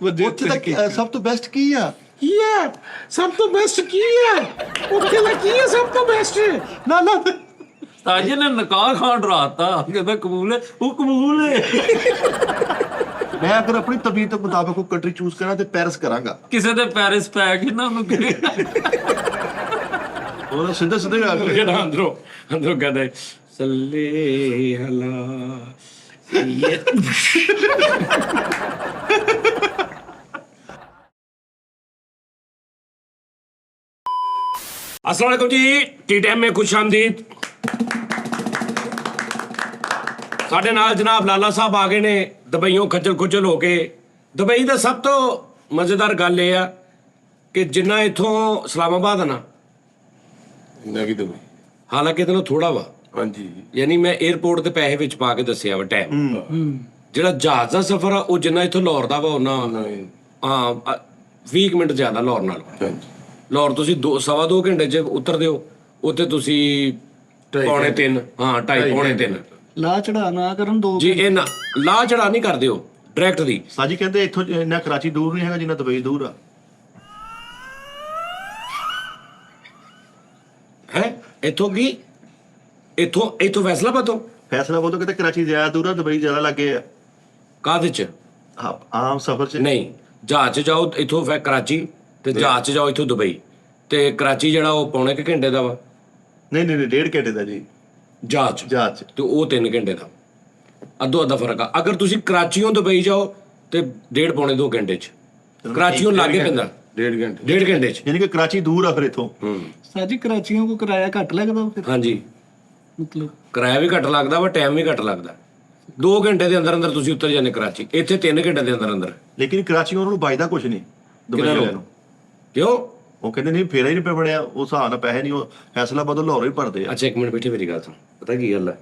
ਉੱਥੇ ਦਾ ਸਭ ਤੋਂ ਬੈਸਟ ਕੀ ਆ? ਕੀ ਹੈ ਸਭ ਤੋਂ ਬੈਸਟ? ਕੀ ਹੈ ਉੱਥੇ ਦਾ? ਕੀ ਹੈ ਸਭ ਤੋਂ ਬੈਸਟ? ਨਾ ਨਾ ਤਾਜੇ ਨੇ ਨਕਾਹ ਖਾਨ ਡਰਾਤਾ, ਕਹਿੰਦਾ ਕਬੂਲ ਹੈ, ਉਹ ਕਬੂਲ ਹੈ। ਮੈਂ ਅਗਰ ਆਪਣੀ ਤਬੀਅਤ ਦੇ ਮੁਤਾਬਕ ਕੋਈ ਕੰਟਰੀ ਚੂਜ਼ ਕਰਾਂ ਤੇ ਪੈਰਿਸ ਕਰਾਂਗਾ। ਕਿਸੇ ਦੇ ਪੈਰਿਸ ਪੈ ਗਈ ਨਾ ਉਹਨੂੰ ਉਹ ਸਿੱਧਾ ਸਿੱਧਾ ਜਿਹੜਾ ਅੰਦਰੋਂ ਕਹਿੰਦਾ ਸੱਲੇ ਹਲਾ अस्सलाम वालेकुम जी। टी टाइम में खुश आमदीद। ਸਾਡੇ ਨਾਲ ਜਨਾਬ ਲਾਲਾ ਸਾਹਿਬ ਆ ਗਏ ਨੇ ਦੁਬਈਓਂ ਖੱਜਲ ਖੁੱਜਲ ਹੋ ਕੇ। ਦੁਬਈ ਦਾ ਸਭ ਤੋਂ ਮਜ਼ੇਦਾਰ ਗੱਲ ਇਹ ਆ ਕਿ ਜਿੰਨਾ ਇੱਥੋਂ ਇਸਲਾਮਾਬਾਦ ਆ ਨਾ, ਇੰਨਾ ਕੀ ਦੁਬਈ? ਹਾਲਾਂਕਿ ਇਹਦੇ ਨਾਲ ਥੋੜਾ ਵਾ, ਹਾਂਜੀ। ਯਾਨੀ ਮੈਂ 에어ਪੋਰਟ ਤੇ ਪੈਸੇ ਵਿੱਚ ਪਾ ਕੇ ਦੱਸਿਆ ਵਾ ਟਾਈਮ। ਜਿਹੜਾ ਜਹਾਜ਼ ਦਾ ਸਫ਼ਰ ਆ ਉਹ ਜਿੰਨਾ ਇੱਥੋਂ ਲਾਹੌਰ ਦਾ ਵਾ ਉਹਨਾਂ 20 ਮਿੰਟ ਜ਼ਿਆਦਾ ਲਾਹੌਰ ਨਾਲ। ਹਾਂਜੀ। ਲਾਹੌਰ ਤੁਸੀਂ 2.25 ਘੰਟੇ 'ਚ ਉਤਰਦੇ ਹੋ, ਉੱਥੇ ਤੁਸੀਂ ਪੌਣੇ 3 2.5 ਪੌਣੇ 3 ਲਾ ਚੜਾ ਨਾ ਕਰਨ ਦੋ ਜੀ। ਇਹ ਨਾ ਲਾ ਚੜਾ ਨਹੀਂ ਕਰਦੇ ਹੋ, ਡਾਇਰੈਕਟ ਦੀ। ਸਾਜੀ ਕਹਿੰਦੇ ਇੱਥੋਂ ਇੰਨਾ ਕਰਾਚੀ ਦੂਰ ਨਹੀਂ ਹੈਗਾ ਜਿੰਨਾ ਦੁਬਈ ਦੂਰ ਆ। ਹੈ ਇੱਥੋਂ ਕੀ ਇੱਥੋਂ ਫੈਸਲਾਬਾਦ ਤੋਂ ਫੈਸਲਾ ਬੋਲੋ ਕਿਤੇ ਕਰਾਚੀ ਜ਼ਿਆਦਾ ਦੂਰ ਆ, ਦੁਬਈ ਜ਼ਿਆਦਾ ਲੱਗੇ ਆ। ਕਾਹਦੇ 'ਚ? ਆਮ ਸਫ਼ਰ 'ਚ ਨਹੀਂ, ਜਹਾਜ਼ 'ਚ ਜਾਓ ਇੱਥੋਂ ਕਰਾਚੀ, ਤੇ ਜਹਾਜ਼ 'ਚ ਜਾਓ ਇੱਥੋਂ ਦੁਬਈ। ਤੇ ਕਰਾਚੀ ਜਿਹੜਾ ਉਹ ਪੌਣੇ ਕੁ ਘੰਟੇ ਦਾ ਵਾ। ਨਹੀਂ 1.5 ਘੰਟੇ ਦਾ ਜੀ ਜਹਾਜ਼ 'ਚ, ਜਹਾਜ਼ 'ਚ। ਤੇ ਉਹ 3 ਘੰਟੇ ਦਾ, ਅੱਧੋ ਅੱਧਾ ਫਰਕ ਆ। ਅਗਰ ਤੁਸੀਂ ਕਰਾਚੀਓਂ ਦੁਬਈ ਜਾਓ ਤੇ 1.5 ਪੌਣੇ 2 ਘੰਟੇ 'ਚ। ਕਰਾਚੀਓਂ ਲਾਗੇ ਪੈਂਦਾ 1.5 ਘੰਟੇ। 1.5 ਘੰਟੇ 'ਚ। ਯਾਨੀ ਕਿ ਕਰਾਚੀ ਦੂਰ ਆ ਫਿਰ ਇੱਥੋਂ। ਸਾਜੀ ਕਰਾਚੀਆਂ ਕੋ ਕਿਰਾਇਆ ਘੱਟ ਲੱਗਦਾ ਫਿਰ, ਹਾਂਜੀ, ਮਤਲਬ ਕਿਰਾਇਆ ਵੀ ਘੱਟ ਲੱਗਦਾ ਵਾ, ਟਾਈਮ ਵੀ ਘੱਟ ਲੱਗਦਾ। 2 ਘੰਟੇ ਦੇ ਅੰਦਰ ਅੰਦਰ ਤੁਸੀਂ ਉਤਰ ਜਾਂਦੇ ਕਰਾਚੀ। ਇੱਥੇ 3 ਘੰਟੇ ਦੇ ਅੰਦਰ ਅੰਦਰ। ਲੇਕਿਨ ਕਰਾਚੀ ਉਹਨਾਂ ਨੂੰ ਬਚਦਾ ਕੁਝ ਨਹੀਂ ਦੁਬਈ ਵਾਲਿਆਂ ਨੂੰ। ਕਿਉਂ? ਉਹ ਕਹਿੰਦੇ ਨਹੀਂ ਫੇਰਾ ਹੀ ਨਹੀਂ ਪਿਆ ਬਣਿਆ, ਉਹ ਹਿਸਾਬ ਨਾਲ ਪੈਸੇ ਨਹੀਂ, ਉਹ ਫੈਸਲਾ ਬਦਲ ਲਾਹੌਰ ਹੀ ਭਰਦੇ ਆ। ਅੱਛਾ ਇੱਕ ਮਿੰਟ ਬੈਠੇ, ਮੇਰੀ ਗੱਲ ਸੁਣ। ਪਤਾ ਕੀ ਗੱਲ ਹੈ,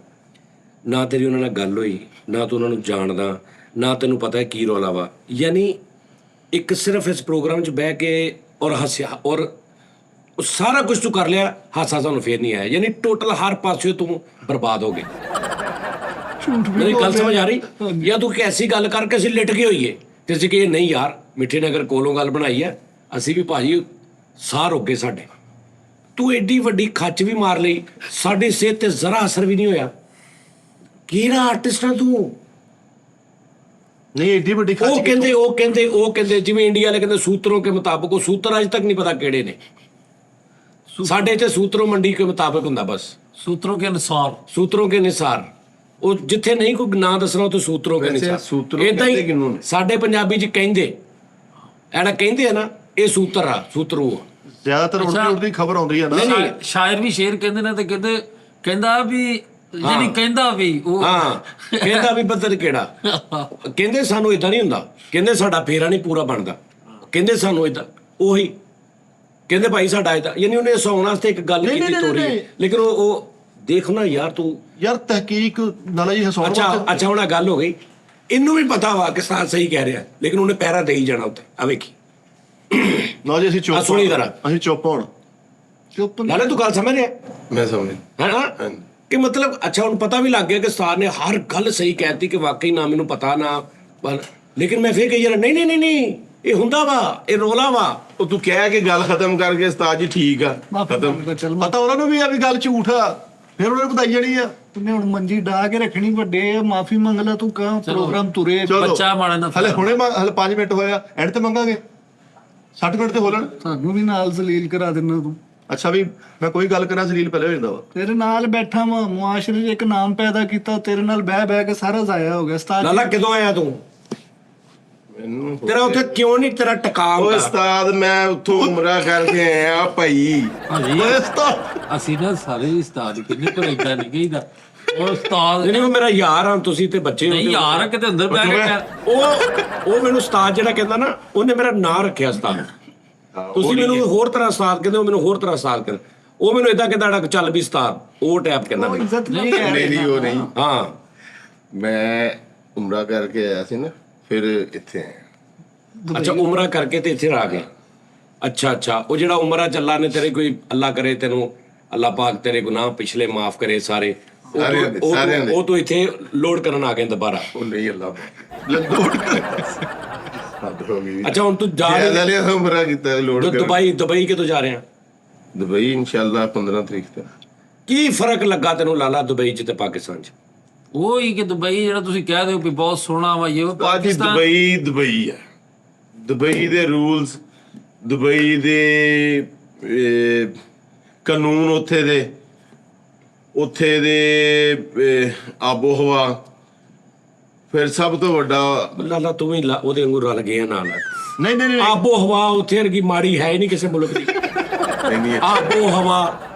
ਨਾ ਤੇਰੀ ਉਹਨਾਂ ਨਾਲ ਗੱਲ ਹੋਈ, ਨਾ ਤੂੰ ਉਹਨਾਂ ਨੂੰ ਜਾਣਦਾ, ਨਾ ਤੈਨੂੰ ਪਤਾ ਹੈ ਕੀ ਰੌਲਾ ਵਾ। ਯਾਨੀ ਇੱਕ ਸਿਰਫ ਇਸ ਪ੍ਰੋਗਰਾਮ 'ਚ ਬਹਿ ਕੇ ਔਰ ਹੱਸਿਆ ਔਰ ਸਾਰਾ ਕੁਝ ਤੂੰ ਕਰ ਲਿਆ, ਹਾਸਾ ਸਾਨੂੰ ਫੇਰ ਨਹੀਂ ਆਇਆ। ਯਾਨੀ ਟੋਟਲ ਹਰ ਪਾਸੇ ਤੂੰ ਬਰਬਾਦ ਹੋ ਗਏ। ਮੇਰੀ ਗੱਲ ਸਮਝ ਆ ਰਹੀ? ਜਾਂ ਤੂੰ ਕੈਸੀ ਗੱਲ ਕਰਕੇ ਅਸੀਂ ਲਿਟ ਗਏ ਹੋਈਏ ਤੇ ਅਸੀਂ ਕਿ ਨਹੀਂ ਯਾਰ, ਮਿੱਠੇ ਨੇ ਅਗਰ ਕੋਲੋਂ ਗੱਲ ਬਣਾਈ ਹੈ, ਅਸੀਂ ਵੀ ਭਾਜੀ ਸਾਹ ਰੁਕ ਗਏ ਸਾਡੇ। ਤੂੰ ਐਡੀ ਵੱਡੀ ਖੱਚ ਵੀ ਮਾਰ ਲਈ, ਸਾਡੀ ਸਿਹਤ ਤੇ ਜ਼ਰਾ ਅਸਰ ਵੀ ਨਹੀਂ ਹੋਇਆ। ਕਿਹੜਾ ਆਰਟਿਸਟ ਆ ਤੂੰ? ਨਹੀਂ ਏਡੀ ਵੱਡੀ ਉਹ ਕਹਿੰਦੇ ਜਿਵੇਂ ਇੰਡੀਆ ਵਾਲੇ ਕਹਿੰਦੇ ਸੂਤਰੋਂ ਕੇ ਮੁਤਾਬਕ, ਉਹ ਸੂਤਰ ਅੱਜ ਤੱਕ ਨਹੀਂ ਪਤਾ ਕਿਹੜੇ ਨੇ। ਸਾਡੇ ਇੱਥੇ ਸੂਤਰੋਂ ਮੰਡੀ ਕੇ ਮੁਤਾਬਕ ਹੁੰਦਾ, ਬਸ ਸੂਤਰੋਂ ਕੇ ਅਨੁਸਾਰ। ਸੂਤਰੋਂ ਕੇ ਨਿਸਾਰ। ਉਹ ਜਿੱਥੇ ਨਹੀਂ ਕੋਈ ਨਾਂ ਦੱਸਣਾ ਉੱਥੇ ਸੂਤਰੋਂ ਕੇ ਨਿਸਾਰ। ਏਦਾਂ ਹੀ ਸਾਡੇ ਪੰਜਾਬੀ 'ਚ ਕਹਿੰਦੇ ਐੜਾ ਕਹਿੰਦੇ ਆ ਨਾ, ਇਹ ਸੂਤਰ ਆ, ਸੂਤਰੂ ਆ। ਜ਼ਿਆਦਾਤਰ ਉਲਟੀ ਖਬਰ ਆਉਂਦੀ ਆ ਨਾ। ਨਹੀਂ ਸ਼ਾਇਰ ਵੀ ਸ਼ੇਰ ਕਹਿੰਦੇ ਨੇ, ਤੇ ਕਹਿੰਦਾ ਵੀ ਜਿਹੜੀ ਕਹਿੰਦਾ ਵੀ ਉਹ ਕਹਿੰਦਾ ਵੀ ਪਤਾ ਨੀ ਕਿਹੜਾ। ਕਹਿੰਦੇ ਸਾਨੂੰ ਇਦਾਂ ਨਹੀਂ ਹੁੰਦਾ, ਕਹਿੰਦੇ ਸਾਡਾ ਫੇਰਾ ਨਹੀਂ ਪੂਰਾ ਬਣਦਾ, ਕਹਿੰਦੇ ਸਾਨੂੰ ਇਦਾਂ। ਉਹੀ ਕਹਿੰਦੇ ਭਾਈ ਸਾਡਾ ਇਦਾਂ। ਯਾਨੀ ਉਹਨੇ ਹਸਾਉਣ ਵਾਸਤੇ ਇੱਕ ਗੱਲ ਕੀਤੀ ਤੋਰੀ, ਲੇਕਿਨ ਉਹ ਦੇਖਣਾ ਯਾਰ ਤੂੰ ਯਾਰ ਤਹਿਕੀਕ ਨਾਲ ਜੀ ਹਸਾਉਣ। ਅੱਛਾ ਹੁਣ ਗੱਲ ਹੋ ਗਈ, ਇਹਨੂੰ ਵੀ ਪਤਾ ਵਾ ਕਿ ਸਾਥ ਸਹੀ ਕਹਿ ਰਿਹਾ, ਲੇਕਿਨ ਉਹਨੇ ਪੈਰਾ ਦੇਈ ਜਾਣਾ ਉੱਤੇ। ਆ ਵੇਖੀ ਨਾ ਜੀ ਅਸੀਂ ਚੁੱਪ ਸੁਣੀ ਜ਼ਰਾ, ਅਸੀਂ ਚੁੱਪ ਹੋਣ। ਚੁੱਪ ਨਾਲੇ ਤੂੰ ਗੱਲ ਸਮਝ ਰਿਹਾ? ਮੈਂ ਸਮਝ ਹਾਂ ਕਿ ਮਤਲਬ ਅੱਛਾ ਹੁਣ ਪਤਾ ਵੀ ਲੱਗ ਗਿਆ ਕਿ ਉਸਤਾਦ ਨੇ ਹਰ ਗੱਲ ਸਹੀ ਕਹਿਤੀ ਕਿ ਵਾਕਈ ਨਾ ਮੈਨੂੰ ਪਤਾ ਨਾ, ਲੇਕਿਨ ਮੈਂ ਫੇਰ ਕਹੀ ਜਾਣਾ ਨਹੀਂ ਇਹ ਹੁੰਦਾ ਵਾ, ਇਹ ਰੋਲਾ ਵਾ। ਉਹ ਤੂੰ ਕਹਿ ਕੇ ਗੱਲ ਖਤਮ ਕਰਕੇ ਉਸਤਾਦ ਜੀ ਠੀਕ ਆ ਖਤਮ। ਚੱਲ ਪਤਾ ਉਹਨਾਂ ਨੂੰ ਵੀ ਆ ਵੀ ਗੱਲ ਝੂਠ ਆ, ਫਿਰ ਉਹਨਾਂ ਨੇ ਵਧਾਈ ਜਾਣੀ ਆ। ਤੂੰ ਹੁਣ ਮੰਜੀ ਡਾ ਕੇ ਰੱਖਣੀ ਵੱਡੇ, ਮਾਫੀ ਮੰਗ ਲੈ ਤੂੰ, ਕਹਾਂ ਪ੍ਰੋਗਰਾਮ ਤੁਰੇ। ਬੱਚਾ ਮਾੜਾ ਨਾ ਹਲੇ ਹੁਣੇ 5 ਮਿੰਟ ਹੋਇਆ, ਐਂਡ ਤੇ ਮੰਗਾਂਗੇ 60 ਮਿੰਟ ਤੇ ਹੋ ਲੈਣ। ਸਾਨੂੰ ਵੀ ਨਾਲ ਜ਼ਲੀਲ ਕਰਾ ਦੇਣਾ ਤੂੰ। ਅੱਛਾ ਵੀ ਮੈਂ ਕੋਈ ਗੱਲ ਕਰਾਂ ਜ਼ਲੀਲ ਪਹਿਲੇ ਹੋ ਜਾਂਦਾ ਵਾ। ਤੇਰੇ ਨਾਲ ਬੈਠਾ ਵਾਂ, ਮੁਆਸ਼ਰੇ 'ਚ ਇੱਕ ਨਾਮ ਪੈਦਾ ਕੀਤਾ, ਤੇਰੇ ਨਾਲ ਬਹਿ ਕੇ ਸਾਰਾ ਜ਼ਾਇਆ ਹੋ ਗਿਆ। ਉਸਤਾਦ ਲਾਲਾ ਕਿਦੋਂ ਆਇਆ ਤੂੰ? ਮੈਨੂੰ ਤੇਰਾ ਉੱਥੇ ਕਿਉਂ ਨਹੀਂ ਤੇਰਾ ਟਿਕਾਅ ਉਹ ਹੁੰਦਾ? ਉਸਤਾਦ ਮੈਂ ਉੱਥੋਂ ਉਮਰਾ ਕਰਕੇ ਆਇਆ ਭਾਈ। ਅਸੀਂ ਨਾ ਸਾਰੇ ਉਸਤਾਦ ਕਿੰਨੇ ਪਰ ਇਦਾਂ ਨਹੀਂ ਕਹੀਦਾ। ਉਹ ਉਸਤਾਦ ਨਹੀਂ ਉਹ ਮੇਰਾ ਯਾਰ ਆ, ਤੁਸੀਂ ਤੇ ਬੱਚੇ ਹੋ। ਨਹੀਂ ਯਾਰ ਕਿਤੇ ਅੰਦਰ ਬੈ ਕੇ ਉਹ ਮੈਨੂੰ ਉਸਤਾਦ ਜਿਹੜਾ ਕਹਿੰਦਾ ਨਾ, ਉਹਨੇ ਮੇਰਾ ਨਾਂ ਰੱਖਿਆ ਉਸਤਾਦ। ਤੁਸੀਂ ਮੈਨੂੰ ਹੋਰ ਤਰ੍ਹਾਂ ਉਸਤਾਦ ਕਹਿੰਦੇ, ਉਹ ਮੈਨੂੰ ਹੋਰ ਤਰ੍ਹਾਂ ਉਸਤਾਦ ਕਹਿੰਦੇ। ਉਹ ਮੈਨੂੰ ਇਦਾਂ ਕਹਿੰਦਾ ਚੱਲ ਵੀ ਉਸਤਾਦ, ਉਹ ਟੈਪ ਕਹਿੰਦਾ ਮੈਨੂੰ। ਇੱਜ਼ਤ ਨਹੀਂ ਨਹੀਂ ਉਹ ਨਹੀਂ, ਹਾਂ ਮੈਂ ਉਮਰਾ ਕਰਕੇ ਆਇਆ ਸੀ ਨਾ, ਫਿਰ ਇੱਥੇ ਆਇਆ। ਅੱਛਾ ਉਮਰਾ ਕਰਕੇ ਤੇ ਇੱਥੇ ਆ ਗਏ। ਅੱਛਾ ਉਹ ਜਿਹੜਾ ਉਮਰਾ ਚੱਲਾ ਨੇ ਤੇਰੇ, ਕੋਈ ਅੱਲਾ ਕਰੇ ਤੈਨੂੰ, ਅੱਲਾ ਪਾਕ ਤੇਰੇ ਗੁਨਾਹ ਪਿਛਲੇ ਮਾਫ ਕਰੇ ਸਾਰੇ, ਉਹ ਤੋਂ ਇੱਥੇ ਲੋਡ ਕਰਨ ਆ ਗਏ ਦੁਬਾਰਾ। ਉਹ ਨਹੀਂ ਅੱਲਾ ਲੋਡ ਹੋ ਗਈ अच्छा हुन तू जा ਜ਼ਿਆਦਾ ਨਹੀਂ ਉਮਰਾ ਕੀਤਾ ਲੋਡ जो दुबई के तो जा रहे हैं ਦੁਬਈ ਇਨਸ਼ਾਅੱਲਾ 15 ਤਰੀਕ ਤੱਕ ਕੀ ਫਰਕ ਲੱਗਾ ਤੈਨੂੰ ਲਾਲਾ ਦੁਬਈ ਚ ਤੇ ਪਾਕਿਸਤਾਨ ਚ? ਉਹ ਹੀ ਕਿ ਦੁਬਈ ਜਿਹੜਾ ਤੁਸੀਂ ਕਹਿ ਦਿਓ ਵੀ ਬਹੁਤ ਸੋਹਣਾ ਵਾ ਇਹ ਬਾਜੀ ਪਾਕਿਸਤਾਨ ਦੁਬਈ ਹੈ ਦੁਬਈ ਦੇ ਰੂਲਸ ਦੁਬਈ ਦੇ ਕਾਨੂੰਨ ਉੱਥੇ ਦੇ ਆਬੋ ਹਵਾ ਫਿਰ ਸਭ ਤੋਂ ਵੱਡਾ ਲਾਲਾ ਤੂੰ ਵੀ ਉਹਦੇ ਵਾਂਗੂ ਰਲ ਗਿਆ ਨਾਲ ਨਹੀਂ ਆਬੋ ਹਵਾ ਉੱਥੇ ਵਰਗੀ ਮਾੜੀ ਹੈ ਹੀ ਨਹੀਂ ਕਿਸੇ ਮੁਲਕ ਦੀ ਨਹੀਂ ਆਬੋ ਹਵਾ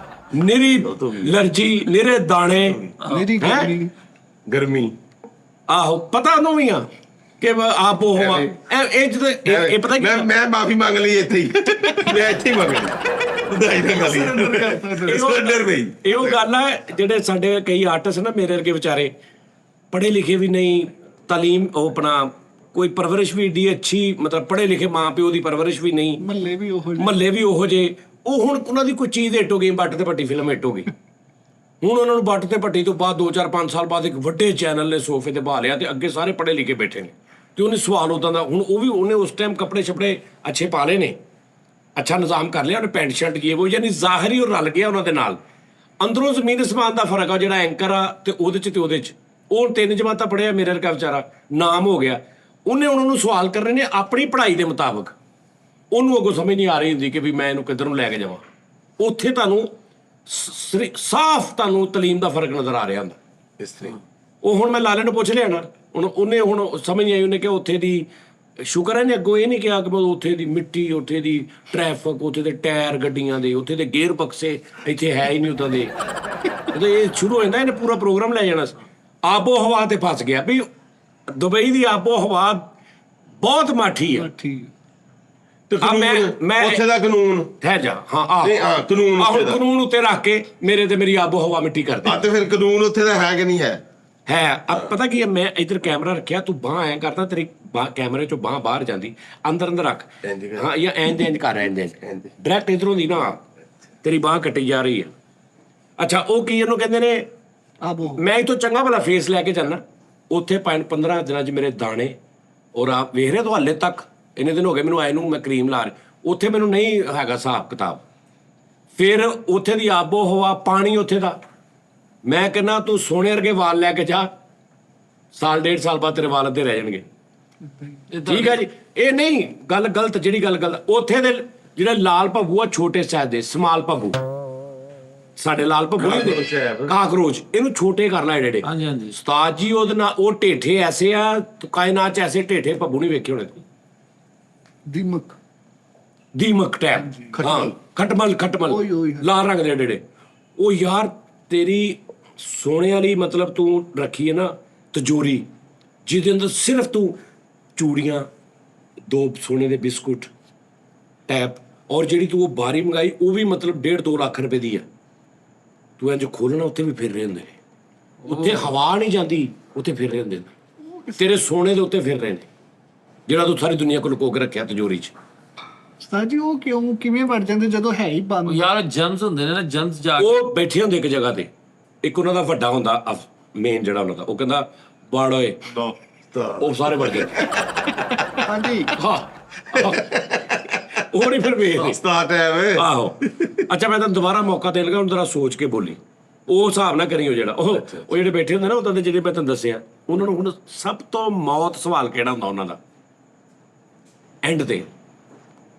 ਨਿਰੀ ਲਰਜੀ ਨਿਰੇ ਦਾਣੇ ਮੇਰੀ ਹੈਂ? ਗਰਮੀ ਆਹੋ ਪਤਾ ਉਹਨੂੰ ਵੀ ਆ ਕਿ ਆਬੋ ਹਵਾ ਇਹ ਜਦੋਂ ਇਹ ਪਤਾ ਕੀ ਮੈਂ ਮਾਫੀ ਮੰਗ ਲਈ ਇੱਥੇ ਹੀ ਮੈਂ ਇੱਥੇ ਹੀ ਮੰਗ ਲਈ ਦਾਈ ਨਾ ਗਾਲੀ ਸਰੈਂਡਰ ਬਈ ਇਹੋ ਗੱਲ ਹੈ ਜਿਹੜੇ ਸਾਡੇ ਕਈ ਆਰਟਿਸਟ ਨਾ ਮੇਰੇ ਵਰਗੇ ਵਿਚਾਰੇ ਪੜ੍ਹੇ ਲਿਖੇ ਵੀ ਨਹੀਂ ਤਾਲੀਮ ਉਹ ਆਪਣਾ ਕੋਈ ਪਰਵਰਿਸ਼ ਵੀ ਏਡੀ ਅੱਛੀ ਮਤਲਬ ਪੜ੍ਹੇ ਲਿਖੇ ਮਾਂ ਪਿਓ ਦੀ ਪਰਵਰਿਸ਼ ਵੀ ਨਹੀਂ ਮਹੱਲੇ ਵੀ ਉਹੋ ਜਿਹੇ। ਮਹੱਲੇ ਵੀ ਉਹੋ ਜੇ ਉਹ ਹੁਣ ਉਹਨਾਂ ਦੀ ਕੋਈ ਚੀਜ਼ ਹਿੱਟ ਹੋ ਗਈ ਬੱਟ ਤੇ ਪੱਟੀ ਫਿਲਮ ਹਿੱਟ ਹੋ ਗਈ ਹੁਣ ਉਹਨਾਂ ਨੂੰ ਬੱਟ ਤੇ ਪੱਟੀ ਤੋਂ ਬਾਅਦ 2-4-5 ਸਾਲ ਬਾਅਦ ਇੱਕ ਵੱਡੇ ਚੈਨਲ ਨੇ ਸੋਫੇ ਤੇ ਬਹਾ ਲਿਆ ਤੇ ਅੱਗੇ ਸਾਰੇ ਪੜ੍ਹੇ ਲਿਖੇ ਬੈਠੇ ਨੇ ਤੇ ਉਹਨੇ ਸਵਾਲ ਉਦਾਂ ਦਾ ਹੁਣ ਉਹ ਵੀ ਉਹਨੇ ਉਸ ਟਾਈਮ ਕੱਪੜੇ ਛਪੜੇ ਅੱਛੇ ਪਾ ਲਏ ਨੇ ਅੱਛਾ ਨਿਜ਼ਾਮ ਕਰ ਲਿਆ ਉਹਨੇ ਪੈਂਟ ਸ਼ਰਟ ਕੀ ਉਹ ਯਾਨੀ ਜ਼ਾਹਿਰੀ ਉਹ ਰਲ ਗਿਆ ਉਹਨਾਂ ਦੇ ਨਾਲ ਅੰਦਰੋਂ ਜ਼ਮੀਨ ਅਸਮਾਨ ਦਾ ਫਰਕ ਆ ਜਿਹੜਾ ਐਂਕਰ ਆ ਤੇ ਉਹਦੇ ਚ ਤੇ ਉਹਦੇ ਚ ਉਹ 3 ਜਮਾਤਾਂ ਪੜ੍ਹਿਆ ਮੇਰੇ ਵਰਗਾ ਵਿਚਾਰਾ ਨਾਮ ਹੋ ਗਿਆ ਉਹਨੇ ਉਹਨਾਂ ਨੂੰ ਸਵਾਲ ਕਰਨੇ ਨੇ ਆਪਣੀ ਪੜ੍ਹਾਈ ਦੇ ਮੁਤਾਬਕ ਉਹਨੂੰ ਅੱਗੋਂ ਸਮਝ ਨਹੀਂ ਆ ਰਹੀ ਹੁੰਦੀ ਕਿ ਵੀ ਮੈਂ ਇਹਨੂੰ ਕਿੱਧਰ ਨੂੰ ਲੈ ਕੇ ਜਾਵਾਂ ਉੱਥੇ ਤੁਹਾਨੂੰ ਸਾਫ਼ ਤੁਹਾਨੂੰ ਤਾਲੀਮ ਦਾ ਫਰਕ ਨਜ਼ਰ ਆ ਰਿਹਾ ਹੁੰਦਾ ਇਸ ਤਰ੍ਹਾਂ ਉਹ ਹੁਣ ਮੈਂ ਲਾਲੇ ਨੂੰ ਪੁੱਛ ਲਿਆ ਨਾ ਉਹਨੇ ਹੁਣ ਸਮਝ ਨਹੀਂ ਆਈ ਉਹਨੇ ਕਿ ਉੱਥੇ ਦੀ ਸ਼ੁਕਰ ਹੈ ਨੇ ਅੱਗੋਂ ਇਹ ਨਹੀਂ ਕਿਹਾ ਕਿ ਉੱਥੇ ਦੀ ਮਿੱਟੀ ਉੱਥੇ ਦੀ ਟ੍ਰੈਫਿਕ ਉੱਥੇ ਦੇ ਟਾਇਰ ਗੱਡੀਆਂ ਦੇ ਉੱਥੇ ਦੇ ਗੇਅਰ ਬਕਸੇ ਇੱਥੇ ਹੈ ਹੀ ਨਹੀਂ ਉੱਦਾਂ ਦੇ ਇਹ ਸ਼ੁਰੂ ਹੋ ਜਾਂਦਾ ਇਹਨੇ ਪੂਰਾ ਪ੍ਰੋਗਰਾਮ ਲੈ ਜਾਣਾ ਆਬੋ ਹਵਾ ਤੇ ਫਸ ਗਿਆ ਵੀ ਦੁਬਈ ਦੀ ਆਬੋ ਹਵਾ ਬਹੁਤ ਮਾਠੀ ਹੈ ਠੀਕ ਤੇ ਮੈਂ ਉੱਥੇ ਦਾ ਕਾਨੂੰਨ ਹੈ ਜਾ ਹਾਂ ਨਹੀਂ ਹਾਂ ਕਾਨੂੰਨ ਉੱਥੇ ਦਾ ਕਾਨੂੰਨ ਉੱਤੇ ਰੱਖ ਕੇ ਮੇਰੇ ਤੇ ਮੇਰੀ ਆਬੋ ਹਵਾ ਮਿੱਟੀ ਕਰ ਦੇ ਤੇ ਫਿਰ ਕਾਨੂੰਨ ਉੱਥੇ ਦਾ ਹੈ ਕਿ ਨਹੀਂ ਹੈ ਅਬ ਪਤਾ ਕੀ ਹੈ ਮੈਂ ਇੱਧਰ ਕੈਮਰਾ ਰੱਖਿਆ ਤੂੰ ਬਾਂਹ ਐਂ ਕਰਦਾ ਤੇਰੀ ਕੈਮਰੇ ਚੋਂ ਬਾਂਹ ਬਾਹਰ ਜਾਂਦੀ ਅੰਦਰ ਰੱਖ ਹਾਂ ਜਾਂ ਇੰਜ ਕਰ ਇੰਜ ਡਾਇਰੈਕਟ ਇਧਰੋਂ ਦੀ ਨਾ ਤੇਰੀ ਬਾਂਹ ਕੱਟੀ ਜਾ ਰਹੀ ਹੈ ਅੱਛਾ ਉਹ ਕੀ ਇਹਨੂੰ ਕਹਿੰਦੇ ਨੇ ਆਬੋ ਮੈਂ ਇਥੋਂ ਚੰਗਾ ਭਲਾ ਫੇਸ ਲੈ ਕੇ ਜਾਣਾ ਉੱਥੇ 15 ਦਿਨਾਂ 'ਚ ਮੇਰੇ ਦਾਣੇ ਔਰ ਆਪ ਵੇਖ ਰਹੇ ਹਾਲੇ ਤੱਕ ਇੰਨੇ ਦਿਨ ਹੋ ਗਏ ਮੈਨੂੰ ਆਏ ਨੂੰ ਮੈਂ ਕਰੀਮ ਲਾ ਰਿਹਾ ਉੱਥੇ ਮੈਨੂੰ ਨਹੀਂ ਹੈਗਾ ਹਿਸਾਬ ਕਿਤਾਬ ਫਿਰ ਉੱਥੇ ਦੀ ਆਬੋ ਹਵਾ ਪਾਣੀ ਉੱਥੇ ਦਾ ਮੈਂ ਕਹਿੰਦਾ ਤੂੰ ਸੋਨੇ ਵਰਗੇ ਵਾਲ ਲੈ ਕੇ ਜਾ ਸਾਲ 1.5 ਸਾਲ ਬਾਅਦ ਤੇਰੇ ਵਾਲ ਅੱਧੇ ਰਹਿ ਜਾਣਗੇ ਠੀਕ ਹੈ ਜੀ ਇਹ ਨਹੀਂ ਗੱਲ ਗਲਤ ਜਿਹੜੀ ਗੱਲ ਗਲਤ ਉੱਥੇ ਦੇ ਜਿਹੜਾ ਲਾਲ ਭੱਬੂ ਆ ਛੋਟੇ ਸਾਈਜ਼ ਦੇ ਸਮਾਲ ਭੱਬੂ ਸਾਡੇ ਲਾਲ ਭੱਬੂ ਕਾਕਰੋਚ ਇਹਨੂੰ ਛੋਟੇ ਕਰ ਲੈ ਏਡੇ ਹਾਂਜੀ ਹਾਂਜੀ ਉਸਤਾਦ ਜੀ ਉਹਦੇ ਨਾਲ ਉਹ ਢੇਠੇ ਐਸੇ ਆ ਕਾਇਨਾਤ ਚ ਐਸੇ ਢੇਠੇ ਭੱਬੂ ਨਹੀਂ ਵੇਖੇ ਹੋਣੇ ਦੀਮਕ ਟੈਪ ਹਾਂ ਖਟਮਲ ਉਹੀ ਲਾਲ ਰੰਗ ਦੇ ਏਡੇ ਉਹ ਯਾਰ ਤੇਰੀ ਸੋਨੇ ਵਾਲੀ ਮਤਲਬ ਤੂੰ ਰੱਖੀ ਹੈ ਨਾ ਤਜੋਰੀ ਜਿਹਦੇ ਅੰਦਰ ਸਿਰਫ ਤੂੰ ਚੂੜੀਆਂ 2 ਸੋਨੇ ਦੇ ਬਿਸਕੁਟ ਟੈਪ ਔਰ ਜਿਹੜੀ ਤੂੰ ਉਹ ਬਾਰੀ ਮੰਗਾਈ ਉਹ ਵੀ ਮਤਲਬ 1.5-2 ਲੱਖ ਰੁਪਏ ਦੀ ਆ ਤੂੰ ਇੰਜ ਖੋਲਣਾ ਉੱਥੇ ਵੀ ਫਿਰ ਰਹੇ ਹੁੰਦੇ ਨੇ ਉੱਥੇ ਹਵਾ ਨਹੀਂ ਜਾਂਦੀ ਉੱਥੇ ਫਿਰ ਰਹੇ ਹੁੰਦੇ ਨੇ ਤੇਰੇ ਸੋਨੇ ਦੇ ਉੱਤੇ ਫਿਰ ਰਹੇ ਨੇ ਜਿਹੜਾ ਤੂੰ ਸਾਰੀ ਦੁਨੀਆ ਕੋਲ ਲੁਕੋ ਕੇ ਰੱਖਿਆ ਤਜੋਰੀ 'ਚ ਉਸਤਾਦ ਜੀ ਉਹ ਕਿਵੇਂ ਵੜ ਜਾਂਦੇ ਜਦੋਂ ਹੈ ਹੀ ਬੰਦ ਯਾਰ ਜੰਸ ਹੁੰਦੇ ਨੇ ਨਾ ਜੰਸ ਜਾ ਕੇ ਉਹ ਬੈਠੇ ਹੁੰਦੇ ਇੱਕ ਜਗ੍ਹਾ ਤੇ ਇੱਕ ਉਹਨਾਂ ਦਾ ਵੱਡਾ ਹੁੰਦਾ ਮੇਨ ਜਿਹੜਾ ਉਹਨਾਂ ਦਾ ਉਹ ਕਹਿੰਦਾ ਵੜ ਓਏ ਉਹ ਸਾਰੇ ਵੜ ਗਏ ਹਾਂਜੀ ਹਾਂ ਉਹ ਨਹੀਂ ਫਿਰ ਵੇਖਦੇ ਸਟਾਰਟ ਹੈ ਵੇ ਆਹੋ ਅੱਛਾ ਮੈਂ ਤੈਨੂੰ ਦੁਬਾਰਾ ਮੌਕਾ ਦੇਣ ਲੱਗਾ ਹੁਣ ਜ਼ਰਾ ਸੋਚ ਕੇ ਬੋਲੀ ਉਹ ਹਿਸਾਬ ਨਾਲ ਕਰੀ ਉਹ ਜਿਹੜਾ ਉਹ ਜਿਹੜੇ ਬੈਠੇ ਹੁੰਦੇ ਨਾ ਉਦਾਂ ਦੇ ਜਿਹੜੇ ਮੈਂ ਤੈਨੂੰ ਦੱਸਿਆ ਉਹਨਾਂ ਨੂੰ ਹੁਣ ਸਭ ਤੋਂ ਮੌਤ ਸਵਾਲ ਕਿਹੜਾ ਹੁੰਦਾ ਉਹਨਾਂ ਦਾ ਐਂਡ ਤੇ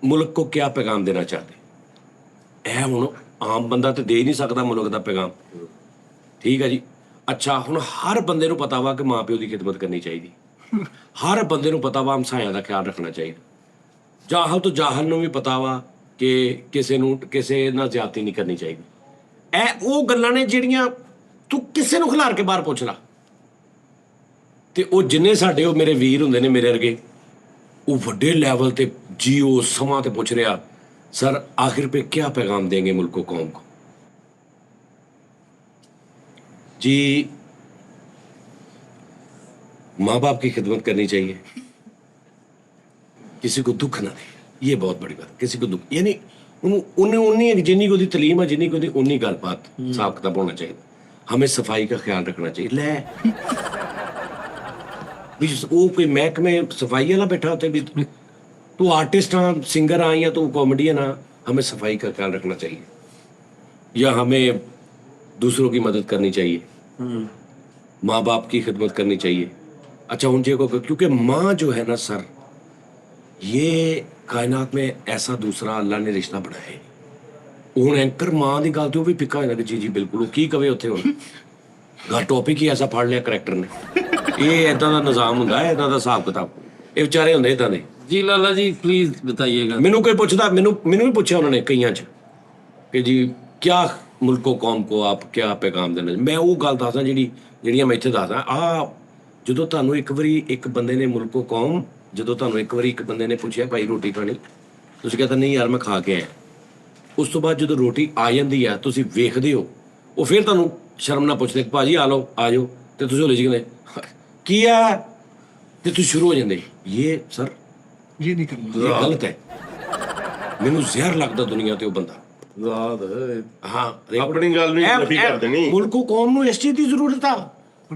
ਮੁਲਕ ਕੋ ਕਿਆ ਪੈਗਾਮ ਦੇਣਾ ਚਾਹਤੇ ਇਹ ਹੁਣ ਆਮ ਬੰਦਾ ਤੇ ਦੇ ਨਹੀਂ ਸਕਦਾ ਮੁਲਕ ਦਾ ਪੈਗਾਮ ਠੀਕ ਹੈ ਜੀ ਅੱਛਾ ਹੁਣ ਹਰ ਬੰਦੇ ਨੂੰ ਪਤਾ ਵਾ ਕਿ ਮਾਂ ਪਿਓ ਦੀ ਖਿਦਮਤ ਕਰਨੀ ਚਾਹੀਦੀ ਹਰ ਬੰਦੇ ਨੂੰ ਪਤਾ ਵਾ ਹਮਸਾਇਆਂ ਦਾ ਖਿਆਲ ਰੱਖਣਾ ਚਾਹੀਦਾ ਜਾਹਲ ਤੋਂ ਜਾਹਲ ਨੂੰ ਵੀ ਪਤਾ ਵਾ ਕਿ ਕਿਸੇ ਨਾਲ ਜ਼ਿਆਦਤੀ ਨਹੀਂ ਕਰਨੀ ਚਾਹੀਦੀ ਇਹ ਉਹ ਗੱਲਾਂ ਨੇ ਜਿਹੜੀਆਂ ਤੂੰ ਕਿਸੇ ਨੂੰ ਖਿਲਾਰ ਕੇ ਬਾਹਰ ਪੁੱਛ ਲਾ ਤੇ ਉਹ ਜਿੰਨੇ ਸਾਡੇ ਉਹ ਮੇਰੇ ਵੀਰ ਹੁੰਦੇ ਨੇ ਮੇਰੇ ਵਰਗੇ ਉਹ ਵੱਡੇ ਲੈਵਲ ਤੇ ਜੀਓ ਸਮਾਂ ਤੇ ਪੁੱਛ ਰਿਹਾ सर आखिर पे क्या पैगाम देंगे मुल्क को कौम को जी माँ बाप की खिदमत करनी चाहिए किसी को दुख ना दे ये बहुत बड़ी बात किसी को दुख यानी उन्हें उन्नी जिन्नी को दी तलीम है जिन्नी को दी उन्नी गल बात साफ किताब होना चाहिए हमें सफाई का ख्याल रखना चाहिए ले वो कोई महकमे सफाई वाला बैठा होता है भी तू आर्टिस्ट हाँ, सिंगर हाँ, या तू कॉमेडियन हाँ, हमें सफाई का ख्याल रखना चाहिए या हमें दूसरों की मदद करनी चाहिए, माँ बाप की खिदमत करनी चाहिए। अच्छा उनके को, क्योंकि माँ जो है ना सर, ये कायनात में ऐसा दूसरा अल्लाह ने रिश्ता बनाया है। ਹੁਣ ਐਂਕਰ ਮਾਂ ਦੀ ਗੱਲ ਤੇ ਉਹ ਵੀ ਫਿੱਕਾ ਹੋ ਜਾਂਦਾ ਕਿ ਜੀ ਬਿਲਕੁਲ ਉਹ ਕੀ ਕਵੇ ਉੱਥੇ ਹੁਣ ਗਾ ਟੌਪਿਕ ਹੀ ਐਸਾ ਫੜ ਲਿਆ ਕਰੈਕਟਰ ਨੇ। ਇਹ ਇਦਾਂ ਦਾ ਨਿਜ਼ਾਮ ਹੁੰਦਾ ਹੈ, ਇਦਾਂ ਦਾ ਹਿਸਾਬ ਕਿਤਾਬ, ਇਹ ਵਿਚਾਰੇ ਹੁੰਦੇ ਇਦਾਂ ਦੇ। जी लाला जी प्लीज बताइएगा। ਮੈਨੂੰ ਕੋਈ ਪੁੱਛਦਾ, ਮੈਨੂੰ ਵੀ ਪੁੱਛਿਆ ਉਹਨਾਂ ਨੇ ਕਈਆਂ 'ਚ ਕਿ ਜੀ ਕਿਆ ਮੁਲਕੋ ਕੌਮ ਕੋ ਆਪ ਕਿਆ ਪੈਗਾਮ ਦੇਣਾ। ਮੈਂ ਉਹ ਗੱਲ ਦੱਸਦਾ ਜਿਹੜੀਆਂ ਮੈਂ ਇੱਥੇ ਦੱਸਦਾ। ਜਦੋਂ ਤੁਹਾਨੂੰ ਇੱਕ ਵਾਰੀ ਇੱਕ ਬੰਦੇ ਨੇ ਮੁਲਕੋ ਕੌਮ, ਜਦੋਂ ਤੁਹਾਨੂੰ ਇੱਕ ਵਾਰੀ ਇੱਕ ਬੰਦੇ ਨੇ ਪੁੱਛਿਆ ਭਾਈ ਰੋਟੀ ਖਾਣੀ, ਤੁਸੀਂ ਕਹਿੰਦਾ ਨਹੀਂ ਯਾਰ ਮੈਂ ਖਾ ਕੇ ਆਇਆ। ਉਸ ਤੋਂ ਬਾਅਦ ਜਦੋਂ ਰੋਟੀ ਆ ਜਾਂਦੀ ਆ ਤੁਸੀਂ ਵੇਖਦੇ ਹੋ, ਉਹ ਫਿਰ ਤੁਹਾਨੂੰ ਸ਼ਰਮ ਨਾਲ ਪੁੱਛਦੇ ਭਾਜੀ ਆ ਲਓ ਆ ਜਾਓ, ਤੇ ਤੁਸੀਂ ਹੌਲੀ ਜਿਹੀ ਕਹਿੰਦੇ ਕੀ ਆ, ਤੇ ਤੁਸੀਂ ਸ਼ੁਰੂ ਹੋ ਜਾਂਦੇ ਇਹ ਸਰ ये नहीं करना। ਇਹ ਗਲਤ ਹੈ। ਮੈਨੂੰ ਜ਼ਹਿਰ ਲੱਗਦਾ ਦੁਨੀਆ ਤੇ ਉਹ ਬੰਦਾ। ਜ਼ਾਦ ਹਾਂ ਆਪਣੀ ਗੱਲ ਨੂੰ ਨਫੀ ਕਰ ਦੇਣੀ। ਮੁਲਕੋ ਕੌਮ ਨੂੰ ਇਸ ਚੀਜ਼ ਦੀ ਜ਼ਰੂਰਤ ਆ।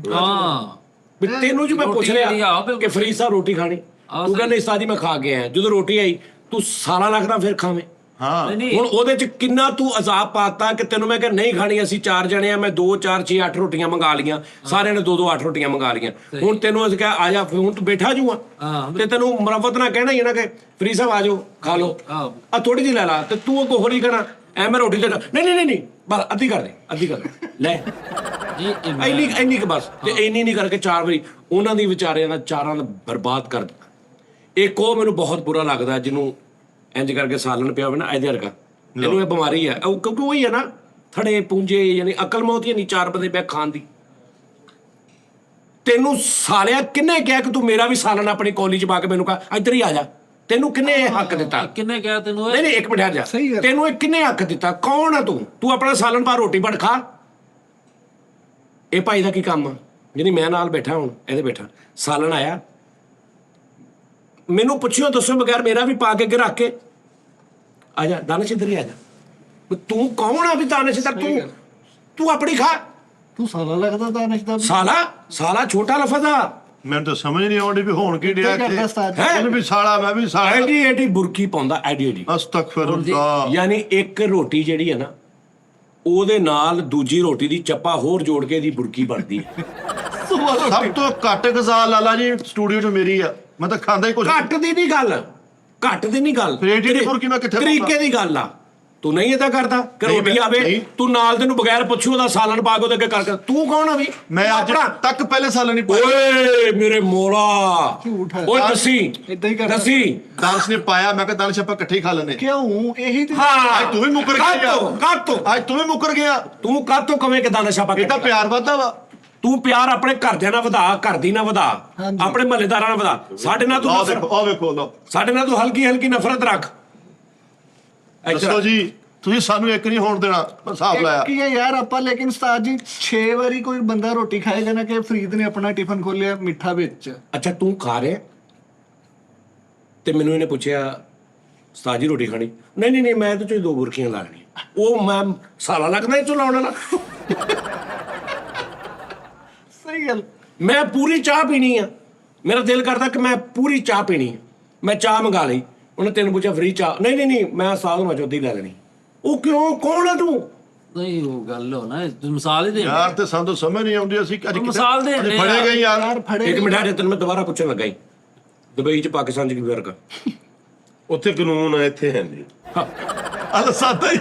हाँ ਵੀ ਤੈਨੂੰ ਜੋ ਮੈਂ ਪੁੱਛ ਰਿਹਾ ਕਿ ਫਰੀਦ ਸਾਹਿਬ ਰੋਟੀ ਖਾਣੀ, ਤੂੰ ਕਹਿੰਦਾ ਉਸਤਾਦ ਜੀ ਮੈਂ ਖਾ ਕੇ ਆਇਆ। ਜਦੋਂ ਰੋਟੀ ਆਈ ਤੂੰ ਸਾਲਾ ਲੱਗਦਾ ਫਿਰ ਖਾਵੇਂ। ਹਾਂ नहीं ਹੁਣ ਉਹਦੇ ਚ ਕਿੰਨਾ ਤੂੰ ਅਜ਼ਾਬ ਪਾਤਾ ਕਿ ਤੈਨੂੰ ਮੈਂ ਕਿਹਾ ਨਹੀਂ ਖਾਣੀ, ਅਸੀਂ 4 ਜਣੇ ਆ, ਮੈਂ 2 4 6 8 ਰੋਟੀਆਂ ਮੰਗਾ ਲੀਆਂ, ਸਾਰਿਆਂ ਨੇ 2 2 8 ਰੋਟੀਆਂ ਮੰਗਾ ਲੀਆਂ। ਹੁਣ ਤੈਨੂੰ ਅਸੀਂ ਕਿਹਾ ਆ ਜਾ, ਹੁਣ ਤੂੰ ਬੈਠਾ ਜੂਆ ਤੇ ਤੈਨੂੰ ਮਰਵਤ ਨਾ ਕਹਿਣਾ ਹੀ ਨਾ ਕਿ ਫਰੀਦ ਸਾਹਿਬ ਆ ਜਾਓ ਖਾ ਲਓ, ਆ ਥੋੜੀ ਜਿਹੀ ਲੈ ਲਾ, ਤੇ ਤੂੰ ਉਹ ਕੋਹ ਨਹੀਂ ਕਹਿਣਾ ਐ ਮੈਂ ਰੋਟੀ ਤੇ ਨਹੀਂ ਬਸ ਅੱਧੀ ਕਰ ਦੇ ਲੈ जी ਇੰਨੀ ਕੁ ਬਸ। ਤੇ ਇੰਨੀ ਨਹੀਂ ਕਰਕੇ 4 ਵਾਰੀ ਉਹਨਾਂ ਦੀ ਵਿਚਾਰਿਆਂ ਦਾ ਚਾਰਾਂ ਦਾ ਬਰਬਾਦ ਕਰ ਦਿੱਤਾ। ਇੱਕ ਉਹ ਮੈਨੂੰ ਬਹੁਤ ਬੁਰਾ ਲੱਗਦਾ ਜਿਹਨੂੰ ਇੰਜ ਕਰਕੇ ਸਾਲਣ ਪਿਆ ਹੋਵੇ ਨਾ ਇਹਦੇ ਵਰਗਾ, ਇਹਨੂੰ ਇਹ ਬਿਮਾਰੀ ਹੈ ਉਹ, ਕਿਉਂਕਿ ਉਹੀ ਹੈ ਨਾ ਥੜੇ ਪੁੰਜੇ, ਯਾਨੀ ਅਕਲ ਮੌਤ ਹੀ ਨਹੀਂ 4 ਬੰਦੇ ਬੈ ਖਾਣ ਦੀ। ਤੈਨੂੰ ਸਾਲਿਆ ਕਿੰਨੇ ਕਿਹਾ ਕਿ ਤੂੰ ਮੇਰਾ ਵੀ ਸਾਲਣ ਆਪਣੀ ਕੌਲੀ ਚ ਪਾ ਕੇ ਮੈਨੂੰ ਕਹਾ ਇੱਧਰ ਹੀ ਆ ਜਾ, ਤੈਨੂੰ ਕਿੰਨੇ ਇਹ ਹੱਕ ਦਿੱਤਾ? किन्ने कहा तेन ਨਹੀਂ ਇੱਕ ਮਿੰਟ ਜਾ, ਸਹੀ ਗੱਲ। ਤੈਨੂੰ ਇਹ ਕਿੰਨੇ ਹੱਕ ਦਿੱਤਾ? ਕੌਣ ਆ ਤੂੰ ਆਪਣਾ ਸਾਲਣ ਪਾ ਰੋਟੀ ਬੜ ਖਾ। ਇਹ ਭਾਈ ਦਾ ਕੀ ਕੰਮ ਆ? ਜਿਹਨੀ ਮੈਂ ਨਾਲ ਬੈਠਾ ਹੁਣ ਇਹਦੇ ਬੈਠਾ ਸਾਲਣ ਆਇਆ, ਮੈਨੂੰ ਪੁੱਛਿਓ ਦੱਸੋ ਬਗੈਰ ਮੇਰਾ ਵੀ ਪਾ ਕੇ ਅੱਗੇ ਰੱਖ ਕੇ ਆ ਜਾ, ਦਾਨਿਸ਼ ਇੱਧਰ ਹੀ ਆ ਜਾ। ਵੀ ਤੂੰ ਕੌਣ ਆ ਵੀ ਦਾਨਿਸ਼ ਇੱਧਰ? ਤੂੰ ਆਪਣੀ ਖਾ। तू साला लगता दानिश दा भी। ਸਾਲਾ ਛੋਟਾ ਲਫ਼ਜ਼ ਆ। ਮੈਨੂੰ ਤਾਂ ਸਮਝ ਨਹੀਂ ਆਉਂਦੀ ਵੀ ਹੋਣ ਕੀ ਡਿਆ ਕਰਦਾ ਉਸਤਾਦ ਜੀ। ਉਹਨੇ ਵੀ ਸਾਲਾ ਮੈਂ ਵੀ ਸਾਲਾ। ਐਡੀ ਬੁਰਕੀ ਪਾਉਂਦਾ ਐਡੀ। ਅਸਤਗਫਿਰੁੱਲਾਹ। ਯਾਨੀ ਇੱਕ ਰੋਟੀ ਜਿਹੜੀ ਹੈ ਨਾ ਉਹਦੇ ਨਾਲ ਦੂਜੀ ਰੋਟੀ ਦੀ ਚੱਪਾ ਹੋਰ ਜੋੜ ਕੇ ਇਹਦੀ ਬੁਰਕੀ ਬਣਦੀ ਹੈ। ਸਭ ਤੋਂ ਘੱਟ ਗਜ਼ਾ ਲਾਲਾ ਜੀ ਸਟੂਡੀਓ 'ਚ ਮੇਰੀ ਆ, ਮੈਂ ਤਾਂ ਖਾਂਦਾ ਹੀ ਕੁਝ ਘੱਟ ਦੀ ਨਹੀਂ ਗੱਲ, ਘੱਟ ਦੀ ਨਹੀਂ ਗੱਲ, ਫਿਰ ਐਡੀ ਬੁਰਕੀ ਮੈਂ ਕਿੱਥੇ ਤਰੀਕੇ ਦੀ ਗੱਲ ਆ। ਤੂੰ ਨਹੀਂ ਏਦਾਂ ਕਰਦਾ ਕਿ ਨਹੀਂ, ਰੋਟੀ ਮੈਂ- ਆਵੇ ਨਹੀਂ। ਤੂੰ ਨਾਲ ਤੈਨੂੰ ਬਗੈਰ ਪੁੱਛੇ ਉਹਦਾ ਸਾਲਣ ਪਾ ਕੇ ਉਹਦੇ ਅੱਗੇ ਕਰ ਤੂੰ ਕੌਣ ਆ ਵੀ? ਮੈਂ ਤੂੰ ਅੱਜ ਆਪਣਾ- ਤੱਕ ਪਹਿਲੇ ਸਾਲ ਨਹੀਂ ਪਾਇਆ। ਓਏ ਮੇਰੇ ਮੋਲਾ ਝੂਠ ਹੈ। ਓਏ ਦੱਸੀ ਏਦਾਂ ਹੀ ਕਰਦਾ। ਦੱਸੀ। ਦਾਨਸ਼ ਨੇ ਪਾਇਆ, ਮੈਂ ਕਿਹਾ ਦਾਨਸ਼ ਆਪਾਂ ਇਕੱਠੇ ਹੀ ਖਾ ਲੈਂਦੇ। क्यों यही तो ਹਾਂ ਅੱਜ ਤੂੰ ਵੀ ਮੁੱਕਰ ਗਿਆ। ਕਾਤੋਂ ਅੱਜ ਤੂੰ ਵੀ ਮੁੱਕਰ ਗਿਆ। ਤੂੰ ਕਾਤੋਂ ਕਵੇਂ ਕਿ ਦਾਨਸ਼ਾ ਪਾ ਇਹ ਤਾਂ ਪਿਆਰ ਵੱਧਦਾ ਵਾ। ਤੂੰ ਪਿਆਰ ਆਪਣੇ ਘਰਦਿਆਂ ਨਾਲ ਵਧਾ, ਘਰ ਦੀ ਨਾ ਵਧਾ, ਹਾਂਜੀ। ਆਪਣੇ ਮਹੱਲੇਦਾਰਾਂ ਨਾਲ ਵਧਾ। ਸਾਡੇ ਨਾਲ ਤੂੰ ਆਹ ਨਫ਼ਰਤ- ਦੇਖੋ ਆਹ ਵੇਖੋ ਲਓ। ਸਾਡੇ ਨਾਲ ਤੂੰ ਹਲਕੀ ਨਫ਼ਰਤ ਰੱਖ। ਦੱਸੋ ਜੀ ਤੁਸੀਂ ਸਾਨੂੰ ਇੱਕ ਨਹੀਂ ਹੋਣ ਦੇਣਾ, ਮੈਂ ਹਿਸਾਬ ਲਾਇਆ। कि है यार अपा, लेकिन उस्ताद जी 6 बारी कोई बंदा रोटी खाएगा ना कि फरीद ने अपना टिफिन खोलिया मिठा बेच। ਅੱਛਾ ਤੂੰ ਖਾ ਰਿਹਾ ਤੇ ਮੈਨੂੰ ਇਹਨੇ ਪੁੱਛਿਆ ਉਸਤਾਦ ਜੀ ਰੋਟੀ ਖਾਣੀ? ਨਹੀਂ ਮੈਂ ਤਾਂ ਚੋਂ 2 ਬੁਰਕੀਆਂ ਲਾ ਲੈਣੀਆਂ। ਉਹ ਮੈਂ ਸਾਲਾ ਲੱਗਦਾ ਇਹ ਚੋਂ ਲਾਉਣ ਵਾਲਾ। सही गल। ਮੈਂ ਪੂਰੀ ਚਾਹ ਪੀਣੀ ਆ, ਮੇਰਾ ਦਿਲ ਕਰਦਾ ਕਿ ਮੈਂ ਪੂਰੀ ਚਾਹ ਪੀਣੀ ਆ, ਮੈਂ ਚਾਹ ਮੰਗਾ ਲਈ। ਉਹਨੇ ਤੈਨੂੰ ਪੁੱਛਿਆ ਫਰੀ ਚਾਹ? ਨਹੀਂ ਮੈਂ ਸਾਲ ਨੂੰ ਚੌਧੀ ਲੈ ਲੈਣੀ। ਉਹ ਕਿਉਂ? ਕੌਣ ਆ ਤੂੰ? नहीं वो गल हो ना मिसाल ही दे ਯਾਰ ਤੇ ਸਾਨੂੰ ਤਾਂ ਸਮਝ ਨਹੀਂ ਆਉਂਦੀ, ਅਸੀਂ ਅੱਜ ਮਿਸਾਲ ਦੇ ਅੱਜ ਨੇ ਫੜੇ ਗਏ ਯਾਰ। यार फड़े ਇੱਕ ਮਿੰਟ ਆ ਜਾ, ਤੈਨੂੰ ਮੈਂ ਦੁਬਾਰਾ ਪੁੱਛਣ ਲੱਗਾ ਹੀ। ਦੁਬਈ ਚ ਪਾਕਿਸਤਾਨ ਚ ਕੀ ਫਰਕ ਆ? ਉੱਥੇ ਕਾਨੂੰਨ ਆ, ਇੱਥੇ ਹੈ ਨਹੀਂ। ਆਹ ਸਾਦਾ ਹੀ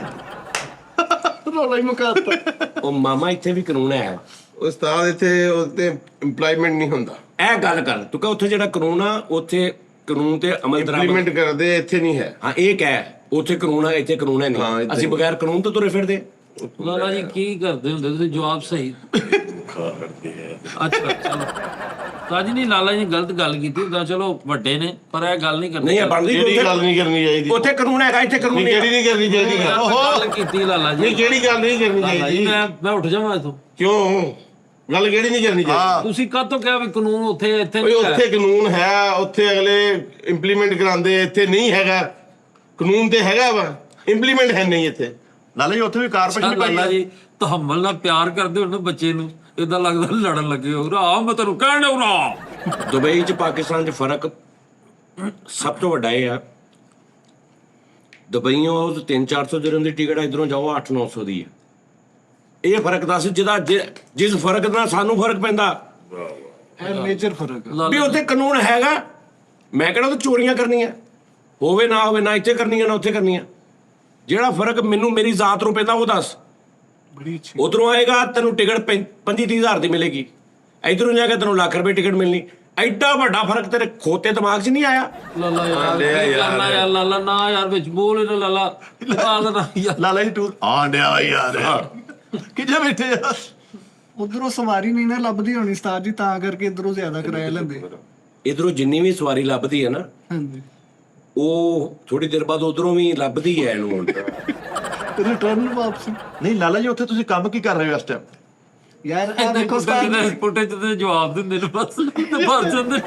रोला ही मुकाता। ਉਹ ਮਾਮਾ ਇੱਥੇ ਵੀ ਕਾਨੂੰਨ ਹੈ। ਉਸਤਾਦ ਇੱਥੇ ਉੱਤੇ ਇੰਪਲਾਈਮੈਂਟ ਨਹੀਂ ਹੁੰਦਾ, ਇਹ ਗੱਲ ਕਰ ਤੂੰ ਕਹ ਉੱਥੇ ਜਿਹੜਾ ਕਾਨੂੰਨ ਆ ਉੱਥੇ ਕਾਨੂੰਨ ਤੇ ਅਮਲ ਦਰਾਮਦ। ਇੰਪਲੀਮੈਂਟ ਕਰਦੇ ਇੱਥੇ ਨਹੀਂ ਹੈ। ਹਾਂ ਇਹ ਕਹਿ ਉੱਥੇ ਕਾਨੂੰਨ ਆ ਇੱਥੇ ਕਾਨੂੰਨ ਹੈ ਹਾਂ, ਨਹੀਂ। ਇੱਥੇ ਅਸੀਂ ਬਗੈਰ ਕਾਨੂੰਨ ਤੋਂ ਤੁਰੇ ਫਿਰਦੇ। लाला जी की करते होंगे तुसीं जवाब सही अच्छा चलो ताजी नहीं लाला जी ने गलत गल की थी चलो ਵੱਡੇ ਨੇ ਪਰ ਇਹ ਗੱਲ ਨਹੀਂ ਕਰਨੀ ਨਹੀਂ ਇਹ ਬਣਦੀ ਕਿਹੜੀ ਗੱਲ ਨਹੀਂ ਕਰਨੀ ਚਾਹੀਦੀ? ਉੱਥੇ ਕਾਨੂੰਨ ਹੈਗਾ, ਇੱਥੇ ਕਾਨੂੰਨ ਨਹੀਂ, ਨਹੀਂ ਕਿਹੜੀ ਨਹੀਂ ਕਰਨੀ ਚਾਹੀਦੀ ਗੱਲ? ਗੱਲ ਕੀਤੀ ਲਾਲਾ ਜੀ ਨਹੀਂ, ਕਿਹੜੀ ਗੱਲ ਨਹੀਂ ਕਰਨੀ ਲਾਲਾ ਜੀ ਚਾਹੀਦੀ? ਮੈਂ ਉੱਠ ਜਾਵਾਂ ਇਥੋਂ ਕਿਉਂ? ਗੱਲ ਕਿਹੜੀ ਨਹੀਂ ਕਰਨੀ ਚਾਹੀਦੀ? ਤੁਸੀਂ ਕਾਹਤੋਂ ਕਿਹਾ ਵੀ ਕਾਨੂੰਨ ਉੱਥੇ ਇੱਥੇ ਓਏ ਨਹੀਂ ਉੱਥੇ ਕਾਨੂੰਨ ਹੈ, ਉੱਥੇ ਅਗਲੇ ਇੰਪਲੀਮੈਂਟ ਕਰਾਉਂਦੇ, ਇੱਥੇ ਨਹੀਂ ਹੈਗਾ। ਕਾਨੂੰਨ ਤੇ ਹੈਗਾ ਵਾ, ਇੰਪਲੀਮੈਂਟ ਹੈ ਨਹੀਂ ਇੱਥੇ। ਲਾਲਾ ਜੀ ਉੱਥੇ ਵੀ ਕਾਰਪੋਰੇਸ਼ਨ ਪਾਈ ਲਾਲਾ ਆ। ਜੀ ਤਹਮਲ ਨਾਲ ਪਿਆਰ ਕਰਦੇ ਹੋ ਨਾ ਬੱਚੇ ਨੂੰ, ਇਦਾਂ ਲੱਗਦਾ ਲੜਨ ਲੱਗੇ ਹੋ। ਰਾ ਮੈਂ ਤੈਨੂੰ ਕਹਿਣਾ ਉਰਾ ਦੁਬਈ ਚ ਪਾਕਿਸਤਾਨ ਚ ਫਰਕ ਸਭ ਤੋਂ ਵੱਡਾ ਇਹ ਆ, ਦੁਬਈਓਂ ਆਓ ਤਾਂ 300-400 ਦਿਰਹਮ ਦੀ ਟਿਕਟ ਆ, ਇੱਧਰੋਂ ਜਾਓ 800-900 ਦੀ ਆ। ਇਹ ਫਰਕ ਦੱਸ ਜਿਹਦਾ ਜਿਸ ਫਰਕ ਨਾਲ ਸਾਨੂੰ ਫਰਕ ਪੈਂਦਾ ਇਹ ਮੇਜਰ ਫਰਕ ਹੈ। ਵੀ ਉੱਥੇ ਕਾਨੂੰਨ ਹੈਗਾ। ਮੈਂ ਕਿਹੜਾ ਉਹ ਚੋਰੀਆਂ ਕਰਨੀਆਂ, ਹੋਵੇ ਨਾ ਹੋਵੇ, ਨਾ ਇੱਥੇ ਕਰਨੀਆਂ ਨਾ ਉੱਥੇ ਕਰਨੀਆਂ। ਜਿਹੜਾ ਫਰਕ ਮੈਨੂੰ ਮੇਰੀ ਜ਼ਾਤ ਨੂੰ ਪੈਂਦਾ ਉਹ ਦੱਸ। ਬੜੀ ਅੱਛੀ ਉਧਰੋਂ ਆਏਗਾ ਤੈਨੂੰ ਟਿਕਟ 25-30 ਹਜ਼ਾਰ ਦੀ ਮਿਲੇਗੀ, ਇਧਰੋਂ ਜਾ ਕੇ ਤੈਨੂੰ ਲੱਖ ਰੁਪਏ ਟਿਕਟ ਮਿਲਣੀ। ਐਡਾ ਵੱਡਾ ਫਰਕ ਤੇਰੇ ਖੋਤੇ ਦਿਮਾਗ 'ਚ ਨਹੀਂ ਆਇਆ? ਲਾਲਾ ਯਾਰ ਕੀ ਕਰਨਾ ਯਾਰ, ਲਾਲਾ ਨਾ ਯਾਰ ਵਿੱਚ ਬੋਲ ਨਾ ਲਾਲਾ ਨਾ ਯਾਰ। ਲਾਲਾ ਜੀ ਟੂਰ ਆਂਡਿਆ ਯਾਰ ਕਿੱਥੇ ਬੈਠੇ ਆ? ਉਧਰੋਂ ਸਵਾਰੀ ਨਹੀਂ ਨਾ ਲੱਭਦੀ ਹੋਣੀ ਉਸਤਾਦ ਜੀ, ਤਾਂ ਕਰਕੇ ਇਧਰੋਂ ਜ਼ਿਆਦਾ ਕਿਰਾਇਆ ਲੈਂਦੇ। ਇਧਰੋਂ ਜਿੰਨੀ ਵੀ ਸਵਾਰੀ ਲੱਭਦੀ ਹੈ ਨਾ, ਹਾਂਜੀ ਉਹ ਥੋੜੀ ਦੇਰ ਬਾਅਦ ਉਧਰੋਂ ਵੀ ਲੱਭਦੀ ਹੈ ਇਹਨੂੰ। ਰਿਟਰਨ ਵਾਪਸ। ਨਹੀਂ ਲਾਲਾ ਜੀ ਉੱਥੇ ਤੁਸੀਂ ਕੰਮ ਕੀ ਕਰ ਰਹੇ ਹੋ ਇਸ ਟਾਈਮ? ਯਾਰ ਇਹ ਦੇਖੋ ਉਸਤਾਦ ਜੀ, ਪੁੱਟੇ ਤੇ ਜਵਾਬ ਦਿੰਦੇ ਨੇ ਬਸ ਤੇ ਭਰ ਜਾਂਦੇ।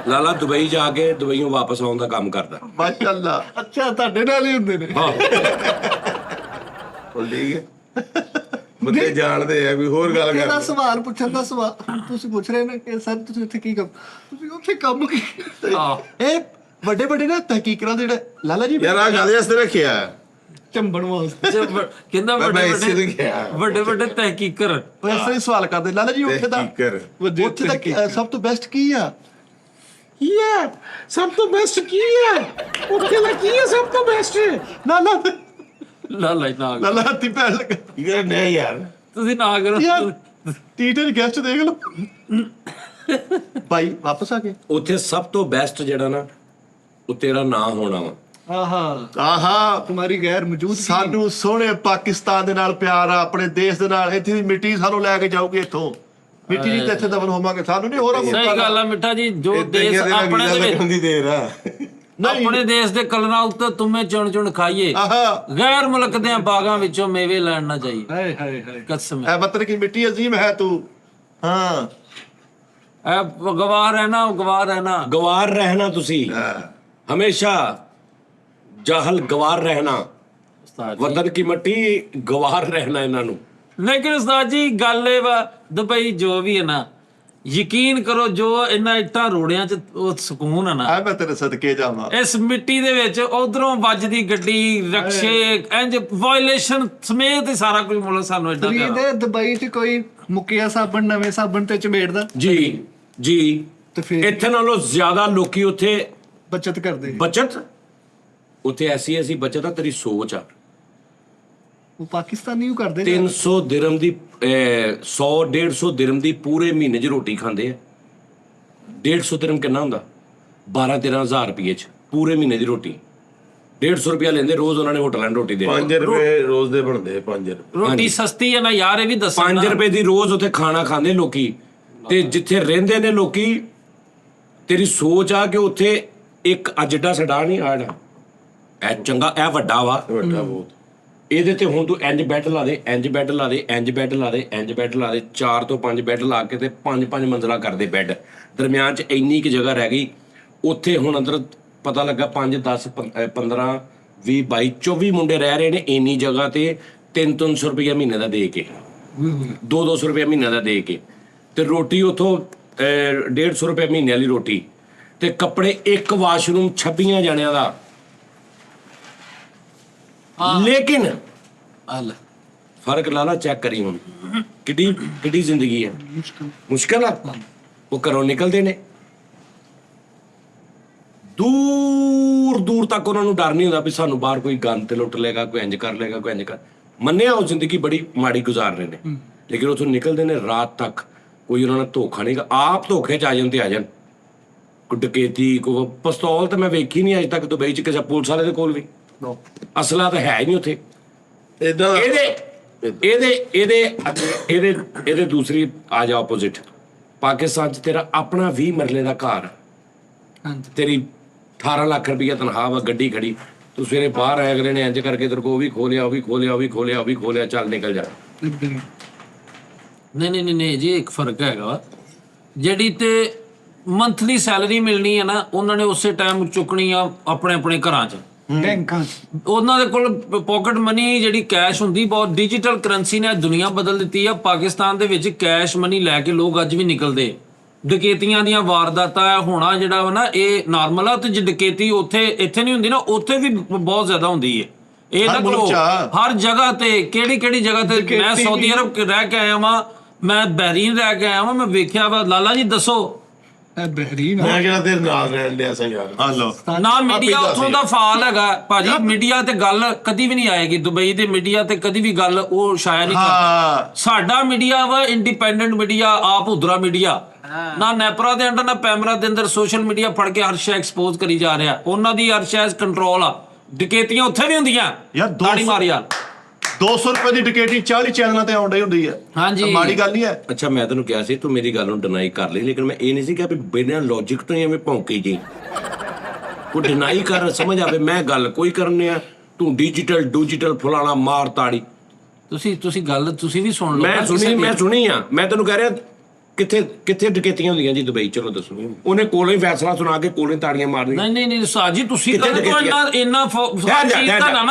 ਲਾਲਾ ਦੁਬਈ ਜਾ ਕੇ ਦੁਬਈਓਂ ਵਾਪਸ ਆਉਣ ਦਾ ਕੰਮ ਕਰਦਾ। ਮਾਸ਼ਾਅੱਲਾ। ਅੱਛਾ ਤੁਹਾਡੇ ਨਾਲ ਹੀ ਹੁੰਦੇ ਨੇ। ਹਾਂ, ਠੀਕ ਹੈ, ਬੰਦੇ ਜਾਣਦੇ ਆ। ਕੋਈ ਹੋਰ ਗੱਲ ਇਹਦਾ ਕਰ। ਸਵਾਲ ਪੁੱਛਣ ਦਾ ਸਵਾਲ ਤੁਸੀਂ ਪੁੱਛ ਰਹੇ ਨੇ ਕਿ ਸਰ ਤੁਸੀਂ ਉੱਥੇ ਕੀ ਕੰਮ, ਤੁਸੀਂ ਉੱਥੇ ਕੰਮ ਕੀ ਇਹ ਵੱਡੇ ਵੱਡੇ ਨਾ ਤਹਿਕੀਕਰਾਂ ਦੇ ਜਿਹੜੇ ਲਾਲਾ ਜੀ ਯਾਰ ਆ ਗੱਲ ਵਾਸਤੇ ਰੱਖਿਆ, ਚੰਬਣ ਵਾਸਤੇ। ਕਹਿੰਦਾ ਮੈਂ ਵੱਡੇ ਇਸੇ ਨੂੰ ਵੱਡੇ ਕਿਹਾ। ਵੱਡੇ ਵੱਡੇ ਤਹਿਕੀਕਰ। ਉਹ ਇਸ ਤਰ੍ਹਾਂ ਹੀ ਸਵਾਲ ਕਰਦੇ ਲਾਲਾ ਜੀ ਉੱਥੇ ਦਾ ਤਹਿਕੀਕਰ। ਉੱਥੇ ਦਾ ਸਭ ਤੋਂ ਬੈਸਟ ਕੀ ਆ? ਯਾ ਸਭ ਤੋਂ ਬੈਸਟ ਕੀ ਹੈ ਉੱਥੇ ਦਾ? ਕੀ ਹੈ ਸਭ ਤੋਂ ਬੈਸਟ? ਲਾਲਾ ਲਾਲਾ ਨਾ ਲਾਲਾ ਹੱਥੀ ਪੈਣ ਲੱਗਾ ਯਾਰ ਨਹੀਂ ਯਾਰ, ਤੁਸੀਂ ਨਾ ਕਰੋ। ਯਾਰ ਟੀਟਰ ਗੈਸਟ ਦੇਖ ਲਓ ਭਾਈ ਵਾਪਸ ਆ ਗਏ। ਉੱਥੇ ਸਭ ਤੋਂ ਬੈਸਟ ਜਿਹੜਾ ਨਾ, ਉਹ ਤੇਰਾ ਨਾਂ ਹੋਣਾ ਵਾ। ਆਹਾ ਆਹਾ ਤੁਹਾਡੀ ਗੈਰ ਮੌਜੂਦ ਸਾਨੂੰ ਸੋਹਣੇ ਪਾਕਿਸਤਾਨ ਦੇ ਨਾਲ ਪਿਆਰ ਆ, ਆਪਣੇ ਦੇਸ਼ ਦੇ ਨਾਲ। ਇੱਥੇ ਦੀ ਮਿੱਟੀ ਸਾਨੂੰ ਲੈ ਕੇ ਜਾਊਗੀ ਇੱਥੋਂ। ਮਿੱਟੀ ਜੀ ਤੇ ਇੱਥੇ ਦਫਨ ਹੋਵਾਂਗੇ, ਸਾਨੂੰ ਨਹੀਂ ਹੋਰ ਸਹੀ ਗੱਲ ਆ ਮਿੱਠਾ ਜੀ, ਜੋ ਦੇਸ਼ ਆਪਣੇ ਦੇ ਵਿੱਚ ਦੀ ਦੇਰ ਆ। ਆਪਣੇ ਦੇਸ਼ ਦੇ ਕਲਰਾਂ ਉੱਤੇ ਤੁਮੇ ਚੁਣ ਚੁਣ ਖਾਈਏ, ਆਹਾ ਗੈਰ ਮੁਲਕ ਦੇ ਬਾਗਾਂ ਵਿੱਚੋਂ ਮੇਵੇ ਲੈਣ ਨਾ ਜਾਈਏ। ਹਾਏ ਹਾਏ ਹਾਏ। ਕਸਮ ਐ ਵਤਨ ਕੀ ਮਿੱਟੀ ਅਜ਼ੀਮ ਹੈ ਤੂੰ। ਹਾਂ ਐ ਗਵਾਰ ਰਹਿਣਾ, ਗਵਾਰ ਰਹਿਣਾ। ਗਵਾਰ ਰਹਿਣਾ ਤੁਸੀਂ ਹਮੇਸ਼ਾ, ਜਾਹਲ ਗਵਾਰ ਰਹਿਣਾ। ਉਸਤਾਦ ਜੀ ਵਤਨ ਕੀ ਮਿੱਟੀ ਗਵਾਰ ਰਹਿਣਾ ਇਹਨਾਂ ਨੂੰ। ਲੇਕਿਨ ਉਸਤਾਦ ਜੀ ਗੱਲ ਇਹ ਵਾ, ਦੁਬਈ ਜੋ ਵੀ ਹੈ ਨਾ, ਯਕੀਨ ਕਰੋ ਜੋ ਇਹਨਾਂ ਇੱਟਾਂ ਰੋੜਿਆਂ 'ਚ ਉਹ ਸਕੂਨ ਹੈ ਨਾ, ਆ ਮੈਂ ਤੇਰੇ ਸਦਕੇ ਜਾਵਾਂ। ਇਸ ਮਿੱਟੀ ਦੇ ਵਿੱਚ ਉਧਰੋਂ ਵੱਜਦੀ ਗੱਡੀ, ਰਕਸ਼ੇ, ਇੰਜ ਵਾਇਲੇਸ਼ਨ ਸਮੇਤ ਹੀ ਸਾਰਾ ਕੁਝ ਮੁੱਲ ਸਾਨੂੰ ਏਡਾ ਫਰੀਦ ਪਿਆਰਾ। ਦੁਬਈ 'ਚ ਕੋਈ ਮੁੱਕਿਆ ਸਾਬਣ ਨਵੇਂ ਸਾਬਣ ਤੇ ਚਮੇੜਦਾ ਜੀ ਜੀ, ਤੇ ਫਿਰ ਇੱਥੇ ਨਾਲੋਂ ਜ਼ਿਆਦਾ ਲੋਕੀ ਉੱਥੇ ਬੱਚਤ ਕਰਦੇ। ਬਚਤ, ਉੱਥੇ ਐਸੀ ਬਚਤ ਆ, ਤੇਰੀ ਸੋਚ ਆ। ਉਹ ਪਾਕਿਸਤਾਨੀ ਉਹ ਕਰਦੇ 300 ਦਿਰਹਮ ਦੀ 100-150 ਦਿਰਹਮ ਦੀ ਪੂਰੇ ਮਹੀਨੇ 'ਚ ਰੋਟੀ ਖਾਂਦੇ ਆ। 150 ਦਿਰਹਮ ਕਿੰਨਾ ਹੁੰਦਾ? 12-13 ਹਜ਼ਾਰ ਰੁਪਏ 'ਚ ਪੂਰੇ ਮਹੀਨੇ ਦੀ ਰੋਟੀ। 150 ਰੁਪਇਆ ਲੈਂਦੇ ਰੋਜ਼, ਉਹਨਾਂ ਨੇ ਹੋਟਲਾਂ 'ਚ ਰੋਟੀ ਦੇਣੀ। 5 ਰੁਪਏ ਰੋਜ਼ ਦੇ ਬਣਦੇ 5 ਰੁਪਏ। ਰੋਟੀ ਸਸਤੀ ਹੈ ਨਾ ਯਾਰ, ਇਹ ਵੀ ਦੱਸੋ 5 ਰੁਪਏ ਦੀ ਰੋਜ਼ ਉੱਥੇ ਖਾਣਾ ਖਾਂਦੇ ਲੋਕੀ। ਤੇ ਜਿੱਥੇ ਰਹਿੰਦੇ ਨੇ ਲੋਕੀ, ਤੇਰੀ ਸੋਚ ਆ ਕਿ ਉੱਥੇ ਇੱਕ ਜਿੱਡਾ ਸੜਾ ਨਹੀਂ ਆੜਾ, ਇਹ ਚੰਗਾ, ਇਹ ਵੱਡਾ ਵਾ, ਵੱਡਾ ਬਹੁਤ। ਇਹਦੇ ਤੇ ਹੁਣ ਤੂੰ ਇੰਜ ਬੈੱਡ ਲਾ ਦੇ, ਇੰਜ ਬੈੱਡ ਲਾ ਦੇ, ਇੰਜ ਬੈੱਡ ਲਾ ਦੇ, ਇੰਜ ਬੈੱਡ ਲਾ ਦੇ, 4 ਤੋਂ 5 ਬੈੱਡ ਲਾ ਕੇ ਤੇ 5-5 ਮੰਜ਼ਲਾ ਕਰਦੇ ਬੈੱਡ। ਦਰਮਿਆਨ 'ਚ ਇੰਨੀ ਕੁ ਜਗ੍ਹਾ ਰਹਿ ਗਈ। ਉੱਥੇ ਹੁਣ ਅੰਦਰ ਪਤਾ ਲੱਗਾ 5, 10, 15, 20, 22, 24 ਮੁੰਡੇ ਰਹਿ ਰਹੇ ਨੇ ਇੰਨੀ ਜਗ੍ਹਾ ਤੇ 300-300 ਰੁਪਇਆ ਮਹੀਨੇ ਦਾ ਦੇ ਕੇ, 200-200 ਰੁਪਇਆ ਮਹੀਨੇ ਦਾ ਦੇ ਕੇ, ਤੇ ਰੋਟੀ ਉੱਥੋਂ 150 ਰੁਪਏ ਮਹੀਨੇ ਵਾਲੀ ਰੋਟੀ, ਤੇ ਕੱਪੜੇ ਇੱਕ ਵਾਸ਼ਰੂਮ 26 ਜਣਿਆਂ ਦਾ। ਲੇਕਿਨ ਹਲ ਫਰਕ ਲਾ ਲਾ, ਚੈੱਕ ਕਰੀ ਹੁਣ ਕਿੱਡੀ ਜ਼ਿੰਦਗੀ ਹੈ। ਮੁਸ਼ਕਲ ਆ। ਉਹ ਘਰੋਂ ਨਿਕਲਦੇ ਨੇ, ਦੂਰ ਦੂਰ ਤੱਕ ਉਹਨਾਂ ਨੂੰ ਡਰ ਨਹੀਂ ਹੁੰਦਾ ਵੀ ਸਾਨੂੰ ਬਾਹਰ ਕੋਈ ਗੰਦ ਤੇ ਲੁੱਟ ਲੇਗਾ, ਕੋਈ ਇੰਜ ਕਰ ਲੇਗਾ, ਕੋਈ ਇੰਜ ਕਰ। ਮੰਨਿਆ ਉਹ ਜ਼ਿੰਦਗੀ ਬੜੀ ਮਾੜੀ ਗੁਜ਼ਾਰ ਰਹੇ ਨੇ, ਲੇਕਿਨ ਉੱਥੋਂ ਨਿਕਲਦੇ ਨੇ ਰਾਤ ਤੱਕ ਕੋਈ ਉਹਨਾਂ ਨਾਲ ਧੋਖਾ ਨਹੀਂ। ਆਪ ਧੋਖੇ 'ਚ ਆ ਜਾਣ ਤੇ ਆ ਜਾਣ। ਕੋਈ ਡਕੈਤੀ, ਕੋਈ ਪਿਸਤੌਲ ਤਾਂ ਮੈਂ ਵੇਖੀ ਨਹੀਂ ਅੱਜ ਤੱਕ ਦੁਬਈ 'ਚ ਕਿਸੇ ਪੁਲਿਸ ਵਾਲੇ ਦੇ ਕੋਲ ਵੀ। ਅਸਲਾ ਤਾਂ ਹੈ ਹੀ ਨਹੀਂ ਉੱਥੇ। ਇਦਾਂ ਇਹਦੇ ਦੂਸਰੀ ਆ ਜਾ ਆਪੋਜ਼ਿਟ। ਪਾਕਿਸਤਾਨ 'ਚ ਤੇਰਾ ਆਪਣਾ 20 ਮਰਲੇ ਦਾ ਘਰ, ਤੇਰੀ 18 ਲੱਖ ਰੁਪਈਆ ਤਨਖਾਹ ਵਾ, ਗੱਡੀ ਖੜੀ, ਤੂੰ ਸਵੇਰੇ ਬਾਹਰ ਆਇਆ ਅਗਲੇ ਨੇ ਇੰਜ ਕਰਕੇ ਤੇਰੇ ਕੋਲ ਉਹ ਵੀ ਖੋਲਿਆ, ਉਹ ਵੀ ਖੋਲਿਆ, ਉਹ ਵੀ ਖੋਲਿਆ, ਉਹ ਵੀ ਖੋਲਿਆ, ਚੱਲ ਨਿਕਲ ਜਾ। ਨਹੀਂ ਜੀ, ਇੱਕ ਫਰਕ ਹੈਗਾ ਵਾ। ਜਿਹੜੀ ਤੇ ਮੰਥਲੀ ਸੈਲਰੀ ਮਿਲਣੀ ਹੈ ਨਾ, ਉਹਨਾਂ ਨੇ ਉਸੇ ਟਾਈਮ ਚੁੱਕਣੀ ਆ ਆਪਣੇ ਆਪਣੇ ਘਰਾਂ 'ਚ, ਬੈਂਕਾਂ 'ਚ। ਉਹਨਾਂ ਦੇ ਕੋਲ ਪਾਕਟ ਮਨੀ ਜਿਹੜੀ ਕੈਸ਼ ਹੁੰਦੀ, ਬਹੁਤ ਡਿਜੀਟਲ ਕਰੰਸੀ ਨੇ ਦੁਨੀਆ ਬਦਲ ਦਿੱਤੀ ਆ। ਪਾਕਿਸਤਾਨ ਦੇ ਵਿੱਚ ਕੈਸ਼ ਮਨੀ ਲੈ ਕੇ ਲੋਕ ਅੱਜ ਵੀ ਨਿਕਲਦੇ। ਡਕੈਤੀਆਂ ਦੀਆਂ ਵਾਰਦਾਤਾਂ ਹੋਣਾ ਜਿਹੜਾ ਵਾ ਨਾ ਇਹ ਨਾਰਮਲ ਆ। ਤੇ ਜੇ ਡਕੈਤੀ ਇੱਥੇ ਨਹੀਂ ਹੁੰਦੀ ਨਾ, ਉੱਥੇ ਵੀ ਬਹੁਤ ਜ਼ਿਆਦਾ ਹੁੰਦੀ ਹੈ। ਇਹ ਹਰ ਤਾਂ ਮੁਲਕ 'ਚ ਆ। ਹਰ ਜਗ੍ਹਾ ਤੇ ਕਿਹੜੀ ਜਗ੍ਹਾ ਤੇ ਮੈਂ ਸਾਊਦੀ ਅਰਬ ਰਹਿ ਕੇ ਆਇਆ ਵਾਂ, ਮੈਂ ਬਹਿਰੀਨ ਰਹਿ ਕੇ ਆਇਆ ਵਾਂ, ਮੈਂ ਵੇਖਿਆ ਵਾ। ਲਾਲਾ ਜੀ ਦੱਸੋ, ਇਹ ਬਹਿਰੀਨ ਮੈਂ ਕਿਹੜਾ ਤੇਰੇ ਨਾਲ ਰਹਿਣ ਡਿਆ ਸਾਂ ਯਾਰ। ਹਲੋ ਨਾ ਮੀਡੀਆ ਉੱਥੋਂ ਦਾ ਫਾਲ ਹੈਗਾ ਭਾਜੀ। ਮੀਡੀਆ ਤੇ ਗੱਲ ਕਦੀ ਵੀ ਨਹੀਂ ਆਏਗੀ, ਦੁਬਈ ਦੇ ਮੀਡੀਆ ਤੇ ਕਦੀ ਵੀ ਗੱਲ ਉਹ ਸ਼ਾਇਦ ਨਹੀਂ ਕਰਦਾ। ਹਾਂ ਸਾਡਾ ਮੀਡੀਆ ਵਾ ਇੰਡੀਪੈਂਡੈਂਟ ਮੀਡੀਆ, ਆਪ ਉਧਰਾ ਮੀਡੀਆ, ਨਾ ਨੈਪਰਾ ਦੇ ਅੰਦਰ ਨਾ ਪੈਮਰਾ ਦੇ ਅੰਦਰ ਸੋਸ਼ਲ ਮੀਡੀਆ ਫੜ ਕੇ ਹਰ ਸ਼ੈ ਐਕਸਪੋਜ਼ ਕਰੀ ਜਾ ਰਿਹਾ। ਉਹਨਾਂ ਦੀ ਹਰ ਸ਼ੈ ਕੰਟਰੋਲ ਆ। ਡਕੈਤੀਆਂ ਉੱਥੇ ਵੀ ਹੁੰਦੀਆਂ ਯਾਰ, ਤਾੜੀ ਮਾਰ ਯਾਰ। 200 ਰੁਪਏ ਦੀ ਡਿਕੇਟੀ 40 ਚੈਨਲਾਂ ਤੇ ਆਉਣ ਡਈ ਹੁੰਦੀ ਹੈ। ਹਾਂਜੀ। ਤਾਂ ਮਾੜੀ ਗੱਲ ਨਹੀਂ ਹੈ। ਅੱਛਾ, ਮੈਂ ਤੈਨੂੰ ਕਿਹਾ ਸੀ ਤੂੰ ਮੇਰੀ ਗੱਲ ਨੂੰ ਡਿਨਾਈ ਕਰ ਲਈ, ਲੇਕਿਨ ਮੈਂ ਇਹ ਨਹੀਂ ਸੀ ਕਿਹਾ ਵੀ ਬਿਨਾਂ ਲੌਜੀਕ ਤੋਂ ਹੀ ਐਵੇਂ ਭੌਂਕੀ ਜੀ ਕੋਈ ਡਿਨਾਈ ਕਰ, ਸਮਝ ਆਵੇ। ਮੈਂ ਗੱਲ ਕੋਈ ਕਰਨੇ ਆ, ਤੂੰ ਡਿਜੀਟਲ ਫਲਾਣਾ ਮਾਰ ਤਾੜੀ। ਤੁਸੀਂ ਗੱਲ ਤੁਸੀਂ ਵੀ ਸੁਣ ਲਓ। ਮੈਂ ਸੁਣੀ ਆ। ਮੈਂ ਤੈਨੂੰ ਕਹਿ ਰਿਹਾ ਕਿੱਥੇ ਡਕੈਤੀਆਂ ਹੁੰਦੀਆਂ ਜੀ ਦੁਬਈ? ਚਲੋ ਦੱਸੋ। ਉਹਨੇ ਕੋਲੋਂ ਹੀ ਫੈਸਲਾ ਸੁਣਾ ਕੇ ਕੋਲੋਂ ਹੀ ਤਾੜੀਆਂ ਮਾਰਨੀਆਂ। ਨਹੀਂ ਸਾਜੀ ਤੁਸੀਂ ਕਿੱਥੇ ਇੰਨਾ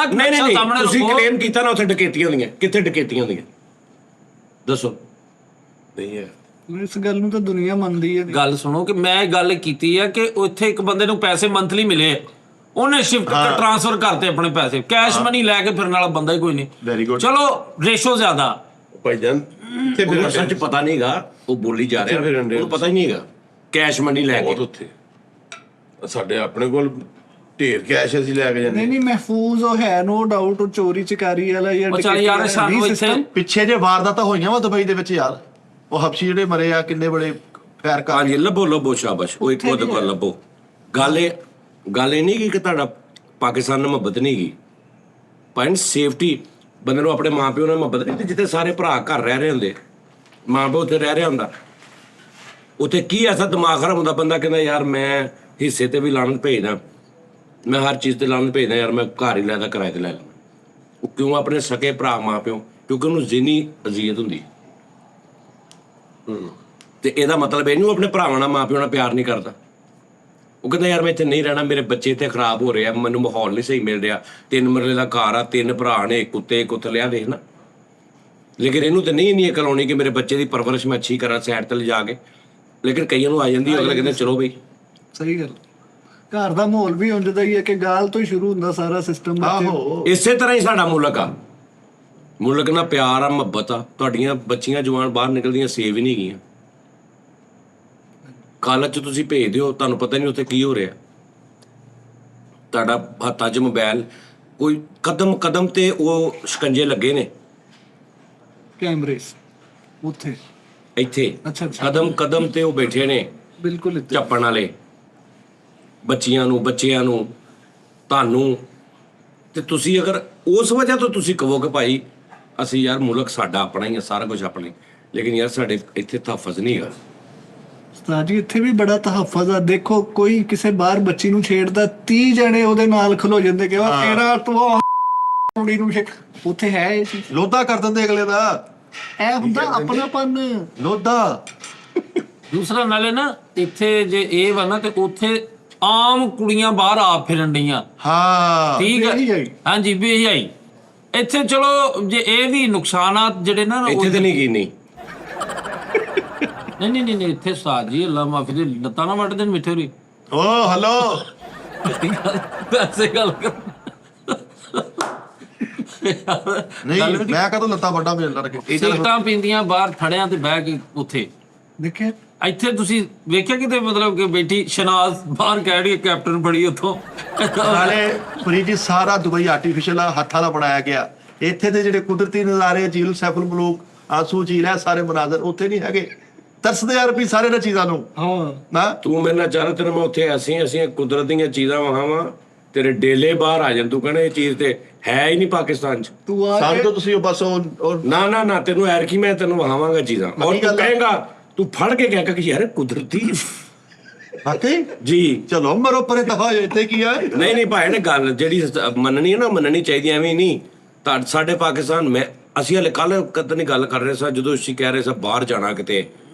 ਨਹੀਂ, ਤੁਸੀਂ ਕਲੇਮ ਕੀਤਾ ਨਾ ਉੱਥੇ ਡਕੈਤੀਆਂ ਹੁੰਦੀਆਂ। ਕਿੱਥੇ ਡਕੈਤੀਆਂ ਹੁੰਦੀਆਂ ਦੱਸੋ? ਨਹੀਂ ਹੈ ਇਸ ਗੱਲ ਨੂੰ ਤਾਂ ਦੁਨੀਆ ਮੰਨਦੀ ਹੈ। ਗੱਲ ਸੁਣੋ ਕਿ ਮੈਂ ਗੱਲ ਕੀਤੀ ਆ ਕਿ ਉੱਥੇ ਇੱਕ ਬੰਦੇ ਨੂੰ ਪੈਸੇ ਮੰਥਲੀ ਮਿਲੇ, ਉਹਨੇ ਸ਼ਿਫਟ ਟ੍ਰਾਂਸਫਰ ਕਰਤੇ ਆਪਣੇ ਪੈਸੇ, ਕੈਸ਼ ਮਨੀ ਲੈ ਕੇ ਫਿਰਨ ਵਾਲਾ ਬੰਦਾ ਹੀ ਕੋਈ ਨਹੀਂ। Very good. ਚਲੋ ਰੇਸ਼ੋ ਜ਼ਿਆਦਾ। ਭਾਈਜਾਨ ਤੇ ਉਹਨੂੰ ਸੱਚ ਪਤਾ ਨਹੀਂਗਾ, ਉਹ ਬੋਲੀ ਜਾ ਰਿਹਾ, ਉਹਨੂੰ ਪਤਾ ਹੀ ਨਹੀਂਗਾ ਕੈਸ਼ ਮਨੀ ਲੈ ਬਹੁਤ ਕੇ। ਉੱਥੇ ਸਾਡੇ ਆਪਣੇ ਕੋਲ ਢੇਰ ਕੈਸ਼ ਅਸੀਂ ਲੈ ਕੇ ਜਾਂਦੇ। ਨਹੀਂ ਮਹਿਫੂਜ਼ ਉਹ ਹੈ, ਨੋ ਡਾਊਟ। ਉਹ ਚੋਰੀ ਚਕਾਰੀ ਵਾਲਾ ਜਾਂ ਉਹ ਚੱਲ ਯਾਰ ਸਾਨੂੰ ਇੱਥੇ ਪਿੱਛੇ ਜੇ ਵਾਰਦਾਤਾਂ ਹੋਈਆਂ ਵਾ ਦੁਬਈ ਦੇ ਵਿੱਚ ਯਾਰ, ਉਹ ਹਬਸ਼ੀ ਜਿਹੜੇ ਮਰੇ ਆ ਕਿੰਨੇ ਬੜੇ ਫੈਰ ਕਰ। ਹਾਂਜੀ, ਲੱਭੋ ਸ਼ਾਬਾਸ਼। ਉਹ ਇੱਕ ਉਹਦੇ ਕੋਲ ਲੱਭੋ। ਗੱਲ ਇਹ ਨਹੀਂ ਕਿ ਤੁਹਾਡਾ ਪਾਕਿਸਤਾਨ ਨਾਲ ਮੁਹੱਬਤ ਨਹੀਂ ਗਈ। ਪੁਆਇੰਟ ਸੇਫਟੀ, ਬੰਦੇ ਨੂੰ ਆਪਣੇ ਮਾਂ ਪਿਓ ਨਾਲ ਮੁਹੱਬਤ ਨਹੀਂ। ਤੇ ਜਿੱਥੇ ਸਾਰੇ ਭਰਾ ਘਰ ਰਹਿ ਰਹੇ ਹੁੰਦੇ, ਮਾਂ ਪਿਓ ਉੱਥੇ ਰਹਿ ਰਿਹਾ ਹੁੰਦਾ, ਉੱਥੇ ਕੀ ਐਸਾ ਦਿਮਾਗ ਖਰਾਬ ਹੁੰਦਾ, ਬੰਦਾ ਕਹਿੰਦਾ ਯਾਰ ਮੈਂ ਹਿੱਸੇ ਤੇ ਵੀ ਲਾਣਤ ਭੇਜਦਾ, ਮੈਂ ਹਰ ਚੀਜ਼ ਤੇ ਲਾਣਤ ਭੇਜਦਾ, ਯਾਰ ਮੈਂ ਘਰ ਹੀ ਲੈਦਾ, ਕਿਰਾਏ ਤੇ ਲੈ ਲੈਂਦਾ। ਉਹ ਕਿਉਂ? ਆਪਣੇ ਸਕੇ ਭਰਾ ਮਾਂ ਪਿਓ, ਕਿਉਂਕਿ ਉਹਨੂੰ ਜ਼ਿਹਨੀ ਅਜ਼ੀਅਤ ਹੁੰਦੀ। ਤੇ ਇਹਦਾ ਮਤਲਬ ਇਹ ਨਹੀਂ ਉਹ ਆਪਣੇ ਭਰਾਵਾਂ ਨਾਲ ਮਾਂ ਪਿਓ ਨਾਲ ਪਿਆਰ ਨਹੀਂ ਕਰਦਾ। ਉਹ ਕਹਿੰਦਾ ਯਾਰ ਮੈਂ ਇੱਥੇ ਨਹੀਂ ਰਹਿਣਾ, ਮੇਰੇ ਬੱਚੇ ਇੱਥੇ ਖਰਾਬ ਹੋ ਰਹੇ ਆ, ਮੈਨੂੰ ਮਾਹੌਲ ਨਹੀਂ ਸਹੀ ਮਿਲ ਰਿਹਾ, 3 ਮਰਲੇ ਦਾ ਘਰ ਆ, 3 ਭਰਾ ਨੇ, ਕੁੱਤੇ ਲਿਆ ਦੇਖ ਨਾ। ਲੇਕਿਨ ਇਹਨੂੰ ਤਾਂ ਨਹੀਂ ਇੰਨੀ ਅਕਲ ਆਉਣੀ ਕਿ ਮੇਰੇ ਬੱਚੇ ਦੀ ਪਰਵਰਿਸ਼ ਮੈਂ ਅੱਛੀ ਕਰਾਂ ਸਾਈਡ ਤੇ ਲਿਜਾ ਕੇ। ਲੇਕਿਨ ਕਈਆਂ ਨੂੰ ਆ ਜਾਂਦੀ, ਅਗਲੇ ਕਹਿੰਦੇ ਚਲੋ ਬਈ। ਸਹੀ ਗੱਲ। ਘਰ ਦਾ ਮਾਹੌਲ ਵੀ ਉਂਝ ਦਾ ਹੀ ਹੈ ਕਿ ਗਾਲ ਤੋਂ ਹੀ ਸ਼ੁਰੂ ਹੁੰਦਾ ਸਾਰਾ ਸਿਸਟਮ। ਆਹੋ ਇਸੇ ਤਰ੍ਹਾਂ ਹੀ ਸਾਡਾ ਮੁਲਕ ਆ। ਮੁਲਕ ਨਾਲ ਪਿਆਰ ਆ, ਮੁਹੱਬਤ ਆ। ਤੁਹਾਡੀਆਂ ਬੱਚੀਆਂ ਜਵਾਨ ਬਾਹਰ ਨਿਕਲਦੀਆਂ ਸੇਵ ਹੀ ਨਹੀਂ ਗਈਆਂ। ਕਾਲਜ 'ਚ ਤੁਸੀਂ ਭੇਜ ਦਿਓ, ਤੁਹਾਨੂੰ ਪਤਾ ਨਹੀਂ ਉੱਥੇ ਕੀ ਹੋ ਰਿਹਾ। ਤੁਹਾਡਾ ਹੱਥਾਂ 'ਚ ਮੋਬਾਈਲ, ਕੋਈ ਕਦਮ ਤੇ ਉਹ ਸ਼ਿਕੰਜੇ ਲੱਗੇ ਨੇ। ਕੈਮਰੇਸ ਉੱਥੇ ਇੱਥੇ ਅੱਛਾ। ਕਦਮ ਤੇ ਉਹ ਬੈਠੇ ਨੇ ਬਿਲਕੁਲ ਇੱਥੇ। ਚੱਪਣ ਵਾਲੇ, ਬੱਚਿਆਂ ਨੂੰ ਤੁਹਾਨੂੰ। ਤੇ ਤੁਸੀਂ ਅਗਰ ਉਸ ਵਜ੍ਹਾ ਤੋਂ ਤੁਸੀਂ ਕਹੋਗੇ ਭਾਈ ਅਸੀਂ ਯਾਰ ਮੁਲਕ ਸਾਡਾ ਆਪਣਾ ਹੀ ਆ, ਸਾਰਾ ਕੁਝ ਆਪਣਾ, ਲੇਕਿਨ ਯਾਰ ਸਾਡੇ ਇੱਥੇ ਤਹਫ਼ੁਜ਼ ਨਹੀਂ ਹੈਗਾ। ਉਸਤਾਦ ਜੀ ਇੱਥੇ ਵੀ ਬੜਾ ਤਹੱਫੁਜ਼ ਆ। ਦੇਖੋ ਕੋਈ ਕਿਸੇ ਬਾਹਰ ਬੱਚੀ ਨੂੰ ਛੇੜਦਾ, 30 ਜਣੇ ਉਹਦੇ ਨਾਲ ਖਲੋ ਜਾਂਦੇ ਕਿ ਉਹ ਤੇਰਾ ਤੂੰ ਕੁੜੀ ਨੂੰ ਛੇੜ। ਉੱਥੇ ਹੈ ਇਹ ਚੀਜ਼, ਲੋਧਾ ਕਰ ਦਿੰਦੇ ਅਗਲੇ ਦਾ। ਇਹ ਹੁੰਦਾ ਆਪਣਾਪਨ। ਲੋਧਾ ਦੂਸਰਾ ਨਾਲੇ ਨਾ ਇੱਥੇ ਜੇ ਇਹ ਵਾ ਨਾ ਤੇ ਉੱਥੇ ਆਮ ਕੁੜੀਆਂ ਬਾਹਰ ਆ ਫਿਰਨ ਡਈਆਂ। ਹਾਂ ਠੀਕ ਬੇਹਯਾਈ। ਹੈ ਹਾਂਜੀ, ਬੇਹਯਾਈ। ਇੱਥੇ ਚਲੋ ਜੇ ਇਹ ਵੀ ਨੁਕਸਾਨਾਤ ਜਿਹੜੇ ਨਾ ਇੱਥੇ ਤੇ ਨਹੀਂ ਕੀ ਨਹੀਂ। ਨਹੀਂ ਇੱਥੇ ਉਸਤਾਦ ਜੀ ਅੱਲਾ ਮਾਫੀ ਦੇ ਲੱਤਾਂ ਨਾ ਵੱਢ ਦੇਣ ਮਿੱਠੇ ਹੋਰੀ। ਓ ਹਲੋ ਵੈਸੇ ਗੱਲ ਕਰ। ਨਹੀਂ ਮੈਂ ਕਦੋਂ ਲੱਤਾਂ ਵੱਡਾ ਮੇਰੇ ਨਾਲ ਰੱਖੇ ਇਹ ਚੱਲ ਸਿਗਰਟਾਂ ਪੀਂਦੀਆਂ ਬਾਹਰ ਥੜਿਆਂ ਤੇ ਬਹਿ ਕੇ ਉੱਥੇ। ਦੇਖਿਆ ਇੱਥੇ ਤੁਸੀਂ ਵੇਖਿਆ ਕਿਤੇ ਮਤਲਬ ਕਿ ਬੈਠੀ ਸ਼ਨਾਜ਼ ਬਾਹਰ ਕਹਿ ਰਹੀ ਕੈਪਟਨ ਬੜੀ ਉੱਥੋਂ। ਨਾਲੇ ਫਰੀਦ ਜੀ ਸਾਰਾ ਦੁਬਈ ਆਰਟੀਫੀਸ਼ੀਅਲ ਹੱਥਾਂ ਨਾਲ ਬਣਾਇਆ ਗਿਆ। ਇੱਥੇ ਦੇ ਜਿਹੜੇ ਕੁਦਰਤੀ ਨਜ਼ਾਰੇ, ਝੀਲ ਸੈਫੁਲ ਮਲੂਕ, ਆਂਸੂ ਝੀਲ ਹੈ, ਸਾਰੇ ਮਨਾਜ਼ਰ ਉੱਥੇ ਨਹੀਂ ਹੈਗੇ। ਤਰਸਦੇ ਯਾਰ ਵੀ ਸਾਰੇ ਇਹਨਾਂ ਚੀਜ਼ਾਂ ਨੂੰ। ਹਾਂ ਨਾ ਤੂੰ ਮੇਰੇ ਨਾਲ ਚੱਲ, ਤੇਰੇ ਮੈਂ ਉੱਥੇ ਅਸੀਂ ਕੁਦਰਤ ਦੀਆਂ ਚੀਜ਼ਾਂ ਵਹਾਵਾਂ, ਤੇਰੇ ਡੇਲੇ ਬਾਹਰ ਆ ਜਾਣ। ਤੂੰ ਕਹਿੰਦਾ ਇਹ ਚੀਜ਼ ਤੇ ਹੈ ਹੀ ਨਹੀਂ ਪਾਕਿਸਤਾਨ 'ਚ। ਤੂੰ ਆ ਸਾਨੂੰ ਕੇ ਤਾਂ ਤੁਸੀਂ ਬਸ ਉਹ ਨਾ ਤੈਨੂੰ ਐਰਕੀ ਮੈਂ ਤੈਨੂੰ ਵਹਾਵਾਂਗਾ ਚੀਜ਼ਾਂ। ਔਰ ਕੀ ਤੂੰ ਗੱਲ ਆ? ਕਹੇਗਾ, ਤੂੰ ਫੜ ਕੇ ਕਹੇਗਾ ਕਿ ਯਾਰ ਕੁਦਰਤੀ ਵਾਕਈ ਜੀ। ਚਲੋ ਮਰੋ ਪਰੇ ਦਫਾ ਇੱਥੇ ਕੀ ਆ। ਨਹੀਂ ਭਾਈ ਨੇ ਗੱਲ ਜਿਹੜੀ ਮੰਨਣੀ ਹੈ ਨਾ, ਮੰਨਣੀ ਚਾਹੀਦੀ, ਐਵੇਂ ਨਹੀਂ। ਤਾਂ ਸਾਡੇ ਪਾਕਿਸਤਾਨ ਅਸੀਂ ਹਲੇ ਕੱਲ ਕਦ ਨਹੀਂ ਗੱਲ ਕਰ ਰਹੇ ਸਾਂ, ਜਦੋਂ ਅਸੀਂ ਕਹਿ ਰਹੇ ਸਾਂ ਬਾਹਰ ਜਾਣਾ ਕਿਤੇ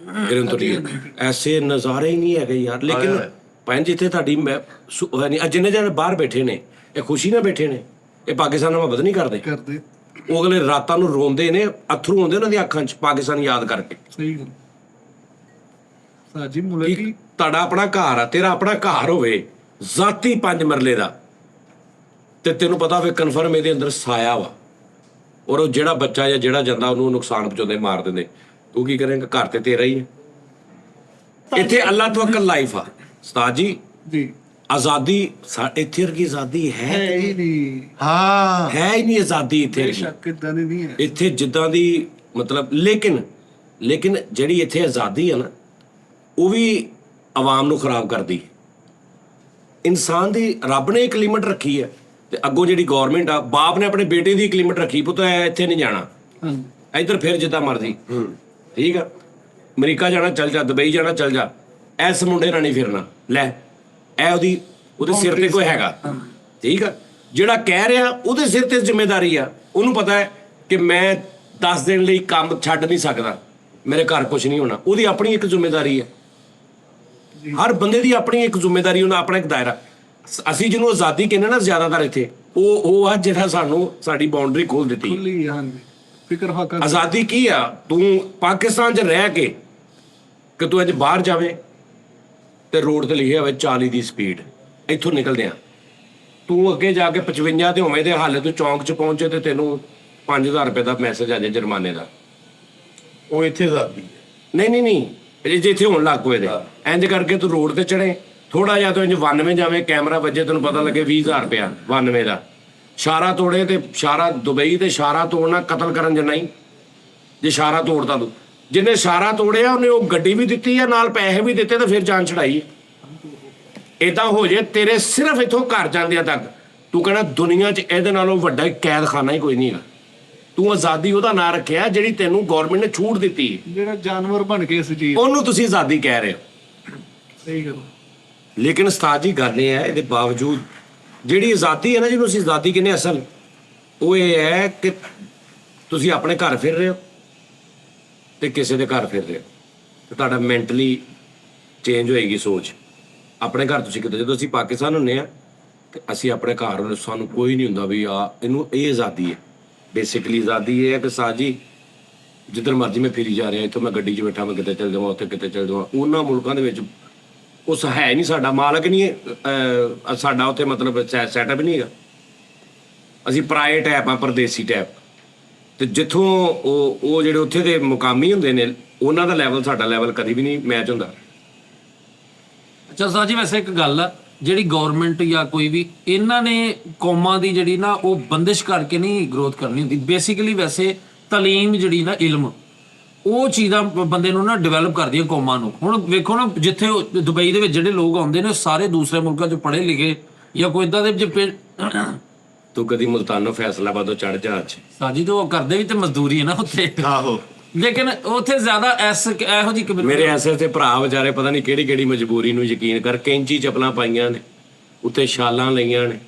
ਫਿਰਨ ਤੁਰੀਏ, ਐਸੇ ਨਜ਼ਾਰੇ ਹੀ ਨਹੀਂ ਹੈਗੇ ਯਾਰ। ਲੇਕਿਨ ਭੈਣ ਜਿੱਥੇ ਤੁਹਾਡੀ ਜਿੰਨੇ ਜਣੇ ਬਾਹਰ ਬੈਠੇ ਨੇ, ਇਹ ਖੁਸ਼ੀ ਨਾਲ ਬੈਠੇ ਨੇ, ਇਹ ਪਾਕਿਸਤਾਨ ਨਾਲ ਮੁਹੱਬਤ ਨਹੀਂ ਕਰਦੇ। ਉਹ ਅਗਲੇ ਰਾਤਾਂ ਨੂੰ ਰੋਂਦੇ ਨੇ, ਅਥਰੂ ਆਉਂਦੇ ਉਹਨਾਂ ਦੀਆਂ ਅੱਖਾਂ 'ਚ ਪਾਕਿਸਤਾਨ ਯਾਦ ਕਰਕੇ। ਸਹੀ ਗੱਲ। ਸਾਜੀ ਮੁਲਕ ਕਿ ਹੀ ਤੁਹਾਡਾ ਆਪਣਾ ਘਰ ਆ, ਤੇਰਾ ਆਪਣਾ ਘਰ ਹੋਵੇ ਜ਼ਾਤੀ 5 ਮਰਲੇ ਦਾ, ਤੇ ਤੈਨੂੰ ਪਤਾ ਹੋਵੇ ਕਨਫਰਮ ਇਹਦੇ ਅੰਦਰ ਸਾਇਆ ਵਾ, ਔਰ ਉਹ ਜਿਹੜਾ ਬੱਚਾ ਜਾਂ ਜਿਹੜਾ ਜਾਂਦਾ ਉਹਨੂੰ ਨੁਕਸਾਨ ਪਹੁੰਚਾਉਂਦੇ, ਮਾਰ ਦਿੰਦੇ, ਤੂੰ ਕੀ ਕਰੇਂਗਾ? ਘਰ ਤੇ ਤੇਰਾ ਹੀ ਹੈ। ਇੱਥੇ ਅੱਲਾਹ ਤਵੱਕਲ ਲਾਈਫ ਆ ਉਸਤਾਦ ਜੀ। ਜੀ ਆਜ਼ਾਦੀ ਇੱਥੇ ਵਰਗੀ ਆਜ਼ਾਦੀ ਹੈ ਹੈ ਹੀ ਨਹੀਂ, ਹਾਂ ਹੈ ਹੀ ਨਹੀਂ ਆਜ਼ਾਦੀ ਇੱਥੇ ਵਰਗੀ। ਬੇਸ਼ੱਕ ਇਦਾਂ ਦੀ ਨਹੀਂ ਹੈ। ਇੱਥੇ ਜਿੱਦਾਂ ਦੀ ਮਤਲਬ ਲੇਕਿਨ ਜਿਹੜੀ ਇੱਥੇ ਆਜ਼ਾਦੀ ਹੈ ਨਾ, ਉਹ ਵੀ ਆਵਾਮ ਨੂੰ ਖਰਾਬ ਕਰਦੀ ਹੈ। ਇਨਸਾਨ ਦੀ ਰੱਬ ਨੇ ਇੱਕ ਲਿਮਟ ਰੱਖੀ ਹੈ, ਤੇ ਅੱਗੋਂ ਜਿਹੜੀ ਗਵਰਨਮੈਂਟ ਆ, ਬਾਪ ਨੇ ਆਪਣੇ ਬੇਟੇ ਦੀ ਇੱਕ ਲਿਮਟ ਰੱਖੀ, ਪੁੱਤ ਇੱਥੇ ਨਹੀਂ ਜਾਣਾ, ਇੱਧਰ ਫਿਰ ਜਿੱਦਾਂ ਮਰਜ਼ੀ, ਠੀਕ ਆ, ਅਮਰੀਕਾ ਜਾਣਾ ਚੱਲ ਜਾ, ਦੁਬਈ ਜਾਣਾ ਚੱਲ ਜਾ, ਇਸ ਮੁੰਡੇ ਨਾਲ ਨਹੀਂ ਫਿਰਨਾ, ਲੈ ਇਹ ਉਹਦੇ ਸਿਰ ਤੇ ਕੋਈ ਹੈਗਾ, ਠੀਕ ਆ। ਜਿਹੜਾ ਕਹਿ ਰਿਹਾ ਉਹਦੇ ਸਿਰ ਤੇ ਜ਼ਿੰਮੇਵਾਰੀ ਆ, ਉਹਨੂੰ ਪਤਾ ਹੈ ਕਿ ਮੈਂ 10 ਦਿਨ ਲਈ ਕੰਮ ਛੱਡ ਨਹੀਂ ਸਕਦਾ, ਮੇਰੇ ਘਰ ਕੁਝ ਨਹੀਂ ਹੋਣਾ, ਉਹਦੀ ਆਪਣੀ ਇੱਕ ਜ਼ਿੰਮੇਵਾਰੀ ਹੈ। ਹਰ ਬੰਦੇ ਦੀ ਆਪਣੀ ਇੱਕ ਜ਼ਿੰਮੇਵਾਰੀ, ਉਹਨਾਂ ਆਪਣਾ ਇੱਕ ਦਾਇਰਾ। ਅਸੀਂ ਜਿਹਨੂੰ ਆਜ਼ਾਦੀ ਕਹਿੰਦੇ ਨਾ ਜ਼ਿਆਦਾਤਰ ਇੱਥੇ, ਉਹ ਆ ਜਿਹੜਾ ਸਾਡੀ ਬਾਉਂਡਰੀ ਖੋਲ ਦਿੱਤੀ। ਖੁੱਲੀ ਹਾਂਜੀ, ਫਿਕਰ ਹੱਕ ਆਜ਼ਾਦੀ ਕੀ ਆ? ਤੂੰ ਪਾਕਿਸਤਾਨ 'ਚ ਰਹਿ ਕੇ ਕਿ ਤੂੰ ਅੱਜ ਬਾਹਰ ਜਾਵੇਂ ਤੇ ਰੋਡ ਤੇ ਲਿਖਿਆ ਹੋਵੇ 40 ਦੀ ਸਪੀਡ, ਇੱਥੋਂ ਨਿਕਲਦੇ ਆ, ਤੂੰ ਅੱਗੇ ਜਾ ਕੇ 55 ਤੇ ਹੋਵੇਂ, ਤੇ ਹਾਲੇ ਤੂੰ ਚੌਂਕ 'ਚ ਪਹੁੰਚੇ ਤੇ ਤੈਨੂੰ 5000 ਰੁਪਏ ਦਾ ਮੈਸੇਜ ਆ ਜਾਏ ਜੁਰਮਾਨੇ ਦਾ। ਉਹ ਇੱਥੇ ਆਜ਼ਾਦੀ ਹੈ। ਨਹੀਂ ਜੇ ਇੱਥੇ ਹੋਣ ਲੱਗ ਪਏ ਤੇ ਇੰਜ ਕਰਕੇ ਤੂੰ ਰੋਡ ਤੇ ਚੜੇ, ਥੋੜਾ ਜਿਹਾ ਤੂੰ ਇੰਜ 92 ਜਾਵੇਂ, ਕੈਮਰਾ ਵੱਜੇ, ਤੈਨੂੰ ਪਤਾ ਲੱਗੇ 20000 ਰੁਪਇਆ 92 ਦਾ। ਇਸ਼ਾਰਾ ਤੋੜੇ ਤੇ ਇਸ਼ਾਰਾ, ਦੁਬਈ ਤੇ ਇਸ਼ਾਰਾ ਤੋੜਨਾ ਕਤਲ ਕਰਨ ਜਿੰਨਾ ਹੀ, ਜੇ ਇਸ਼ਾਰਾ ਤੋੜਦਾ ਤੂੰ। ਜਿਹਨੇ ਇਸ਼ਾਰਾ ਤੋੜਿਆ ਉਹਨੇ ਉਹ ਗੱਡੀ ਵੀ ਦਿੱਤੀ ਆ, ਨਾਲ ਪੈਸੇ ਵੀ ਦਿੱਤੇ, ਤੇ ਫਿਰ ਜਾਨ ਛਡਾਈ। ਏਦਾਂ ਹੋ ਜੇ ਤੇਰੇ ਸਿਰਫ ਇੱਥੋਂ ਘਰ ਜਾਂਦਿਆਂ ਤੱਕ, ਤੂੰ ਕਹਿਣਾ ਦੁਨੀਆ 'ਚ ਇਹਦੇ ਨਾਲੋਂ ਵੱਡਾ ਕੈਦਖਾਨਾ ਹੀ ਕੋਈ ਨਹੀਂ ਹੈਗਾ। ਤੂੰ ਆਜ਼ਾਦੀ ਉਹਦਾ ਨਾਂ ਰੱਖਿਆ ਜਿਹੜੀ ਤੈਨੂੰ ਗਵਰਨਮੈਂਟ ਨੇ ਛੂਟ ਦਿੱਤੀ, ਜਿਹੜਾ ਜਾਨਵਰ ਬਣ ਕੇ ਇਸ ਚੀਜ਼ ਉਹਨੂੰ ਤੁਸੀਂ ਆਜ਼ਾਦੀ ਕਹਿ ਰਹੇ ਹੋ। ਸਹੀ ਗੱਲ। ਲੇਕਿਨ ਉਸਤਾਦ ਜੀ ਗੱਲ ਇਹ ਹੈ, ਇਹਦੇ ਬਾਵਜੂਦ ਜਿਹੜੀ ਆਜ਼ਾਦੀ ਹੈ ਨਾ, ਜਿਹਨੂੰ ਅਸੀਂ ਆਜ਼ਾਦੀ ਕਹਿੰਦੇ ਅਸਲ, ਉਹ ਇਹ ਹੈ ਕਿ ਤੁਸੀਂ ਆਪਣੇ ਘਰ ਫਿਰ ਰਹੇ ਹੋ ਤੇ ਕਿਸੇ ਦੇ ਘਰ ਫਿਰ ਰਹੇ ਹੋ, ਤੇ ਤੁਹਾਡਾ ਮੈਂਟਲੀ ਚੇਂਜ ਹੋਏਗੀ ਸੋਚ। ਆਪਣੇ ਘਰ ਤੁਸੀਂ ਕਿਤੇ, ਜਦੋਂ ਅਸੀਂ ਪਾਕਿਸਤਾਨ ਹੁੰਦੇ ਆ ਤੇ ਅਸੀਂ ਆਪਣੇ ਘਰ ਹੁੰਦੇ, ਸਾਨੂੰ ਕੋਈ ਨਹੀਂ ਹੁੰਦਾ ਵੀ ਇਹਨੂੰ ਇਹ ਆਜ਼ਾਦੀ ਹੈ। ਬੇਸਿਕਲੀ ਆਜ਼ਾਦੀ ਇਹ ਹੈ ਕਿ ਉਸਤਾਦ ਜੀ ਜਿੱਧਰ ਮਰਜ਼ੀ ਮੈਂ ਫਿਰੀ ਜਾ ਰਿਹਾ, ਇੱਥੋਂ ਮੈਂ ਗੱਡੀ 'ਚ ਬੈਠਾ, ਮੈਂ ਕਿਤੇ ਚੱਲ ਜਾਵਾਂ, ਉੱਥੇ ਕਿਤੇ ਚੱਲ ਜਾਵਾਂ। ਉਹਨਾਂ ਮੁਲਕਾਂ ਦੇ ਵਿੱਚ ਉਸ ਹੈ ਨਹੀਂ, ਸਾਡਾ ਮਾਲਕ ਨਹੀਂ ਹੈ, ਸਾਡਾ ਉੱਥੇ ਮਤਲਬ ਸੈਟਅਪ ਨਹੀਂ ਹੈਗਾ। ਅਸੀਂ ਪਰਾਏ ਟੈਪ ਆ, ਪਰਦੇਸੀ ਟੈਪ। ਤੇ ਜਿੱਥੋਂ ਉਹ ਜਿਹੜੇ ਉੱਥੇ ਦੇ ਮੁਕਾਮੀ ਹੁੰਦੇ ਨੇ, ਉਹਨਾਂ ਦਾ ਲੈਵਲ ਸਾਡਾ ਲੈਵਲ ਕਦੀ ਵੀ ਨਹੀਂ ਮੈਚ ਹੁੰਦਾ। ਅੱਛਾ ਉਸਤਾਦ ਜੀ, ਵੈਸੇ ਇੱਕ ਗੱਲ ਆ, ਜਿਹੜੀ ਗਵਰਨਮੈਂਟ ਜਾਂ ਕੋਈ ਵੀ, ਇਹਨਾਂ ਨੇ ਕੌਮਾਂ ਦੀ ਜਿਹੜੀ ਨਾ ਉਹ ਬੰਦਿਸ਼ ਕਰਕੇ ਨਹੀਂ ਗਰੋਥ ਕਰਨੀ ਹੁੰਦੀ। ਬੇਸਿਕਲੀ ਵੈਸੇ ਤਾਲੀਮ ਜਿਹੜੀ ਨਾ, ਇਲਮ, ਉਹ ਚੀਜ਼ਾਂ ਬੰਦੇ ਨੂੰ ਨਾ ਡਿਵੈਲਪ ਕਰਦੀਆਂ ਕੌਮਾਂ ਨੂੰ। ਹੁਣ ਵੇਖੋ ਨਾ, ਜਿੱਥੇ ਦੁਬਈ ਦੇ ਵਿੱਚ ਜਿਹੜੇ ਲੋਕ ਆਉਂਦੇ ਨੇ, ਸਾਰੇ ਦੂਸਰੇ ਮੁਲਕਾਂ 'ਚ ਪੜ੍ਹੇ ਲਿਖੇ ਜਾਂ ਕੋਈ ਇਦਾਂ ਦੇ। ਤੂੰ ਕਦੀ ਮੁਲਤਾਨੋਂ ਫੈਸਲਾਬਾਦੋਂ ਚੜ ਜਾ ਅੱਜ ਸਾਜੀ ਤੋਂ ਉਹ ਕਰਦੇ ਵੀ ਤੇ ਮਜ਼ਦੂਰੀ ਹੈ ਨਾ ਉੱਥੇ, ਆਹੋ। ਲੇਕਿਨ ਉੱਥੇ ਜ਼ਿਆਦਾ ਇਹੋ ਜਿਹੀ ਮੇਰੇ ਐਸੇ ਤੇ ਭਰਾ ਵਿਚਾਰੇ ਪਤਾ ਨਹੀਂ ਕਿਹੜੀ ਮਜਬੂਰੀ ਨੂੰ ਯਕੀਨ ਕਰ, ਕੈਂਚੀ ਚੱਪਲਾਂ ਪਾਈਆਂ ਨੇ, ਉੱਤੇ ਸ਼ਾਲਾਂ ਲਈਆਂ ਨੇ,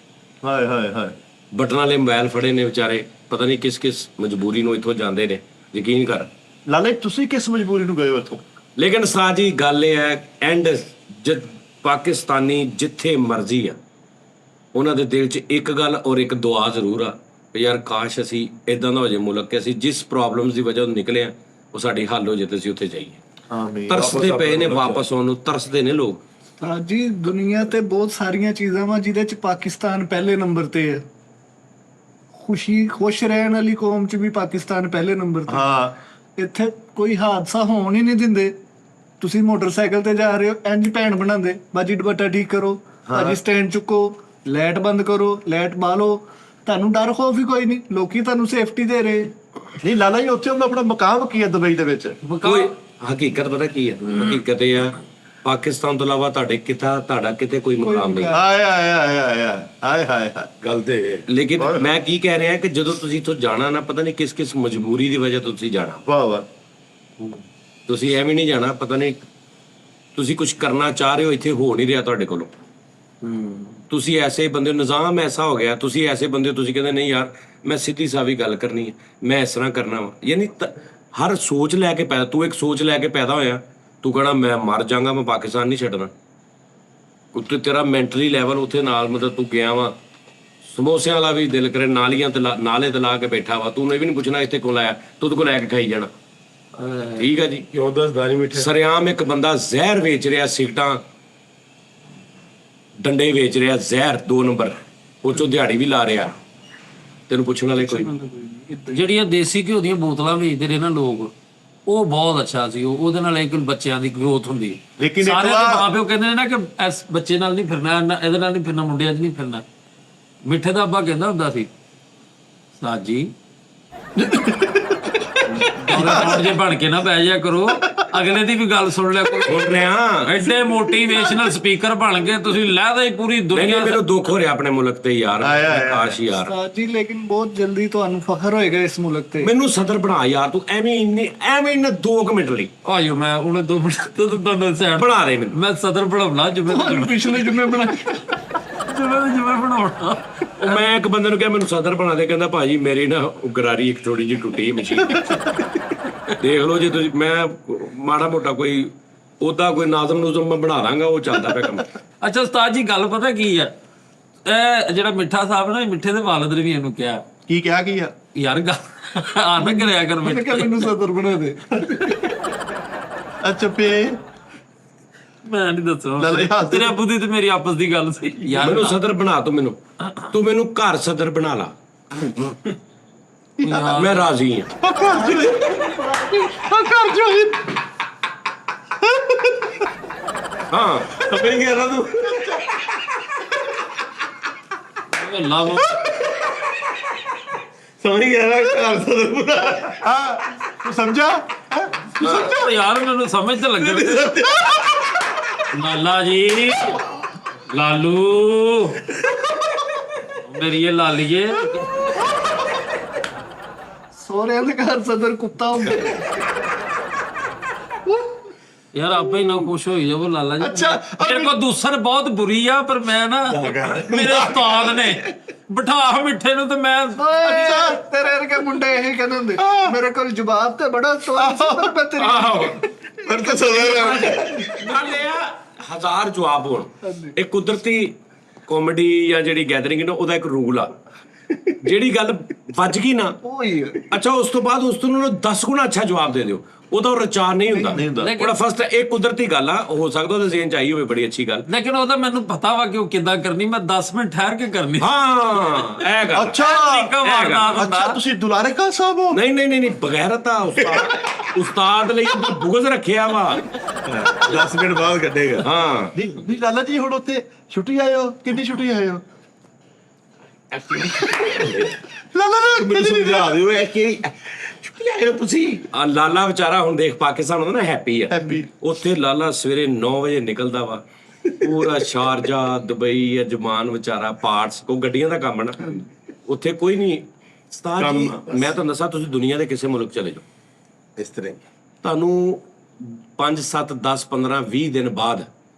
ਹਾਏ ਹਾਏ ਹਾਏ, ਬਟਨਾਂ ਵਾਲੇ ਮੋਬਾਈਲ ਫੜੇ ਨੇ ਵਿਚਾਰੇ, ਪਤਾ ਨਹੀਂ ਕਿਸ ਮਜਬੂਰੀ ਨੂੰ ਇੱਥੋਂ ਜਾਂਦੇ ਨੇ, ਯਕੀਨ ਕਰ। ਲਾਲੇ ਤੁਸੀਂ ਕਿਸ ਮਜਬੂਰੀ ਨੂੰ ਗਏ ਹੋ ਇੱਥੋਂ? ਲੇਕਿਨ ਉਸਤਾਦ ਜੀ ਗੱਲ ਇਹ ਹੈ, ਐਂਡ ਪਾਕਿਸਤਾਨੀ ਜਿੱਥੇ ਮਰਜ਼ੀ ਆ, ਉਹਨਾਂ ਦੇ ਦਿਲ 'ਚ ਇੱਕ ਗੱਲ ਔਰ ਇੱਕ ਦੁਆ ਜ਼ਰੂਰ ਆ, ਯਾਰ ਕਾਸ਼ ਅਸੀਂ ਇਦਾਂ ਦਾ ਹੋ ਜਾਏ ਮੁਲਕ ਕਿ ਅਸੀਂ ਜਿਸ ਪ੍ਰੋਬਲਮਸ ਦੀ ਵਜ੍ਹਾ ਤੋਂ ਨਿਕਲੇ ਆ ਉਹ ਸਾਡੀ ਹੱਲ ਹੋ ਜੇ ਤੇ ਅਸੀਂ ਉੱਥੇ ਜਾਈਏ। ਆਮੀਨ। ਤਰਸਦੇ ਪਏ ਨੇ, ਵਾਪਸ ਆਉਣ ਨੂੰ ਤਰਸਦੇ ਨੇ ਲੋਕ। ਜੀ ਦੁਨੀਆ ਤੇ ਬਹੁਤ ਸਾਰੀਆਂ ਚੀਜ਼ਾਂ ਵਾ ਜਿਹਦੇ ਚ ਪਾਕਿਸਤਾਨ ਪਹਿਲੇ ਨੰਬਰ ਤੇ ਹੈ। ਖੁਸ਼ ਰਹਿਣ ਵਾਲੀ ਕੌਮ ਚ ਵੀ ਪਾਕਿਸਤਾਨ ਪਹਿਲੇ ਨੰਬਰ ਤੇ। ਹਾਂ, ਇੱਥੇ ਕੋਈ ਹਾਦਸਾ ਹੋਣ ਹੀ ਨਹੀਂ ਦਿੰਦੇ। ਤੁਸੀਂ ਮੋਟਰਸਾਈਕਲ ਤੇ ਜਾ ਰਹੇ ਹੋ, ਇੰਜ ਭੈਣ ਬਣਾਉਂਦੇ, ਬਾਜੀ ਦੁਪੱਟਾ ਠੀਕ ਕਰੋ, ਬਾਜੀ ਸਟੈਂਡ ਚੁੱਕੋ, ਲਾਈਟ ਬੰਦ ਕਰੋ, ਲਾਈਟ ਬਾਲੋ, ਤੁਹਾਨੂੰ ਡਰ ਖੌਫ ਹੀ ਕੋਈ ਨਹੀਂ, ਲੋਕੀ ਤੁਹਾਨੂੰ ਸੇਫਟੀ ਦੇ ਰਹੇ। ਨਹੀਂ ਲਾਲਾ ਜੀ, ਉੱਥੇ ਉਹਦਾ ਆਪਣਾ ਮਕਾਮ ਕੀ ਹੈ ਦੁਬਈ ਦੇ ਵਿੱਚ? ਕੋਈ ਹਕੀਕਤ ਪਤਾ ਕੀ ਹੈ? ਹਕੀਕਤ ਇਹ ਆ, ਪਾਕਿਸਤਾਨ ਤੋਂ ਇਲਾਵਾ ਤੁਹਾਡਾ ਕਿਤੇ ਕੋਈ ਮੁਕਾਮ ਨਹੀਂ। ਹਾਏ ਹਾਏ ਹਾਏ ਹਾਏ ਹਾਏ ਹਾਏ ਹਾਏ, ਗੱਲ ਤੇ। ਲੇਕਿਨ ਮੈਂ ਕੀ ਕਹਿ ਰਿਹਾ ਕਿ ਜਦੋਂ ਤੁਸੀਂ ਇੱਥੋਂ ਜਾਣਾ ਨਾ, ਪਤਾ ਨਹੀਂ ਕਿਸ ਮਜਬੂਰੀ ਦੀ ਵਜ੍ਹਾ ਤੋਂ ਤੁਸੀਂ ਜਾਣਾ। ਵਾਹ ਵਾਹ। ਤੁਸੀਂ ਐਵੇਂ ਨਹੀਂ ਜਾਣਾ, ਪਤਾ ਨਹੀਂ ਤੁਸੀਂ ਕੁਝ ਕਰਨਾ ਚਾਹ ਰਹੇ ਹੋ, ਇੱਥੇ ਹੋ ਨਹੀਂ ਰਿਹਾ ਤੁਹਾਡੇ ਕੋਲੋਂ। ਤੁਸੀਂ ਐਸੇ ਬੰਦੇ, ਨਿਜ਼ਾਮ ਐਸਾ ਹੋ ਗਿਆ, ਤੁਸੀਂ ਐਸੇ ਬੰਦੇ, ਤੁਸੀਂ ਕਹਿੰਦੇ ਨਹੀਂ ਯਾਰ ਮੈਂ ਸਿੱਧੀ ਸਾਵੀ ਗੱਲ ਕਰਨੀ ਹੈ, ਮੈਂ ਇਸ ਤਰ੍ਹਾਂ ਕਰਨਾ ਵਾ। ਯਾਨੀ ਹਰ ਸੋਚ ਲੈ ਕੇ ਪੈਦਾ, ਤੂੰ ਇੱਕ ਸੋਚ ਲੈ ਕੇ ਪੈਦਾ ਹੋਇਆ, ਤੂੰ ਕਹਿਣਾ ਮੈਂ ਮਰ ਜਾਗਾ, ਮੈਂ ਪਾਕਿਸਤਾਨ ਨਹੀਂ ਛੱਡਣਾ। ਉੱਤੇ ਤੇਰਾ ਮੈਂਟਲੀ ਲੈਵਲ ਉੱਥੇ ਨਾਲ, ਮਤਲਬ ਤੂੰ ਗਿਆ ਵਾ, ਸਮੋਸਿਆਂ ਵਾਲਾ ਵੀ ਦਿਲ ਕਰੇ ਨਾਲੇ ਤੇ ਲਾ ਕੇ ਬੈਠਾ ਵਾ, ਤੂੰ ਇਹ ਵੀ ਨਹੀਂ ਪੁੱਛਣਾ ਇੱਥੇ ਕੋਲ ਆਇਆ, ਤੂੰ ਉਹਦੇ ਕੋਲ ਲੈ ਕੇ ਖਾਈ ਜਾਣਾ। ਠੀਕ ਆ ਜੀ, ਕਿਉਂ ਦੱਸਦਾ ਨਹੀਂ ਮਿੱਠੇ? ਸਰਿਆਮ ਇੱਕ ਬੰਦਾ ਜ਼ਹਿਰ ਵੇਚ ਰਿਹਾ, ਸਿਗਟਾਂ ਡੰਡੇ ਵੇਚ ਰਿਹਾ, ਜ਼ਹਿਰ 2 ਨੰਬਰ, ਉਹ ਚੋਂ ਦਿਹਾੜੀ ਵੀ ਲਾ ਰਿਹਾ, ਤੈਨੂੰ ਪੁੱਛਣ ਵਾਲੇ ਕੋਈ ਨਹੀਂ। ਜਿਹੜੀਆਂ ਦੇਸੀ ਘਿਓ ਦੀਆਂ ਬੋਤਲਾਂ ਵੇਚਦੇ ਨੇ ਨਾ ਲੋਕ, ਉਹ ਬਹੁਤ ਅੱਛਾ ਸੀ। ਉਹਦੇ ਨਾਲ ਇੱਕ ਬੱਚਿਆਂ ਦੀ ਗਰੋਥ ਹੁੰਦੀ ਹੈ। ਲੇਕਿਨ ਇੱਕ ਸਾਰੇ ਵਾਰ- ਮਾਪਿਓ ਕਹਿੰਦੇ ਨੇ ਨਾ ਕਿ ਇਸ ਬੱਚੇ ਨਾਲ ਨਹੀਂ ਫਿਰਨਾ, ਇਹਦੇ ਨਾਲ ਨਹੀਂ ਫਿਰਨਾ, ਮੁੰਡਿਆਂ 'ਚ ਨਹੀਂ ਫਿਰਨਾ। ਮਿੱਠੇ ਦਾ ਅੱਬਾ ਕਹਿੰਦਾ ਹੁੰਦਾ ਸੀ, ਸਾਜੀ ਜੇ ਬਣ ਕੇ ਨਾ ਬਹਿ ਜਾ ਕਰੋ, ਅਗਲੇ ਦੀ ਵੀ ਗੱਲ ਸੁਣ ਲਿਆ ਕਰੋ। ਸੁਣ ਰਿਹਾ। ਐਡੇ ਮੋਟੀਵੇਸ਼ਨਲ ਸਪੀਕਰ ਬਣ ਗਏ ਤੁਸੀਂ, ਲਹਿਦਾ ਹੀ ਪੂਰੀ ਨਹੀਂ ਦੁਨੀਆ। ਮੈਨੂੰ ਦੁੱਖ ਹੋ ਰਿਹਾ ਆਪਣੇ ਮੁਲਕ ਤੇ ਯਾਰ, ਕਾਸ਼ ਯਾਰ ਉਸਤਾਦ ਜੀ ਲੇਕਿਨ ਬਹੁਤ ਜਲਦੀ ਤੁਹਾਨੂੰ ਫਖਰ ਹੋਏਗਾ ਇਸ ਮੁਲਕ ਤੇ। ਮੈਨੂੰ ਸਦਰ ਬਣਾ ਯਾਰ, ਤੂੰ ਐਵੇਂ ਇੰਨੇ 2 ਮਿੰਟ ਲਈ ਆਇਓ ਮੈਂ ਉਹਨੇ 2 ਮਿੰਟ ਤੋਂ ਸਾਈਡ ਬਣਾ ਦੇ ਮੈਨੂੰ। ਮੈਂ ਸਦਰ ਬਣਾਉਣਾ ਜਿਵੇਂ ਪਿਛਲੇ ਜੁਮੇ ਬਣਾ ਜਿਵੇਂ ਬਣਾਉਣਾ। ਉਹ ਮੈਂ ਇੱਕ ਬੰਦੇ ਨੂੰ ਕਿਹਾ ਮੈਨੂੰ ਸਦਰ ਬਣਾ ਦੇ, ਕਹਿੰਦਾ ਭਾਜੀ ਮੇਰੀ ਨਾ ਗਰਾਰੀ ਇੱਕ ਥੋੜੀ ਜਿਹੀ ਟੁੱਟੀ ਮਸ਼ੀਨ। ਦੇਖ ਲਓ ਜੇ ਤੁਸੀਂ, ਮੈਂ ਮਾੜਾ ਮੋਟਾ ਕੋਈ ਉਹਦਾ ਕੋਈ ਨਾਜ਼ਮ ਨੂਜ਼ਮ ਮੈਂ ਬਣਾ ਲਾਂਗਾ, ਉਹ ਚੱਲਦਾ ਪਿਆ ਕੰਮ। ਅੱਛਾ ਉਸਤਾਦ ਜੀ ਗੱਲ ਪਤਾ ਕੀ ਹੈ, ਇਹ ਜਿਹੜਾ ਮਿੱਠਾ ਸਾਹਿਬ ਨਾ, ਮਿੱਠੇ ਦੇ ਵਾਲਦ ਨੇ ਵੀ ਇਹਨੂੰ ਕਿਹਾ ਕੀ ਕਿਹਾ ਕੀ ਆ? ਯਾਰ ਗੱਲ ਆ ਨਾ ਕਰਿਆ ਕਰ ਮੈਂ ਕਿਹਾ ਮੈਨੂੰ ਸਦਰ ਬਣਾ ਦੇ। ਅੱਛਾ ਪੇ ਮੈਂ ਨਹੀਂ ਦੱਸਣਾ, ਲੈ ਲੈ ਹੱਸ। ਤੇਰੇ ਅੱਬੂ ਦੀ ਤੇ ਮੇਰੀ ਆਪਸ ਦੀ ਗੱਲ ਸੀ ਯਾਰ। ਮੈਨੂੰ ਸਦਰ ਬਣਾ ਤੂੰ ਮੈਨੂੰ ਘਰ ਸਦਰ ਬਣਾ ਲਾ, ਮੈਂ ਰਾਜ਼ੀ ਹਾਂ। ਘਰ ਜੋ ਹਾਂ ਸਮਝ ਗਿਆ ਨਾ ਤੂੰ? ਲਵ ਸਮਝ ਗਿਆ ਨਾ? ਘਰ ਸਦਰ ਬਣਾ। ਹਾਂ ਤੂੰ ਸਮਝਾ? ਯਾਰ ਮੈਨੂੰ ਸਮਝ ਤਾਂ ਲੱਗਣ। ਲਾਲਾ ਜੀ, ਲਾਲੂ ਮੇਰੀ ਇਹ ਲਾਲੀਏ। ਸੋਹਰਿਆਂ ਦੇ ਘਰ ਸਦਰ ਕੁੱਤਾ ਹੁੰਦਾ। ਯਾਰ ਆਪੇ ਹੀ ਨਾ ਖੁਸ਼ ਹੋਈ ਜਾਵੋ ਲਾਲਾ ਜੀ। ਅੱਛਾ, ਮੇਰੇ ਕੋਲ ਦੂਸਰ ਬਹੁਤ ਬੁਰੀ ਆ, ਪਰ ਮੈਂ ਨਾ ਮੇਰੇ ਉਸਤਾਦ ਨੇ ਬਿਠਾ ਮਿੱਠੇ ਨੂੰ ਤੇ ਮੈਂ ਅੱਛਾ ਤੇਰੇ ਵਰਗੇ ਮੁੰਡੇ ਇਹ ਕਹਿੰਦੇ ਹੁੰਦੇ ਮੇਰੇ ਕੋਲ ਜਵਾਬ ਤੇ ਬੜਾ ਸਵਾਲ ਸੀ ਪਰ ਮੈਂ ਤੇਰੀ ਪਰ ਤਾਂ ਸਦਰ ਨਾਲੇ ਆ 1000 ਜਵਾਬ ਹੋਣ। ਇਹ ਕੁਦਰਤੀ ਕਾਮੇਡੀ ਜਾਂ ਜਿਹੜੀ ਗੈਦਰਿੰਗ ਹੈ ਨਾ, ਉਹਦਾ ਇੱਕ ਰੂਲ ਆ, ਜਿਹੜੀ ਗੱਲ ਵੱਜ ਗਈ ਨਾ, ਉਹੀ ਅੱਛਾ ਉਸ ਤੋਂ ਬਾਅਦ ਉਸ ਨੂੰ 10 ਗੁਣਾ ਅੱਛਾ ਜਵਾਬ ਦੇ ਦਿਓ, ਉਹਦਾ ਰਚਾਰ ਨਹੀਂ ਹੁੰਦਾ। ਉਹਦਾ ਫਸਟ ਇਹ ਕੁਦਰਤੀ ਗੱਲ ਆ, ਹੋ ਸਕਦਾ ਉਹਦੇ ਜ਼ਿਹਨ ਚ ਆਈ ਹੋਵੇ ਬੜੀ ਅੱਛੀ ਗੱਲ। ਲੇਕਿਨ ਉਹਦਾ ਮੈਨੂੰ ਪਤਾ ਵਾ ਕਿ ਉਹ ਕਿੱਦਾਂ ਕਰਨੀ, ਮੈਂ 10 ਮਿੰਟ ਠਹਿਰ ਕੇ ਕਰਨੀ। ਹਾਂ ਇਹ ਗੱਲ। ਅੱਛਾ ਤਰੀਕਾ ਵਾਰਦਾਤ ਹੁੰਦਾ। ਅੱਛਾ ਤੁਸੀਂ ਦੁਲਾਰੇ ਖਾਨ ਸਾਹਿਬ ਹੋ? ਨਹੀਂ ਬਗੈਰਤਾ ਉਸਤਾਦ ਲਈ ਬੁਗਜ਼ ਰੱਖਿਆ ਵਾ। 10 ਮਿੰਟ ਬਾਅਦ ਕੱਢੇਗਾ। ਹਾਂ ਨਹੀਂ ਲਾਲਾ ਜੀ ਹੁਣ ਉੱਥੇ ਛੁੱਟੀ ਆਏ ਹੋ? ਕਿੰਨੀ ਛੁੱਟੀ ਆਏ ਹੋ? ਲਾਲਾ ਨੇ ਮੈਨੂੰ ਸਮਝਾ ਦਿਓ ਇਹ ਕਿ ਛੁੱਟੀ ਆਏ ਹੋ ਤੁਸੀਂ? ਆ ਲਾਲਾ ਵਿਚਾਰਾ ਹੁਣ ਦੇਖ, ਪਾਕਿਸਤਾਨ ਹੁੰਦਾ ਨਾ ਹੈਪੀ ਆ, ਹੈਪੀ। ਉੱਥੇ ਲਾਲਾ ਸਵੇਰੇ 9 ਵਜੇ ਨਿਕਲਦਾ ਵਾ, ਪੂਰਾ ਸ਼ਾਰਜਾ ਦੁਬਈ ਅਜਮਾਨ ਵਿਚਾਰਾ ਪਾਰਟਸ ਕੋ ਗੱਡੀਆਂ ਦਾ ਕੰਮ ਨਾ, ਉੱਥੇ ਕੋਈ ਨਹੀਂ। ਉਸਤਾਦ ਜੀ ਮੈਂ ਤਾਂ ਦੱਸਾਂ, ਤੁਸੀਂ ਦੁਨੀਆ ਦੇ ਕਿਸੇ ਮੁਲਕ ਚਲੇ ਜਾਓ, ਇਸ ਤਰ੍ਹਾਂ ਤੁਹਾਨੂੰ 5 7 10 15 20 ਦਿਨ ਬਾਅਦ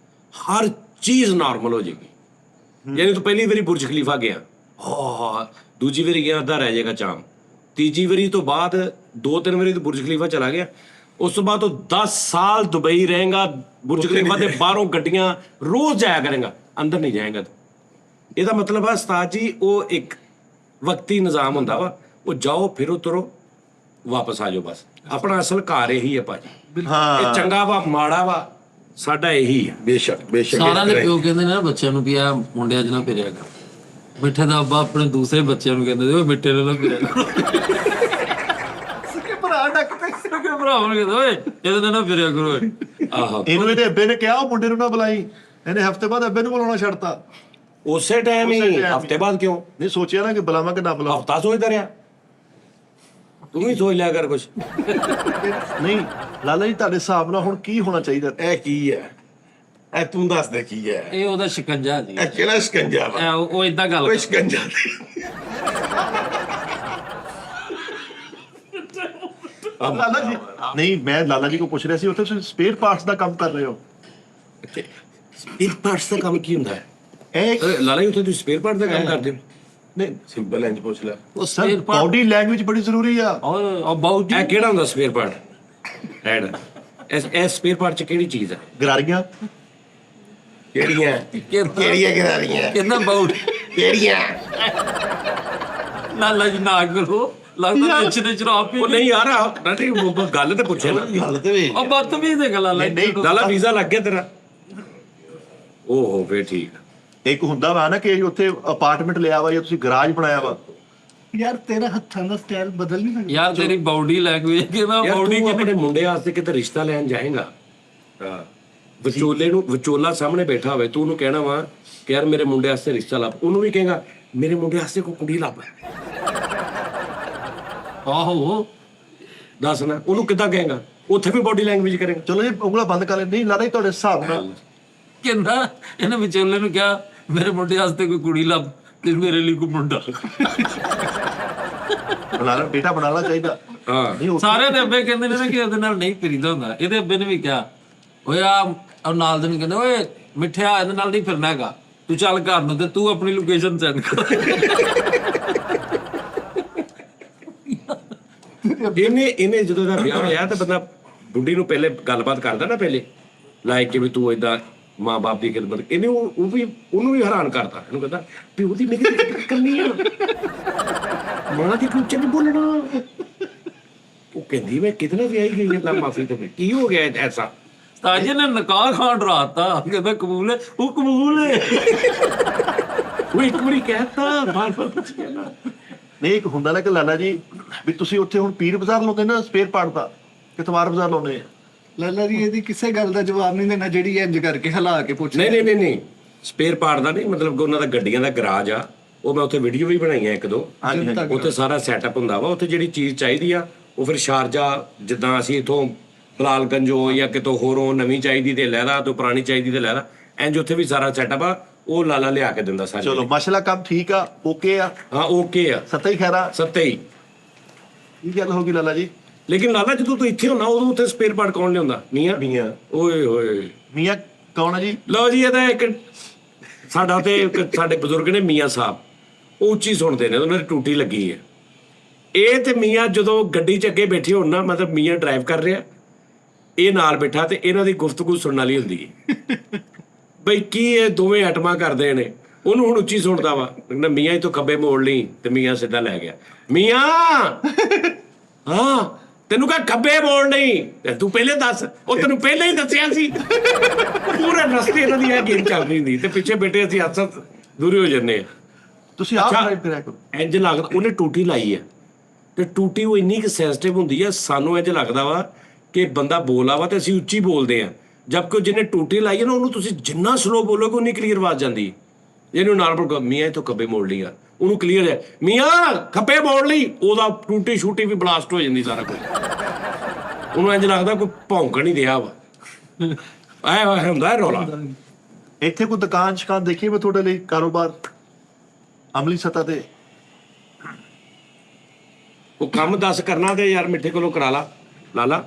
ਹਰ ਚੀਜ਼ ਨਾਰਮਲ ਹੋ ਜਾਏਗੀ। ਯਾਨੀ ਤੂੰ ਪਹਿਲੀ ਵਾਰੀ ਬੁਰਜ ਖਲੀਫਾ ਗਿਆ, ਦੂਜੀ ਵਾਰੀ ਗਿਆ ਅੱਧਾ ਰਹਿ ਜਾਏਗਾ ਚਾਮ, ਤੀਜੀ ਵਾਰੀ ਤੋਂ ਬਾਅਦ 2-3 ਵਾਰੀ ਤੂੰ ਬੁਰਜ ਖਲੀਫਾ ਚਲਾ ਗਿਆ, ਉਸ ਤੋਂ ਬਾਅਦ ਤੂੰ 10 ਸਾਲ ਦੁਬਈ ਰਹੇਗਾ, ਬੁਰਜ ਖਲੀਫਾ ਦੇ ਬਾਹਰੋਂ ਗੱਡੀਆਂ ਰੋਜ਼ ਜਾਇਆ ਕਰੇਗਾ, ਅੰਦਰ ਨਹੀਂ ਜਾਏਗਾ। ਇਹਦਾ ਮਤਲਬ ਹੈ ਉਸਤਾਦ ਜੀ ਉਹ ਇੱਕ ਵਕਤੀ ਨਿਜ਼ਾਮ ਹੁੰਦਾ ਵਾ, ਉਹ ਜਾਓ ਫਿਰੋ ਤੁਰੋ ਵਾਪਸ ਆ ਜਾਓ, ਬਸ ਆਪਣਾ ਅਸਲ ਘਰ ਇਹੀ ਹੈ ਭਾਜੀ। ਇਹ ਚੰਗਾ ਵਾ ਮਾੜਾ ਵਾ ਸਾਡਾ ਇਹੀ ਹੈ। ਬੇਸ਼ੱਕ ਸਾਰਿਆਂ ਦੇ ਪਿਓ ਕਹਿੰਦੇ ਨੇ ਨਾ ਬੱਚਿਆਂ ਨੂੰ ਵੀ ਆ ਮੁੰਡਿਆਂ 'ਚ ਨਾ ਫਿਰਿਆ ਕਰ। ਮਿੱਠੇ ਦਾ ਅੱਬਾ ਆਪਣੇ ਦੂਸਰੇ ਬੱਚਿਆਂ ਨੂੰ ਕਹਿੰਦੇ ਓਏ ਮਿੱਠੇ ਨਾਲ ਨਾ ਫਿਰਿਆ ਕਰ। ਕਿ ਭਰਾ ਡੱਕ ਤੇ ਕਿ ਭਰਾ ਨੂੰ ਕਹਿੰਦੇ ਓਏ ਇਹਦੇ ਨਾਲ ਨਾ ਫਿਰਿਆ ਕਰੋ ਓਏ। ਆਹੋ ਇਹਨੂੰ ਇਹਦੇ ਅੱਬੇ ਨੇ ਕਿਹਾ ਉਹ ਮੁੰਡੇ ਨੂੰ ਨਾ ਬੁਲਾਈ, ਇਹਨੇ ਹਫਤੇ ਬਾਅਦ ਅੱਬੇ ਨੂੰ ਬੁਲਾਉਣਾ ਛੱਡਤਾ। ਉਸੇ ਟਾਈਮ ਹੀ ਹਫਤੇ ਬਾਅਦ ਕਿਉਂ ਨਹੀਂ ਸੋਚਿਆ ਨਾ ਕਿ ਬੁਲਾਵਾਂ ਕਿ ਨਾ ਬੁਲਾਵਾਂ। ਹਫਤਾ ਸੋਚਦਾ ਰਿਹਾ, ਤੂੰ ਵੀ ਸੋਚ ਲਿਆ ਕਰ ਕੁਛ। ਨਹੀਂ ਲਾਲਾ ਜੀ ਤੁਹਾਡੇ ਹਿਸਾਬ ਨਾਲ ਹੁਣ ਕੀ ਹੋਣਾ ਚਾਹੀਦਾ? ਇਹ ਕੀ ਹੈ? ਇਹ ਤੂੰ ਦੱਸ ਦੇ ਕੀ ਹੈ? ਇਹ ਉਹਦਾ ਸ਼ਿਕੰਜਾ ਜੀ। ਇਹ ਕਿਹੜਾ ਸ਼ਿਕੰਜਾ ਵਾ? ਉਹ ਇਦਾਂ ਗੱਲ ਕੋਈ ਕਰਦਾ। ਸ਼ਿਕੰਜਾ ਨਹੀਂ। ਲਾਲਾ ਜੀ ਨਹੀਂ, ਮੈਂ ਲਾਲਾ ਜੀ ਕੋ ਪੁੱਛ ਰਿਹਾ ਸੀ, ਉੱਥੇ ਤੁਸੀਂ ਸਪੇਅਰ ਪਾਰਟਸ ਦਾ ਕੰਮ ਕਰ ਰਹੇ ਹੋ? ਸਪੇਅਰ ਪਾਰਟਸ ਦਾ ਕੰਮ ਕੀ ਹੁੰਦਾ ਹੈ? ਇਹ ਲਾਲਾ ਜੀ ਉੱਥੇ ਤੁਸੀਂ ਸਪੇਅਰ ਪਾਰਟ ਦਾ ਕੰਮ ਕਰਦੇ ਹੋ? ਨਹੀਂ ਸਿੰਪਲ ਇੰਜ ਪੁੱਛ ਲੈ। ਉਹ sir spare part body language ਬੜੀ ਜ਼ਰੂਰੀ ਆ। ਅਬਾਊਟ ਇਹ ਕਿਹੜਾ ਹੁੰਦਾ ਸਪੇਅਰ ਪਾਰਟ? ਹੈਡ ਇਹ ਸਪੇਅਰ ਪਾਰਟ ਚ ਕਿਹੜੀ ਚੀਜ਼ ਹੈ? ਗਰਾਰੀਆਂ ਕਿਹੜੀਆਂ ਕਿਹੜੀਆਂ ਕਰਾਰੀਆਂ? ਕਹਿੰਦਾ ਅਬਾਊਟ ਕਿਹੜੀਆਂ? ਲਾਲਾ ਜੀ ਨਾ ਕਰੋ, ਲੱਗਦਾ ਵਿੱਚ ਨੇ ਸ਼ਰਾਬ ਪੀ ਉਹ ਨਹੀਂ ਯਾਰ ਨਹੀਂ ਗੱਲ ਤੇ ਪੁੱਛੇ ਨਾ ਗੱਲ ਤੇ ਵੇ ਉਹ ਬਦਤਮੀਜ਼ ਦੇ ਗੱਲਾਂ ਲੈ ਨਹੀਂ ਲਾਲਾ ਵੀਜ਼ਾ ਲੱਗ ਗਿਆ ਤੇਰਾ ਓਹੋ ਫੇਰ ਠੀਕ ਇੱਕ ਹੁੰਦਾ ਵਾ ਨਾ ਕਿ ਉੱਥੇ ਅਪਾਰਟਮੈਂਟ ਲਿਆ ਵਾ ਜਾਂ ਤੁਸੀਂ ਗਰਾਜ ਬਣਾਇਆ ਵਾ, ਯਾਰ ਤੇਰਾ ਹੱਥਾਂ ਦਾ ਸਟਾਈਲ ਬਦਲ ਨਹੀਂ ਸਕਦਾ। ਯਾਰ ਤੇਰੀ ਬਾਡੀ ਲੈਂਗੁਏਜ ਕਿ ਮੈਂ ਯਾਰ ਬਾਡੀ ਤੂੰ ਆਪਣੇ ਮੁੰਡੇ ਵਾਸਤੇ ਕਿਤੇ ਰਿਸ਼ਤਾ ਲੈਣ ਜਾਏਗਾ ਹਾਂ ਵਿਚੋਲਾ ਸਾਹਮਣੇ ਬੈਠਾ ਹੋਵੇ ਤੂੰ ਉਹਨੂੰ ਕਹਿਣਾ ਵਾ ਕਿ ਯਾਰ ਮੇਰੇ ਮੁੰਡੇ ਵਾਸਤੇ ਰਿਸ਼ਤਾ ਲੱਭ, ਉਹਨੂੰ ਵੀ ਕਹੇਗਾ ਮੇਰੇ ਮੁੰਡੇ ਵਾਸਤੇ ਕੋਈ ਕੁੜੀ ਲੱਭ। ਆਹੋ ਦੱਸ ਨਾ ਉਹਨੂੰ ਕਿੱਦਾਂ ਕਹੇਗਾ, ਉੱਥੇ ਵੀ ਬੋਡੀ ਲੈਂਗੁਏਜ ਕਰੇਗਾ। ਚਲੋ ਜੀ ਉਂਗਲਾਂ ਬੰਦ ਕਰ ਲੈ। ਨਹੀਂ ਲਾਦਾ ਜੀ ਤੁਹਾਡੇ ਹਿਸਾਬ ਨਾਲ ਕਹਿੰਦਾ ਇਹਨੇ ਵਿਚੋਲੇ ਨੂੰ ਕਿਹਾ ਮੇਰੇ ਮੁੰਡੇ ਵਾਸਤੇ ਕੋਈ ਕੁੜੀ ਲੱਭ ਤੇ ਮੇਰੇ ਲਈ ਕੋਈ ਮੁੰਡਾ। ਬੇਟਾ ਬਣਾਉਣਾ ਚਾਹੀਦਾ। ਹਾਂ ਨਹੀਂ ਉਹ ਸਾਰੇ ਦੇ ਅੱਬੇ ਕਹਿੰਦੇ ਨੇ ਨਾ ਕਿ ਉਹਦੇ ਨਾਲ ਨਹੀਂ ਫਿਰੀਦਾ ਹੁੰਦਾ, ਇਹਦੇ ਅੱਬੇ ਨੇ ਵੀ ਕਿਹਾ ਓਏ ਆ ਨਾਲ ਦੇ ਨੂੰ ਕਹਿੰਦੇ ਓਏ ਮਿੱਠਿਆ ਇਹਦੇ ਨਾਲ ਨਹੀਂ ਫਿਰਨਾ ਹੈਗਾ, ਤੂੰ ਚੱਲ ਘਰ ਨੂੰ ਤੇ ਤੂੰ ਆਪਣੀ ਲੋਕੇਸ਼ਨ ਸੈਂਡ ਕਰ। ਇਹਨੇ ਜਦੋਂ ਦਾ ਵਿਆਹ ਹੋਇਆ ਤਾਂ ਬੰਦਾ ਬੁੱਢੀ ਨੂੰ ਪਹਿਲੇ ਗੱਲਬਾਤ ਕਰਦਾ ਨਾ ਪਹਿਲੇ ਲਾਇਕ ਕਿ ਵੀ ਤੂੰ ਏਦਾਂ ਮਾਂ-ਬਾਪ ਦੀ ਖਿਦਮਤ, ਇਹਨੇ ਉਹਨੂੰ ਵੀ ਹੈਰਾਨ ਕਰਦਾ, ਇਹਨੂੰ ਕਹਿੰਦਾ ਵੀ ਉਹਦੀ ਮੇਰੀ ਫਿਕਰ ਕਰਨੀ ਆ ਮਾਂ ਦੀ ਕੁਝ ਨਹੀਂ ਬੋਲਣਾ। ਉਹ ਕਹਿੰਦੀ ਮੈਂ ਕਿਤਨਾ ਵਿਆਹੀ ਗਈ ਹੈ ਤਾਂ ਮਾਫੀ ਤੇ ਕੀ ਹੋ ਗਿਆ ਐਸਾ। ਤਾਜੇ ਨੇ ਨਕਾਹ ਖਾਨ ਡਰਾਤਾ ਕਹਿੰਦਾ ਕਬੂਲ ਹੈ, ਉਹ ਕਬੂਲ ਹੈ। ਉਹ ਇੱਕ ਵਾਰੀ ਕਹਿਤਾ ਬਾਰ-ਬਾਰ ਪੁੱਛ ਗਿਆ ਨਾ। ਨਹੀਂ ਇੱਕ ਹੁੰਦਾ ਨਾ ਕਿ ਲਾਲਾ ਜੀ ਵੀ ਤੁਸੀਂ ਉੱਥੇ ਹੁਣ ਪੀਰ ਬਾਜ਼ਾਰ ਲਾਉਂਦੇ ਨਾ ਸਪੇਅਰ ਪਾਰਟ ਦਾ ਕਿ ਤਮਾਰ ਬਾਜ਼ਾਰ ਲਾਉਂਦੇ ਆ। ਲਾਲਾ ਜੀ ਇਹਦੀ ਕਿਸੇ ਗੱਲ ਦਾ ਜਵਾਬ ਨਹੀਂ ਦੇਣਾ ਜਿਹੜੀ ਇੰਜ ਕਰਕੇ ਹਿਲਾ ਕੇ ਪੁੱਛ ਨਹੀਂ ਸਪੇਅਰ ਪਾਰਟ ਦਾ ਨਹੀਂ ਮਤਲਬ ਕਿ ਉਹਨਾਂ ਦਾ ਗੱਡੀਆਂ ਦਾ ਗਰਾਜ ਆ, ਉਹ ਮੈਂ ਉੱਥੇ ਵੀਡੀਓ ਵੀ ਬਣਾਈਆਂ ਇੱਕ ਦੋ। ਉੱਥੇ ਸਾਰਾ ਸੈਟਅਪ ਹੁੰਦਾ ਵਾ, ਉੱਥੇ ਜਿਹੜੀ ਚੀਜ਼ ਚਾਹੀਦੀ ਆ ਉਹ ਫਿਰ ਸ਼ਾਰਜਾ ਜਿੱਦਾਂ ਅਸੀਂ ਇਥੋਂ ਬਲਾਲਗੰਜੋਂ ਜਾਂ ਕਿਤੋਂ ਹੋਰੋਂ ਨਵੀਂ ਚਾਹੀਦੀ ਤੇ ਲੈਦਾ ਤੋਂ ਪੁਰਾਣੀ ਚਾਹੀਦੀ ਤੇ ਲੈਦਾ, ਇੰਜ ਉੱਥੇ ਵੀ ਸਾਰਾ ਸੈਟਅਪ ਆ, ਉਹ ਲਾਲਾ ਲਿਆ ਕੇ ਦਿੰਦਾ ਸਾਰੀ। ਚਲੋ ਮਾਸ਼ਾਅੱਲਾ ਕੰਮ ਠੀਕ ਆ, ਓਕੇ ਆ, ਹਾਂ ਓਕੇ ਆ ਸੱਤਾ ਹੀ ਖੈਰਾ। ਸੱਤੇ ਹੀ। ਕੀ ਗੱਲ ਹੋ ਗਈ ਲਾਲਾ ਜੀ? ਲੇਕਿਨ ਲਾਲਾ ਜਦੋਂ ਤੂੰ ਇੱਥੇ ਹੁੰਦਾ ਉਦੋਂ ਉੱਥੇ ਸਪੇਅਰ ਪਾਰਟ ਕੌਣ ਲਿਆਉਂਦਾ? ਮੀਆਂ ਓਏ ਹੋਏ ਮੀਆਂ ਕੌਣ ਆ ਜੀ? ਲਓ ਜੀ ਇਹਦਾ ਇੱਕ ਸਾਡਾ ਤੇ ਇੱਕ ਸਾਡੇ ਬਜ਼ੁਰਗ ਨੇ ਮੀਆਂ ਸਾਹਿਬ, ਉਹ ਉੱਚੀ ਸੁਣਦੇ ਨੇ, ਉਹਨਾਂ ਦੀ ਟੂਟੀ ਲੱਗੀ ਹੈ। ਇਹ ਤੇ ਮੀਆਂ ਜਦੋਂ ਗੱਡੀ 'ਚ ਅੱਗੇ ਬੈਠੇ ਹੋਣ ਨਾ, ਮਤਲਬ ਮੀਆਂ ਡਰਾਈਵ ਕਰ ਰਿਹਾ, ਇਹ ਨਾਲ ਬੈਠਾ ਤੇ ਇਹਨਾਂ ਦੀ ਗੁਫ਼ਤਗੂ ਸੁਣਨ ਵਾਲੀ ਹੁੰਦੀ ਹੈ ਬਈ ਕੀ ਇਹ ਦੋਵੇਂ ਆਈਟਮਾਂ ਕਰਦੇ ਨੇ। ਉਹਨੂੰ ਹੁਣ ਉੱਚੀ ਸੁਣਦਾ ਵਾ, ਕਹਿੰਦਾ ਮੀਆਂ ਇਹ ਤੋਂ ਖੱਬੇ ਮੋੜ ਲਈ, ਤੇ ਮੀਆਂ ਸਿੱਧਾ ਲੈ ਗਿਆ। ਮੀਆਂ ਹਾਂ ਤੈਨੂੰ ਕਹਾਂ ਖੱਬੇ ਮੋੜ ਨਹੀਂ, ਤੇ ਤੂੰ ਪਹਿਲੇ ਦੱਸ, ਉਹ ਤੈਨੂੰ ਪਹਿਲਾਂ ਹੀ ਦੱਸਿਆ ਸੀ। ਪੂਰੇ ਰਸਤੇ ਇਹਨਾਂ ਦੀ ਇਹ ਗੇਮ ਚੱਲ ਰਹੀ ਹੁੰਦੀ ਤੇ ਪਿੱਛੇ ਬੈਠੇ ਅਸੀਂ ਹੱਸ ਦੂਰੇ ਹੋ ਜੰਨੇ ਆ। ਤੁਸੀਂ ਆਪ ਡਰਾਈਵ ਕਰਿਆ ਕਰੋ। ਇੰਜ ਲੱਗਦਾ ਉਹਨੇ ਟੂਟੀ ਲਾਈ ਹੈ ਤੇ ਟੂਟੀ ਉਹ ਇੰਨੀ ਕਿ ਸੈਂਸਿਟਿਵ ਹੁੰਦੀ ਹੈ, ਸਾਨੂੰ ਇੰਜ ਲੱਗਦਾ ਵਾ ਕਿ ਬੰਦਾ ਬੋਲਾ ਵਾ ਤੇ ਅਸੀਂ ਉੱਚੀ ਬੋਲਦੇ ਆ, ਜਦਕਿ ਜਿਹਨੇ ਟੂਟੀ ਲਾਈ ਹੈ ਨਾ ਉਹਨੂੰ ਤੁਸੀਂ ਜਿੰਨਾ ਸਲੋ ਬੋਲੋਗੇ ਉਨੀ ਕਲੀਅਰ ਆਵਾਜ਼ ਜਾਂਦੀ। ਇਹਨੂੰ ਨਾਲ ਬੋਲ ਮੀਆਂ ਇਹ ਤੋਂ ਖੱਬੇ ਮੋੜ ਲਈ ਯਾਰ, ਉਹਨੂੰ ਕਲੀਅਰ ਹੈ ਮੀਆਂ ਖੱਬੇ ਮੋੜ ਲਈ, ਉਹਦਾ ਟੂਟੀ ਸ਼ੂਟੀ ਵੀ ਬਲਾਸਟ ਹੋ ਜਾਂਦੀ ਸਾਰਾ ਕੁਝ। ਉਹਨੂੰ ਇੰਜ ਲੱਗਦਾ ਕੋਈ ਭੌਂਕਣ ਹੀ ਰਿਹਾ ਵਾ, ਐ ਹੁੰਦਾ ਰੌਲਾ। ਇੱਥੇ ਕੋਈ ਦੁਕਾਨ ਸ਼ਕਾਨ ਦੇਖੀ ਮੈਂ ਤੁਹਾਡੇ ਲਈ ਕਾਰੋਬਾਰ ਅਮਲੀ ਸਤ੍ਹਾ ਤੇ? ਉਹ ਕੰਮ ਦੱਸ ਕਰਨਾ ਤੇ ਯਾਰ ਮਿੱਠੇ ਕੋਲੋਂ ਕਰਾ ਲਾ ਲਾਲਾ।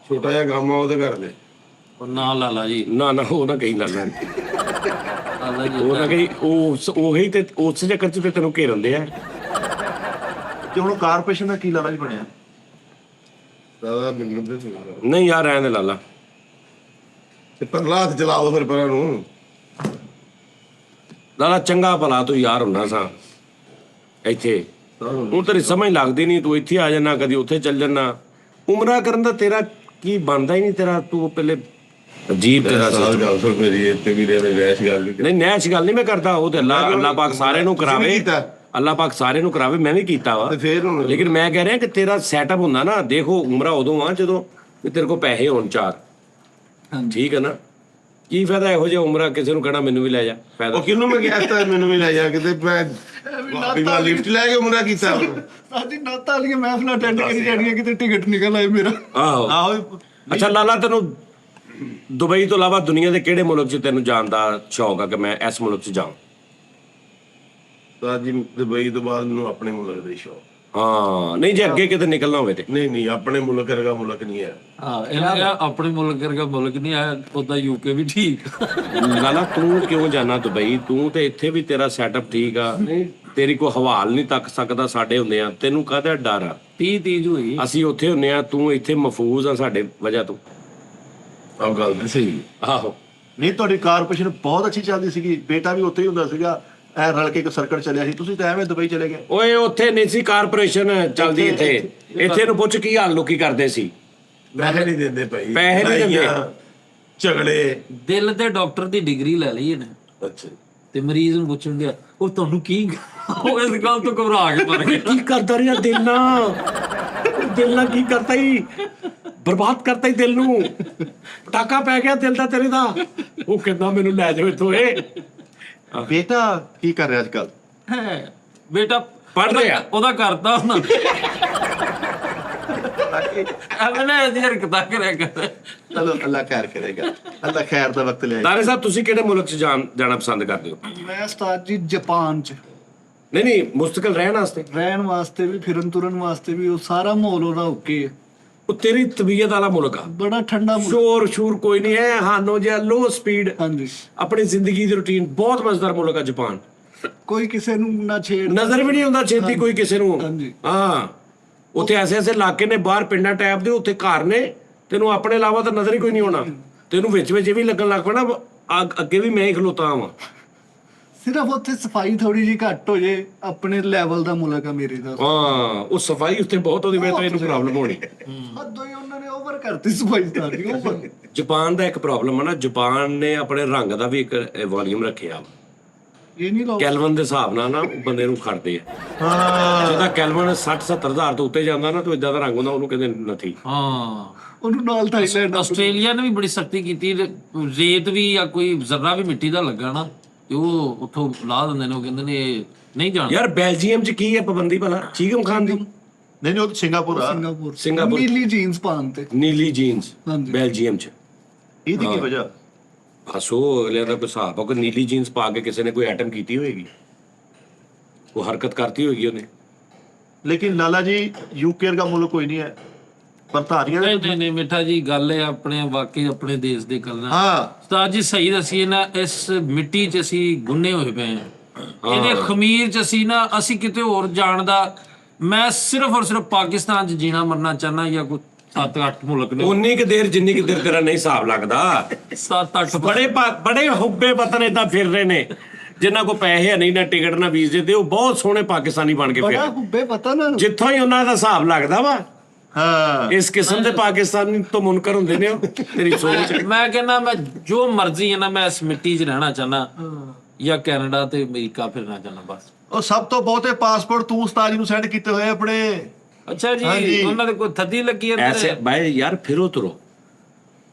ਛੋਟਾ ਜਿਹਾ ਕੰਮ ਆ ਉਹਦੇ ਘਰ ਦੇ। ਉਹ ਨਾ ਲਾਲਾ ਜੀ, ਨਾ ਉਹ ਨਾ ਕਹੀ ਲਾਲਾ, ਲਾਲਾ ਜੀ ਉਹ ਨਾ ਕਹੀ ਉਹੀ ਤੇ ਉਸ ਚੱਕਰ 'ਚ ਤੇ ਤੈਨੂੰ ਘੇਰਦੇ ਆ। ਤੇ ਹੁਣ ਕਾਰਪੋਰੇਸ਼ਨ ਦਾ ਕੀ ਲਾਲਾ ਜੀ ਬਣਿਆ? ਦਾਦਾ ਮੈਨੂੰ ਤੇ ਨਹੀਂ ਯਾਰ ਰਹਿਣ ਦੇ ਲਾਲਾ। ਤੇ ਪਰਲਾ ਹੱਥ ਚਲਾ ਦੋ ਫਿਰ ਪਰਾਂ ਨੂੰ। ਲਾਲਾ ਚੰਗਾ ਭਲਾ ਤੂੰ ਯਾਰ ਹੁੰਨਾ ਸਾਂ ਇੱਥੇ, ਹੁਣ ਤੇਰੀ ਸਮਝ ਲੱਗਦੀ ਨਹੀਂ, ਤੂੰ ਇੱਥੇ ਆ ਜਾਣਾ ਕਦੀ ਉੱਥੇ ਚੱਲ ਜਾਣਾ। ਉਮਰਾ ਕਰਨ ਦਾ ਤੇਰਾ ਕੀ ਬਣਦਾ ਹੀ ਨਹੀਂ ਤੇਰਾ, ਤੂੰ ਪਹਿਲੇ ਅਜੀਬ ਤੇਰਾ ਸਾਲ ਗੱਲ ਸੁਣ ਮੇਰੀ, ਇੱਥੇ ਵੀ ਦੇ ਵੈਸ਼ ਗੱਲ ਨਹੀਂ ਨੈਸ਼ ਗੱਲ ਨਹੀਂ ਮੈਂ ਕਰਦਾ, ਉਹ ਤੇ ਅੱਲਾ ਪਾਕ ਸਾਰਿਆਂ ਨੂੰ ਕਰਾਵੇ, ਅੱਲਾ ਪਾਕ ਸਾਰਿਆਂ ਨੂੰ ਕਰਾਵੇ, ਮੈਂ ਵੀ ਕੀਤਾ ਵਾ। ਤੇ ਫੇਰ ਹੁਣ ਲੇਕਿਨ ਮੈਂ ਕਹਿ ਰਿਹਾ ਕਿ ਤੇਰਾ ਸੈਟਅਪ ਹੁੰਦਾ ਨਾ, ਦੇਖੋ ਉਮਰਾ ਉਦੋਂ ਆ ਜਦੋਂ ਤੇਰੇ ਕੋਲ ਪੈਸੇ ਹੋਣ ਚਾਰ, ਠੀਕ ਹੈ ਨਾ। ਕੀ ਫਾਇਦਾ ਇਹੋ ਜਿਹਾ ਉਮਰਾ ਕਿਸੇ ਨੂੰ ਕਹਿਣਾ ਮੈਨੂੰ ਵੀ ਲੈ ਜਾ, ਫਾਇਦਾ ਉਹ ਕਿਹਨੂੰ ਮੈਂ ਕਹਿ ਤਾ ਮੈਨੂੰ ਵੀ ਲੈ ਜਾ ਕਿਤੇ, ਮੈਂ ਲਿਫਟ ਲੈ ਕੇ ਉਮਰਾ ਕੀਤਾ। ਸਾਡੀ ਨਾਤਾਂ ਵਾਲੀਆਂ ਮਹਿਫਲਾਂ ਅਟੈਂਡ ਕਰੀ ਜਾਣੀਆਂ, ਕਿਤੇ ਟਿਕਟ ਨਿਕਲ ਆਏ ਮੇਰਾ। ਆਹੋ ਆਹੋ ਅੱਛਾ ਲਾਲਾ, ਤੈਨੂੰ ਦੁਬਈ ਤੋਂ ਇਲਾਵਾ ਦੁਨੀਆ ਦੇ ਕਿਹੜੇ ਮੁਲਕ 'ਚ ਤੈਨੂੰ ਜਾਣ ਦਾ ਸ਼ੌਕ ਆ ਕਿ ਮੈਂ ਇਸ ਮੁਲਕ 'ਚ ਜਾਵਾਂ? ਤਾਂ ਜੀ ਦੁਬਈ ਤੋਂ ਬਾਅਦ ਮੈਨੂੰ ਆਪਣੇ ਮੁਲਕ ਦਾ ਸ਼ੌਕ। ਹਾਂ ਨਹੀਂ ਜੇ ਅੱਗੇ ਕਿਤੇ ਨਿਕਲਣਾ ਹੋਵੇ ਤੇ ਨਹੀਂ ਆਪਣੇ ਮੁਲਕ ਵਰਗਾ ਮੁਲਕ ਨਹੀਂ ਹੈ। ਹਾਂ ਇਹਨਾਂ ਕਿਹਾ ਆਪਣੇ ਮੁਲਕ ਵਰਗਾ ਮੁਲਕ ਨਹੀਂ ਆਇਆ, ਉਦਾਂ ਯੂਕੇ ਵੀ ਠੀਕ। ਲਾਲਾ ਤੂੰ ਕਿਉਂ ਜਾਣਾ ਦੁਬਈ? ਤੂੰ ਤੇ ਇੱਥੇ ਵੀ ਤੇਰਾ ਸੈਟਅਪ ਠੀਕ ਆ, ਤੇਰੀ ਕੋਈ ਹਵਾਲ ਨਹੀਂ ਤੱਕ ਸਕਦਾ ਸਾਡੇ ਹੁੰਦੇ ਆ, ਤੈਨੂੰ ਕਾਹਦਾ ਡਰ ਆ? 30 ਹੋਈ ਅਸੀਂ ਉੱਥੇ ਹੁੰਨੇ ਆ, ਤੂੰ ਇੱਥੇ ਮਹਿਫੂਜ਼ ਆ ਸਾਡੇ ਵਜ੍ਹਾ ਤੋਂ। ਆਹ ਗੱਲ ਤੇ ਸਹੀ। ਆਹੋ ਨਹੀਂ ਤੁਹਾਡੀ ਕਾਰਪੋਰੇਸ਼ਨ ਬਹੁਤ ਅੱਛੀ ਚੱਲਦੀ ਸੀਗੀ, ਬੇਟਾ ਵੀ ਉੱਥੇ ਹੀ ਹੁੰਦਾ ਸੀਗਾ, ਐ ਰਲ ਕੇ ਇੱਕ ਸਰਕਟ ਚੱਲਿਆ ਸੀ, ਤੁਸੀਂ ਤਾਂ ਐਵੇਂ ਦੁਬਈ ਚਲੇ ਗਏ। ਓਏ ਉੱਥੇ ਨਹੀਂ ਸੀ ਕਾਰਪੋਰੇਸ਼ਨ ਚੱਲਦੀ, ਇੱਥੇ ਨੂੰ ਪੁੱਛ ਕੀ ਹਾਲ ਲੋਕੀ ਕਰਦੇ ਸੀ। ਪੈਸੇ ਨਹੀਂ ਦਿੰਦੇ ਭਾਈ, ਪੈਸੇ ਨਹੀਂ ਦਿੰਦੇ। ਲੜਾਈਆਂ, ਝਗੜੇ। ਦਿਲ ਦੇ ਡਾਕਟਰ ਦੀ ਡਿਗਰੀ ਲੈ ਲਈ ਇਹਨੇ ਅੱਛਾ ਤੇ ਮਰੀਜ਼ ਨੂੰ ਪੁੱਛਣ ਗਿਆ ਉਹ ਤੁਹਾਨੂੰ ਕੀ ਉਹ ਇਸ ਗੱਲ ਤੋਂ ਘਬਰਾ ਕੇ ਮਰ ਗਿਆ। ਕੀ ਕਰਦਾ ਰਿਹਾ ਦਿਲ ਨਾਲ ਕੀ ਕਰਤਾ ਹੀ, ਬਰਬਾਦ ਕਰਤਾ ਹੀ ਦਿਲ ਨੂੰ, ਪਟਾਕਾ ਪੈ ਗਿਆ ਦਿਲ ਦਾ ਤੇਰੇ ਦਾ। ਉਹ ਕਹਿੰਦਾ ਮੈਨੂੰ ਲੈ ਜਾਓ ਇੱਥੋਂ ਇਹ। ਬੇਟਾ ਕੀ ਕਰ ਰਿਹਾ ਅੱਜ ਕੱਲ? ਹੈ ਬੇਟਾ ਪੜ੍ਹ ਰਿਹਾ। ਉਹਦਾ ਕਰਤਾ ਉਹਨਾਂ ਐਵੇਂ ਨਾ ਇਹਦੀ ਹਰਕਤਾਂ ਕਰਿਆ ਕਰ। ਚਲੋ ਅੱਲਾ ਖੈਰ ਕਰੇਗਾ, ਅੱਲਾ ਖੈਰ ਦਾ ਵਕਤ ਲਿਆਏਗਾ। ਤਾਰੇ ਸਾਹਿਬ ਤੁਸੀਂ ਕਿਹੜੇ ਮੁਲਕ 'ਚ ਜਾਣਾ ਪਸੰਦ ਕਰਦੇ ਹੋ? ਮੈਂ ਉਸਤਾਦ ਜੀ ਜਾਪਾਨ 'ਚ ਨਹੀਂ ਮੁਸਤਕਲ ਰਹਿਣ ਵਾਸਤੇ। ਰਹਿਣ ਵਾਸਤੇ ਵੀ, ਫਿਰਨ ਤੁਰਨ ਵਾਸਤੇ ਵੀ, ਉਹ ਸਾਰਾ ਮਾਹੌਲ ਉਹਦਾ ਓਕੇ ਹੈ। ਉਹ ਤੇਰੀ ਤਬੀਅਤ ਵਾਲਾ ਮੁਲਕ ਆ, ਬੜਾ ਠੰਡਾ ਮੁਲਕ। ਸ਼ੋਰ ਕੋਈ ਨਹੀਂ ਹੈ, ਹਾਨੋ ਜਿਹਾ ਲੋ ਸਪੀਡ, ਹਾਂਜੀ, ਆਪਣੀ ਜ਼ਿੰਦਗੀ ਦੀ ਰੁਟੀਨ, ਬਹੁਤ ਮਜ਼ੇਦਾਰ ਮੁਲਕ ਆ ਜਾਪਾਨ। ਕੋਈ ਕਿਸੇ ਨੂੰ ਨਾ ਛੇੜ, ਨਜ਼ਰ ਵੀ ਨਹੀਂ ਹੁੰਦਾ ਛੇਤੀ ਕੋਈ ਕਿਸੇ ਨੂੰ। ਹਾਂਜੀ। ਹਾਂ ਉੱਥੇ ਐਸੇ ਇਲਾਕੇ ਨੇ ਬਾਹਰ ਪਿੰਡਾਂ ਟਾਈਪ ਦੇ, ਉੱਥੇ ਘਰ ਨੇ, ਤੈਨੂੰ ਆਪਣੇ ਇਲਾਵਾ ਤਾਂ ਨਜ਼ਰ ਹੀ ਕੋਈ ਨਹੀਂ ਆਉਣਾ। ਤੈਨੂੰ ਵਿੱਚ ਇਹ ਵੀ ਲੱਗਣ ਲੱਗ ਪੈਣਾ ਅੱਗੇ ਵੀ ਮੈਂ ਹੀ ਖਲੋਤਾ ਹਾਂ। ਸਿਰਫ ਉੱਥੇ ਸਫਾਈ ਥੋੜੀ ਜਿਹੀ ਘੱਟ ਹੋ ਜੇ, ਆਪਣੇ ਲੈਵਲ ਦਾ ਮੁਲਕ ਆ ਮੇਰੇ ਦਾ। ਹਾਂ ਉਹ ਸਫਾਈ ਉੱਤੇ ਬਹੁਤ ਉਹਦੀ ਵਜ੍ਹਾ ਤੋਂ ਇਹਨੂੰ ਪ੍ਰੋਬਲਮ ਹੋਣੀ। ਹੱਦੋਂ ਹੀ ਉਹਨਾਂ ਨੇ ਓਵਰ ਕਰਤੀ ਸਫਾਈ ਸਾਰੀ, ਓਵਰ। ਜਾਪਾਨ ਦਾ ਇੱਕ ਪ੍ਰੋਬਲਮ ਹੈ ਨਾ, ਜਾਪਾਨ ਨੇ ਆਪਣੇ ਰੰਗ ਦਾ ਵੀ ਇੱਕ ਵੋਲੀਅਮ ਰੱਖਿਆ। ਇਹ ਨਹੀਂ ਲੋਕ ਕੈਲਵਨ ਦੇ ਹਿਸਾਬ ਨਾਲ ਨਾ ਬੰਦੇ ਨੂੰ ਖੜਦੇ ਆ। ਹਾਂ ਜਿਹਦਾ ਕੈਲਵਨ 60-70 ਹਜ਼ਾਰ ਤੋਂ ਉੱਤੇ ਜਾਂਦਾ ਨਾ, ਤਾਂ ਇਦਾਂ ਦਾ ਰੰਗ ਹੁੰਦਾ, ਉਹਨੂੰ ਕਹਿੰਦੇ ਨਥੀ। ਹਾਂ ਉਹਨੂੰ ਨਾਲ ਥਾਈਲੈਂਡ ਆਸਟ੍ਰੇਲੀਆ ਨੇ ਵੀ ਬੜੀ ਸਖਤੀ ਕੀਤੀ, ਰੇਤ ਵੀ ਜਾਂ ਕੋਈ ਜ਼ਰਾ ਵੀ ਮਿੱਟੀ ਦਾ ਲੱਗਾ ਨਾ ਤੇ ਉਹ ਉੱਥੋਂ ਲਾ ਦਿੰਦੇ ਨੇ, ਉਹ ਕਹਿੰਦੇ ਨੇ ਇਹ ਨਹੀਂ ਜਾਣਾ। ਯਾਰ ਬੈਲਜੀਅਮ 'ਚ ਕੀ ਹੈ ਪਾਬੰਦੀ ਭਲਾ? ਚੀਗਮ ਖਾਨ ਦੀ? ਨਹੀਂ ਉਹ ਸਿੰਗਾਪੁਰ ਆ। ਸਿੰਗਾਪੁਰ। ਨੀਲੀ ਜੀਨਸ ਪਾਉਣ ਤੇ, ਨੀਲੀ ਜੀਨਸ ਹਾਂਜੀ। ਬੈਲਜੀਅਮ 'ਚ। ਇਹਦੀ ਕੀ ਵਜ੍ਹਾ? ਬਸ ਉਹ ਅਗਲਿਆਂ ਦਾ ਕੋਈ ਹਿਸਾਬ ਆ ਕਿ ਨੀਲੀ ਜੀਨਸ ਪਾ ਕੇ ਕਿਸੇ ਨੇ ਕੋਈ ਆਈਟਮ ਕੀਤੀ ਹੋਏਗੀ, ਉਹ ਹਰਕਤ ਕਰਤੀ ਹੋਏਗੀ ਉਹਨੇ। ਲੇਕਿਨ ਲਾਲਾ ਜੀ यूके का मुल्क कोई नहीं है, ਬਰਤਾਨੀਆ ਨਹੀਂ ਮਿੱਠਾ ਜੀ, ਗੱਲ ਹੈ ਆਪਣੇ ਵਾਕਈ ਆਪਣੇ ਦੇਸ਼ ਦੇ ਕਰਨਾ। ਹਾਂ ਉਸਤਾਦ ਜੀ ਸਹੀ ਦੱਸੀਏ ਨਾ, ਇਸ ਮਿੱਟੀ 'ਚ ਅਸੀਂ ਗੁੰਨੇ ਹੋਏ ਪਏ ਹਾਂ। ਇਹਦੇ ਖਮੀਰ 'ਚ ਅਸੀਂ ਕਿਤੇ ਹੋਰ ਜਾਣ ਦਾ, ਮੈਂ ਸਿਰਫ ਔਰ ਸਿਰਫ ਪਾਕਿਸਤਾਨ 'ਚ ਜੀਣਾ ਮਰਨਾ ਚਾਹਨਾ, ਜਾਂ ਕੋਈ 7-8 ਮੁਲਕ ਨੇ। ਉਨੀ ਕਿ ਦੇਰ ਜਿੰਨੀ ਕਿ ਦੇਰ ਤੇਰਾ ਨਹੀਂ ਹਿਸਾਬ ਲੱਗਦਾ। 7-8 ਬੜੇ ਹੁੱਬੇ ਪਤਨ ਏਦਾਂ ਫਿਰ ਰਹੇ ਨੇ, ਜਿਨ੍ਹਾਂ ਕੋ ਪੈਸੇ ਹੈ ਨਹੀਂ, ਨਾ ਟਿਕਟ ਨਾ ਵੀਜ਼ੇ ਤੇ, ਉਹ ਬਹੁਤ ਸੋਹਣੇ ਪਾਕਿਸਤਾਨੀ ਬਣ ਕੇ ਬੜਾ ਫਿਰ ਹੁੱਬੇ ਪਤਾ ਨਾ। ਜਿੱਥੋਂ ਹੀ ਉਹਨਾਂ ਦਾ ਹਿਸਾਬ ਲੱਗਦਾ ਵਾ, ਹਾਂ ਇਸ ਕਿਸਮ ਦੇ ਪਾਕਿਸਤਾਨੀ ਤੋਂ ਮੁਨਕਰ ਹੁੰਦੇ ਨੇ ਉਹ। ਤੇਰੀ ਸੋਚ। ਮੈਂ ਕਹਿੰਦਾ ਮੈਂ ਜੋ ਮਰਜ਼ੀ ਹੈ ਨਾ, ਮੈਂ ਇਸ ਮਿੱਟੀ 'ਚ ਰਹਿਣਾ ਚਾਹਨਾ, ਜਾਂ ਕੈਨੇਡਾ ਤੇ ਅਮਰੀਕਾ ਫਿਰਨਾ ਚਾਹਨਾ ਬਸ। ਉਹ ਸਭ ਤੋਂ ਬਹੁਤੇ ਪਾਸਪੋਰਟ ਤੂੰ ਉਸਤਾਦ ਜੀ ਨੂੰ ਸੈਂਡ ਕੀਤੇ ਹੋਏ ਆਪਣੇ। ਅੱਛਾ ਜੀ, ਉਹਨਾਂ ਦੇ ਕੋਈ ਥੱਦੀ ਲੱਗੀ ਹੈ ਐਸੇ ਬਾਈ ਯਾਰ ਫਿਰੋ ਤੁਰੋ।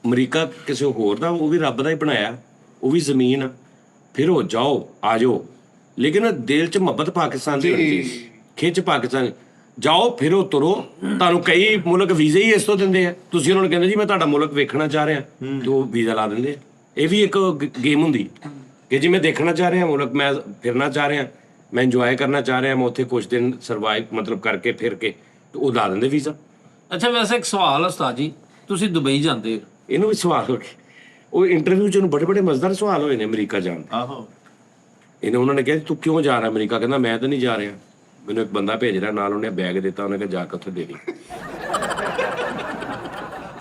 ਅਮਰੀਕਾ ਕਿਸੇ ਹੋਰ ਦਾ, ਉਹ ਵੀ ਰੱਬ ਦਾ ਹੀ ਬਣਾਇਆ, ਉਹ ਵੀ ਜ਼ਮੀਨ ਆ। ਫਿਰੋ ਜਾਓ ਆ ਜਾਓ, ਲੇਕਿਨ ਦਿਲ 'ਚ ਮੁਹੱਬਤ ਪਾਕਿਸਤਾਨ ਦੀ ਹੋਣੀ ਚਾਹੀਦੀ, ਖਿੱਚ ਪਾਕਿਸਤਾਨ। ਜਾਓ ਫਿਰੋ ਤੁਰੋ। ਤੁਹਾਨੂੰ ਕਈ ਮੁਲਕ ਵੀਜ਼ੇ ਹੀ ਇਸ ਤੋਂ ਦਿੰਦੇ ਆ, ਤੁਸੀਂ ਉਹਨਾਂ ਨੂੰ ਕਹਿੰਦੇ ਜੀ ਮੈਂ ਤੁਹਾਡਾ ਮੁਲਕ ਵੇਖਣਾ ਚਾਹ ਰਿਹਾ, ਤੇ ਉਹ ਵੀਜ਼ਾ ਲਾ ਦਿੰਦੇ ਆ। ਇਹ ਵੀ ਇੱਕ ਗੇਮ ਹੁੰਦੀ ਕਿ ਜੀ ਮੈਂ ਦੇਖਣਾ ਚਾਹ ਰਿਹਾ ਮੁਲਕ, ਮੈਂ ਫਿਰਨਾ ਚਾਹ ਰਿਹਾ, ਮੈਂ ਇੰਜੋਏ ਕਰਨਾ ਚਾਹ ਰਿਹਾ, ਮੈਂ ਉੱਥੇ ਕੁਝ ਦਿਨ ਸਰਵਾਈਵ ਮਤਲਬ ਕਰਕੇ ਫਿਰ ਕੇ, ਤੇ ਉਹ ਲਾ ਦਿੰਦੇ ਵੀਜ਼ਾ। ਅੱਛਾ ਵੈਸੇ ਇੱਕ ਸਵਾਲ ਹੈ ਉਸਤਾਦ ਜੀ, ਤੁਸੀਂ ਦੁਬਈ ਜਾਂਦੇ ਹੋ, ਇਹਨੂੰ ਵੀ ਸਵਾਲ ਹੋ ਗਏ, ਉਹ ਇੰਟਰਵਿਊ 'ਚ ਉਹਨੂੰ ਬੜੇ ਮਜ਼ੇਦਾਰ ਸਵਾਲ ਹੋਏ ਨੇ ਅਮਰੀਕਾ ਜਾਣ ਦੇ। ਆਹੋ ਇਹਨੇ ਉਹਨਾਂ ਨੇ ਕਿਹਾ ਤੂੰ ਕਿਉਂ ਜਾ ਰਿਹਾ ਅਮਰੀਕਾ? ਕਹਿੰਦਾ ਮੈਂ ਤਾਂ ਨਹੀਂ ਜਾ ਰਿਹਾ, ਮੈਨੂੰ ਇੱਕ ਬੰਦਾ ਭੇਜ ਰਿਹਾ ਨਾਲ, ਉਹਨੇ ਬੈਗ ਦਿੱਤਾ, ਉਹਨੇ ਕਿਹਾ ਜਾ ਕੇ ਉੱਥੇ ਦੇ ਦੇ।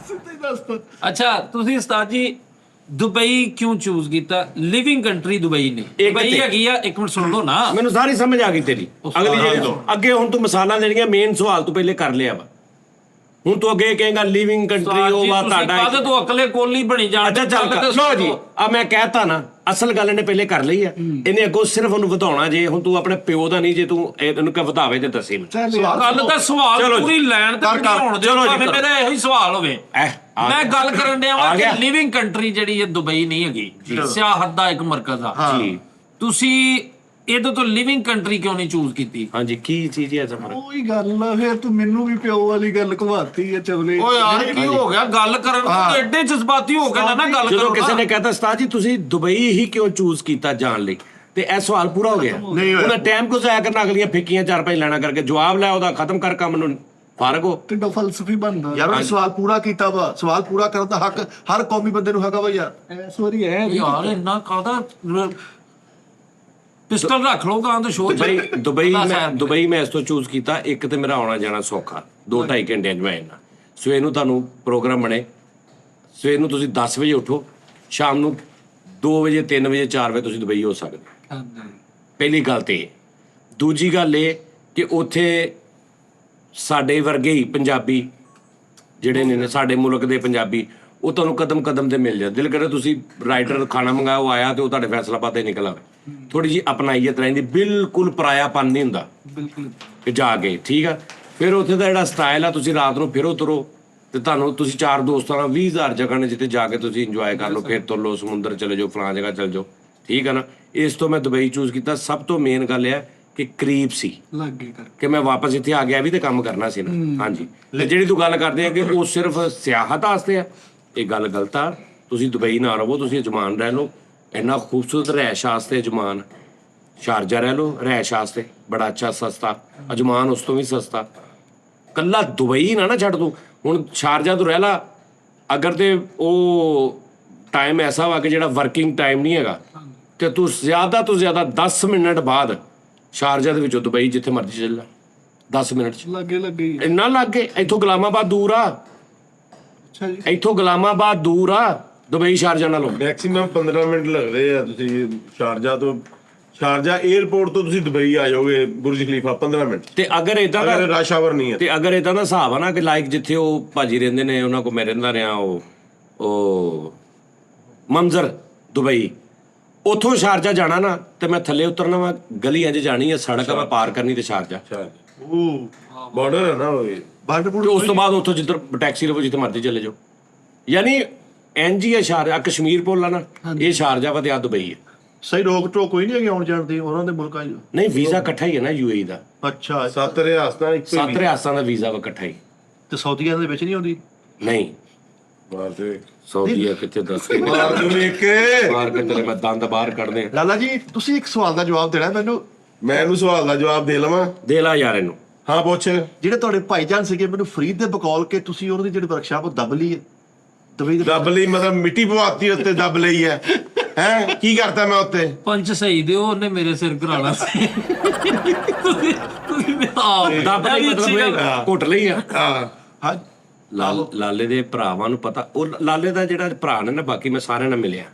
ਸਿੱਧੇ ਦੱਸ। ਅੱਛਾ ਤੁਸੀਂ ਉਸਤਾਦ ਜੀ ਦੁਬਈ ਕਿਉਂ ਚੂਜ਼ ਕੀਤਾ? ਲਿਵਿੰਗ ਕੰਟਰੀ ਦੁਬਈ ਨੇ, ਦੁਬਈ ਹੈਗੀ ਆ, ਇੱਕ ਮਿੰਟ ਸੁਣ ਲਓ ਨਾ, ਮੈਨੂੰ ਸਾਰੀ ਸਮਝ ਆ ਗਈ ਤੇਰੀ। ਅੱਗੇ ਹੁਣ ਤੂੰ ਮਿਸਾਲਾਂ ਦੇਣੀਆਂ, ਮੇਨ ਸਵਾਲ ਤੂੰ ਪਹਿਲੇ ਕਰ ਲਿਆ ਵਾ, ਹੁਣ ਤੂੰ ਅੱਗੇ ਕਹੇਗਾ ਲਿਵਿੰਗ ਕੰਟਰੀ ਉਹ ਵਾ ਤੁਹਾਡਾ। ਕਾਹਦੇ ਤੋਂ ਅਕਲੇ ਕੋਲੀ ਬਣੀ ਜਾਣ। ਅੱਛਾ ਚੱਲ ਲੋ ਜੀ, ਆ ਮੈਂ ਕਹਿਤਾ ਨਾ, ਅਸਲ ਗੱਲ ਇਹਨੇ ਪਹਿਲੇ ਕਰ ਲਈ ਆ, ਇਹਨੇ ਅੱਗੋਂ ਸਿਰਫ ਉਹਨੂੰ ਵਧਾਉਣਾ। ਜੇ ਹੁਣ ਤੂੰ ਆਪਣੇ ਪਿਓ ਦਾ ਨਹੀਂ, ਜੇ ਤੂੰ ਇਹਨੂੰ ਕਿ ਵਧਾਵੇ ਤੇ ਦੱਸੇ। ਗੱਲ ਤਾਂ ਸਵਾਲ ਪੂਰੀ ਲੈਣ ਤੇ ਹੋਣ ਦੇ, ਮੇਰਾ ਇਹੋ ਹੀ ਸਵਾਲ ਹੋਵੇ। ਮੈਂ ਗੱਲ ਕਰਨ ਡਿਆ ਵਾਂ ਕਿ ਲਿਵਿੰਗ ਕੰਟਰੀ ਜਿਹੜੀ ਇਹ ਦੁਬਈ ਨਹੀਂ ਹੈਗੀ, ਸਿਆਹਤ ਦਾ ਇੱਕ ਮਰਕਜ਼ ਆ ਜੀ, ਤੁਸੀਂ ਇਹਦੇ ਤੋਂ ਲਿਵਿੰਗ ਕੰਟਰੀ ਕਿਉਂ ਨਹੀਂ ਚੂਜ਼ ਕੀਤੀ? ਹਾਂਜੀ ਕੀ ਚੀਜ਼ ਹੈ ਸਫਰ? ਉਹੀ ਗੱਲ ਆ, ਫਿਰ ਤੂੰ ਮੈਨੂੰ ਵੀ ਪਿਓ ਵਾਲੀ ਗੱਲ ਘਵਾਤੀ ਹੈ ਚਵਲੇ। ਓ ਯਾਰ ਕੀ ਹੋ ਗਿਆ, ਗੱਲ ਕਰਨ ਤੋਂ ਐਡੇ ਜਜ਼ਬਾਤੀ ਹੋ ਕੇ ਨਾ ਗੱਲ ਕਰੋ। ਜਦੋਂ ਕਿਸੇ ਨੇ ਕਹਤਾ ਉਸਤਾਦ ਜੀ ਤੁਸੀਂ ਦੁਬਈ ਹੀ ਕਿਉਂ ਚੂਜ਼ ਕੀਤਾ ਜਾਣ ਲਈ, ਤੇ ਇਹ ਸਵਾਲ ਪੂਰਾ ਹੋ ਗਿਆ। ਉਹਦਾ ਟਾਈਮ ਕੋ ਜ਼ਾਇਆ ਕਰਨਾ, ਅਗਲੀਆਂ ਫਿੱਕੀਆਂ 4-5 ਲੈਣਾ ਕਰਕੇ ਜਵਾਬ ਲੈ ਉਹਦਾ, ਖਤਮ ਕਰ ਕੰਮ ਨੂੰ, ਫਾਰਗ ਹੋ। ਤੇ ਫਲਸਫੀ ਬਣਦਾ ਯਾਰ ਉਹਨੇ ਸਵਾਲ ਪੂਰਾ ਕੀਤਾ ਵਾ, ਸਵਾਲ ਪੂਰਾ ਕਰਨ ਦਾ ਹੱਕ ਹਰ ਕੌਮੀ ਬੰਦੇ ਨੂੰ ਹੈਗਾ ਵਾ ਯਾਰ। ਇਸ ਵਾਰੀ ਹੈ ਯਾਰ ਇੰਨਾ ਕਾਹਦਾ ਪਿਸਟਲ ਰੱਖ ਲਓ ਕਾਂ ਤੋਂ ਸ਼ੋਅ। ਦੁਬਈ ਮੈਂ ਇਸ ਤੋਂ ਚੂਜ਼ ਕੀਤਾ, ਇੱਕ ਤੇ ਮੇਰਾ ਆਉਣਾ ਜਾਣਾ ਸੌਖਾ, 2-2.5 ਘੰਟੇ ਮੈਂ ਇੰਨਾ। ਸਵੇਰ ਨੂੰ ਤੁਹਾਨੂੰ ਪ੍ਰੋਗਰਾਮ ਬਣੇ, ਸਵੇਰ ਨੂੰ ਤੁਸੀਂ 10 ਵਜੇ ਉੱਠੋ, ਸ਼ਾਮ ਨੂੰ 2 ਵਜੇ 3 ਵਜੇ 4 ਵਜੇ ਤੁਸੀਂ ਦੁਬਈ ਹੋ ਸਕਦੇ। ਪਹਿਲੀ ਗੱਲ ਤੇ ਇਹ। ਦੂਜੀ ਗੱਲ ਇਹ ਕਿ ਉੱਥੇ ਸਾਡੇ ਵਰਗੇ ਹੀ ਪੰਜਾਬੀ ਜਿਹੜੇ ਨੇ ਸਾਡੇ ਮੁਲਕ ਦੇ ਪੰਜਾਬੀ, ਉਹ ਤੁਹਾਨੂੰ ਕਦਮ ਕਦਮ ਤੇ ਮਿਲ ਜਾਂਦੇ। ਦਿਲ ਕਰੇ ਤੁਸੀਂ ਰਾਈਟਰ ਖਾਣਾ ਮੰਗਾਓ, ਆਇਆ ਤੇ ਉਹ ਤੁਹਾਡੇ ਫੈਸਲਾਬਾਦ ਤੇ ਨਿਕਲ ਆਵੇ। ਥੋੜੀ ਜਿਹੀ ਅਪਣਾਈਅਤ ਰਹਿੰਦੀ, ਬਿਲਕੁਲ ਪਰਾਇਆਪਨ ਨਹੀਂ ਹੁੰਦਾ ਬਿਲਕੁਲ ਕਿ ਜਾ ਕੇ, ਠੀਕ ਆ। ਫਿਰ ਉੱਥੇ ਦਾ ਜਿਹੜਾ ਸਟਾਈਲ ਆ, ਤੁਸੀਂ ਰਾਤ ਨੂੰ ਫਿਰੋ ਤੁਰੋ ਤੇ ਤੁਹਾਨੂੰ ਤੁਸੀਂ 4 ਦੋਸਤਾਂ ਨਾਲ 20,000 ਜਗ੍ਹਾ ਨੇ ਜਿੱਥੇ ਜਾ ਕੇ ਤੁਸੀਂ ਇੰਜੋਏ ਕਰ ਲਓ, ਫਿਰ ਤੁਰ ਲਓ, ਸਮੁੰਦਰ ਚਲੇ ਜਾਓ, ਫਲਾਂ ਜਗ੍ਹਾ ਚਲੇ ਜਾਓ, ਠੀਕ ਆ ਨਾ। ਇਸ ਤੋਂ ਮੈਂ ਦੁਬਈ ਚੂਜ਼ ਕੀਤਾ। ਸਭ ਤੋਂ ਮੇਨ ਗੱਲ ਇਹ ਹੈ ਕਿ ਕਰੀਬ ਸੀ ਲੱਗੇ ਕਰ ਕਿ ਮੈਂ ਵਾਪਸ ਇੱਥੇ ਆ ਗਿਆ ਵੀ ਤੇ ਕੰਮ ਕਰਨਾ ਸੀ ਨਾ। ਹਾਂਜੀ, ਤੇ ਜਿਹੜੀ ਤੂੰ ਗੱਲ ਕਰਦੇ ਆ ਕਿ ਉਹ ਸਿਰਫ ਸਿਆਹਤ ਵਾਸਤੇ ਆ, ਇਹ ਗੱਲ ਗਲਤ ਆ। ਤੁਸੀਂ ਦੁਬਈ ਨਾ ਰਹੋ, ਤੁਸੀਂ ਅਜਮਾਨ ਰਹਿ ਲਓ। ਇੰਨਾ ਖੂਬਸੂਰਤ ਰਹਿائش ਵਾਸਤੇ ਅਜਮਾਨ। ਸ਼ਾਰਜਾ ਰਹਿ ਲਓ ਰਹਿائش ਵਾਸਤੇ, ਬੜਾ ਅੱਛਾ ਸਸਤਾ। ਅਜਮਾਨ ਉਸ ਤੋਂ ਵੀ ਸਸਤਾ। ਕੱਲਾ ਦੁਬਈ ਨਾ ਛੱਡ ਤੂੰ, ਹੁਣ ਸ਼ਾਰਜਾ ਤੋਂ ਰਹਿ ਲਾ ਅਗਰ, ਤੇ ਉਹ ਟਾਈਮ ਐਸਾ ਵਾ ਕਿ ਜਿਹੜਾ ਵਰਕਿੰਗ ਟਾਈਮ ਨਹੀਂ ਹੈਗਾ, ਤੇ ਤੂੰ ਜ਼ਿਆਦਾ ਤੋਂ ਜ਼ਿਆਦਾ 10 ਮਿੰਟ ਬਾਅਦ ਸ਼ਾਰਜਾ ਦੇ ਵਿੱਚੋਂ ਦੁਬਈ ਜਿੱਥੇ ਮਰਜ਼ੀ ਚੱਲ ਜਾ, 10 ਮਿੰਟ 'ਚ। ਲੱਗੇ ਹੀ। ਇੰਨਾ ਲੱਗ ਗਏ। ਇੱਥੋਂ ਗੁਲਾਮਾਬਾਦ ਦੂਰ ਆ, ਅੱਛਾ ਜੀ। ਇੱਥੋਂ ਗੁਲਾਮਾਬਾਦ ਦੂਰ ਆ ਦੁਬਈ ਸ਼ਾਰਜਾ ਨਾਲੋਂ। ਮੈਕਸਿਮਮ 15 ਮਿੰਟ ਲੱਗਦੇ ਆ। ਤੁਸੀਂ ਸ਼ਾਰਜਾ 에ਅਰਪੋਰਟ ਤੋਂ ਤੁਸੀਂ ਦੁਬਈ ਆ ਜਾਓਗੇ ਬੁਰਜ ਖਲੀਫਾ 15 ਮਿੰਟ। ਤੇ ਅਗਰ ਇਦਾਂ ਦਾ ਰਸ਼ ਆਵਰ ਨਹੀਂ ਹੈ। ਤੇ ਅਗਰ ਇਦਾਂ ਦਾ ਹਿਸਾਬ ਆ ਨਾ ਕਿ ਲਾਈਕ ਜਿੱਥੇ ਉਹ ਭਾਜੀ ਰਹਿੰਦੇ ਨੇ, ਉਹਨਾਂ ਕੋਲ ਮੈਂ ਰਹਿੰਦਾ ਰਿਹਾ, ਉਹ ਮੰਜ਼ਰ ਦੁਬਈ, ਉੱਥੋਂ ਸ਼ਾਰਜਾ ਜਾਣਾ ਨਾ ਤੇ ਮੈਂ ਥੱਲੇ ਉਤਰਨਾ ਵਾ, ਗਲੀਆਂ 'ਚ ਜਾਣੀ ਆ, ਸੜਕ ਆ ਮੈਂ ਪਾਰ ਕਰਨੀ ਤੇ ਸ਼ਾਰਜਾ। ਉਹ ਬਾਰਡਰ ਹੈ ਨਾ ਉਹ। ਬਾਰਡਰ ਤੇ ਉਸ ਤੋਂ ਬਾਅਦ ਉੱਥੋਂ ਜਿੱਧਰ ਟੈਕਸੀ ਲਵੋ, ਜਿੱਥੇ ਮਰਜ਼ੀ ਚਲੇ ਜਾਓ। ਯਾਨੀ ਐਨਜੀ ਹੈ ਸ਼ਾਰਜਾ, ਕਸ਼ਮੀਰ ਪੁੱਲ ਆ ਨਾ, ਇਹ ਸ਼ਾਰਜਾ ਵਾ ਤੇ ਆ ਦੁਬਈ ਹੈ। ਸਹੀ ਰੋਕ ਟੋਕ ਕੋਈ ਨਹੀਂ ਹੈਗੀ ਆਉਣ ਜਾਣ ਦੀ ਉਹਨਾਂ ਦੇ ਮੁਲਕਾਂ 'ਚ? ਨਹੀਂ, ਵੀਜ਼ਾ ਇਕੱਠਾ ਹੀ ਹੈ ਨਾ ਯੂਏਈ ਦਾ। ਅੱਛਾ, 7 ਰਿਆਸਤਾਂ ਇੱਕ 7 ਰਿਆਸਤਾਂ ਦਾ ਵੀਜ਼ਾ ਵਾ ਇਕੱਠਾ ਹੀ। ਤੇ ਸਾਊਦੀਆਂ ਦੇ ਵਿੱਚ ਨਹੀਂ ਆਉਂਦੀ? ਨਹੀਂ, ਮਾਰ ਦੇ ਸਾਊਦੀਆ ਕਿੱਥੇ ਦੱਸ ਮਾਰ ਦੇ ਵੇਖ ਕੇ। ਮਾਰ ਕੇ ਤੇਰੇ ਮੈਂ ਦੰਦ ਬਾਹਰ ਕੱਢਦੇ। ਲਾਲਾ ਜੀ, ਤੁਸੀਂ ਇੱਕ ਸਵਾਲ ਦਾ ਜਵਾਬ ਦੇਣਾ ਮੈਨੂੰ। ਮੈਂ ਇਹਨੂੰ ਸਵਾਲ ਦਾ ਜਵਾਬ ਦੇ ਲਵਾਂ? ਦੇ ਲਾ ਯਾਰ ਇਹਨੂੰ। ਹਾਂ ਪੁੱਛ। ਜਿਹੜੇ ਤੁਹਾਡੇ ਭਾਈਜਾਨ ਸੀਗੇ, ਮੈਨੂੰ ਫਰੀਦ ਦੇ ਬਕੌਲ ਕੇ ਤੁਸੀਂ ਉਹਨਾਂ ਦੀ ਜਿਹੜੀ ਵਰਕਸ਼ਾਪ ਉਹ ਦੱਬ ਲਈ ਹੈ ਦੁਬਈ ਦੇ? ਦੱਬ ਲਈ ਮਤਲਬ ਮਿੱਟੀ ਪਵਾਤੀ ਉੱਤੇ, ਦੱਬ ਲਈ ਹੈ। ਹੈ ਕੀ ਕਰਤਾ ਮੈਂ ਉੱਤੇ? ਪੰਜ ਸਹੀ ਦਿਓ, ਉਹਨੇ ਮੇਰੇ ਸਿਰ ਘਰਾਣਾ ਸੀ। ਤੁਸੀਂ ਦੱਬ ਲਈ ਮਤਲਬ ਇਹ ਘੁੱਟ ਲਈ ਆ। ਹਾਂ ਹਾਂ, ਲਾਲੇ ਦੇ ਭਰਾਵਾਂ ਨੂੰ ਪਤਾ, ਉਹ ਲਾਲੇ ਦਾ ਜਿਹੜਾ ਭਰਾ ਨੇ ਨਾ, ਬਾਕੀ ਮੈਂ ਸਾਰਿਆਂ ਨਾਲ ਮਿਲਿਆ,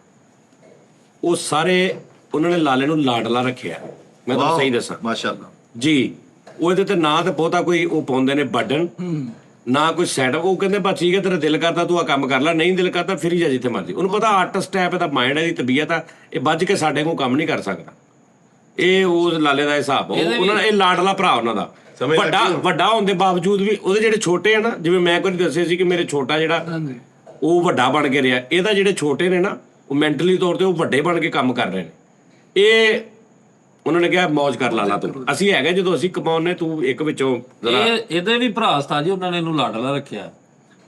ਉਹ ਸਾਰੇ ਉਹਨਾਂ ਨੇ ਲਾਲੇ ਨੂੰ ਲਾਡਲਾ ਰੱਖਿਆ। ਮੈਂ ਤੁਹਾਨੂੰ ਸਹੀ ਦੱਸਾਂ ਮਾਸ਼ਾਅੱਲਾ ਜੀ। ਉਹ ਇਹਦੇ ਤੇ ਨਾ ਤਾਂ ਬਹੁਤਾ ਕੋਈ ਉਹ ਪਾਉਂਦੇ ਨੇ ਬਟਨ, ਨਾ ਕੋਈ ਸੈਟਅਪ। ਉਹ ਕਹਿੰਦੇ ਬਸ ਠੀਕ ਹੈ, ਤੇਰਾ ਦਿਲ ਕਰਦਾ ਤੂੰ ਆ ਕੰਮ ਕਰ ਲੈ, ਨਹੀਂ ਦਿਲ ਕਰਦਾ ਫਿਰ ਹੀ ਜਾ ਜਿੱਥੇ ਮਰਜ਼ੀ। ਉਹਨੂੰ ਪਤਾ ਆਰਟਿਸਟ ਹੈ, ਇਹਦਾ ਮਾਈਂਡ ਹੈ, ਇਹਦੀ ਤਬੀਅਤ ਆ, ਇਹ ਵੱਜ ਕੇ ਸਾਡੇ ਕੋਲ ਕੰਮ ਨਹੀਂ ਕਰ ਸਕਦਾ। ਇਹ ਉਸ ਲਾਲੇ ਦਾ ਹਿਸਾਬ। ਉਹਨਾਂ ਨੇ ਇਹ ਲਾਡਲਾ ਭਰਾ ਉਹਨਾਂ ਦਾ ਵੱਡਾ ਹੋਣ ਦੇ ਬਾਵਜੂਦ ਵੀ ਉਹਦੇ ਜਿਹੜੇ ਛੋਟੇ ਆ ਨਾ, ਜਿਵੇਂ ਮੈਂ ਕੋਈ ਦੱਸਿਆ ਸੀ ਕਿ ਮੇਰੇ ਛੋਟਾ ਜਿਹੜਾ ਉਹ ਵੱਡਾ ਬਣ ਕੇ ਰਿਹਾ, ਇਹਦਾ ਜਿਹੜੇ ਛੋਟੇ ਨੇ ਨਾ, ਉਹ ਮੈਂਟਲੀ ਤੌਰ ਤੇ ਉਹ ਵੱਡੇ ਬਣ ਕੇ ਕੰਮ ਕਰ ਰਹੇ ਨੇ। ਇਹ ਉਹਨਾਂ ਨੇ ਕਿਹਾ ਮੌਜ ਕਰ ਲਾ ਤੂੰ। ਅਸੀਂ ਹੈਗੇ ਜਦੋਂ ਅਸੀਂ ਕਮਾਉਨੇ, ਤੂੰ ਇੱਕ ਵਿੱਚੋਂ ਇਹਦੇ ਵੀ ਭਰਾ ਸਤਾ ਜੀ, ਉਹਨਾਂ ਨੇ ਇਹਨੂੰ ਲਾਡਲਾ ਰੱਖਿਆ।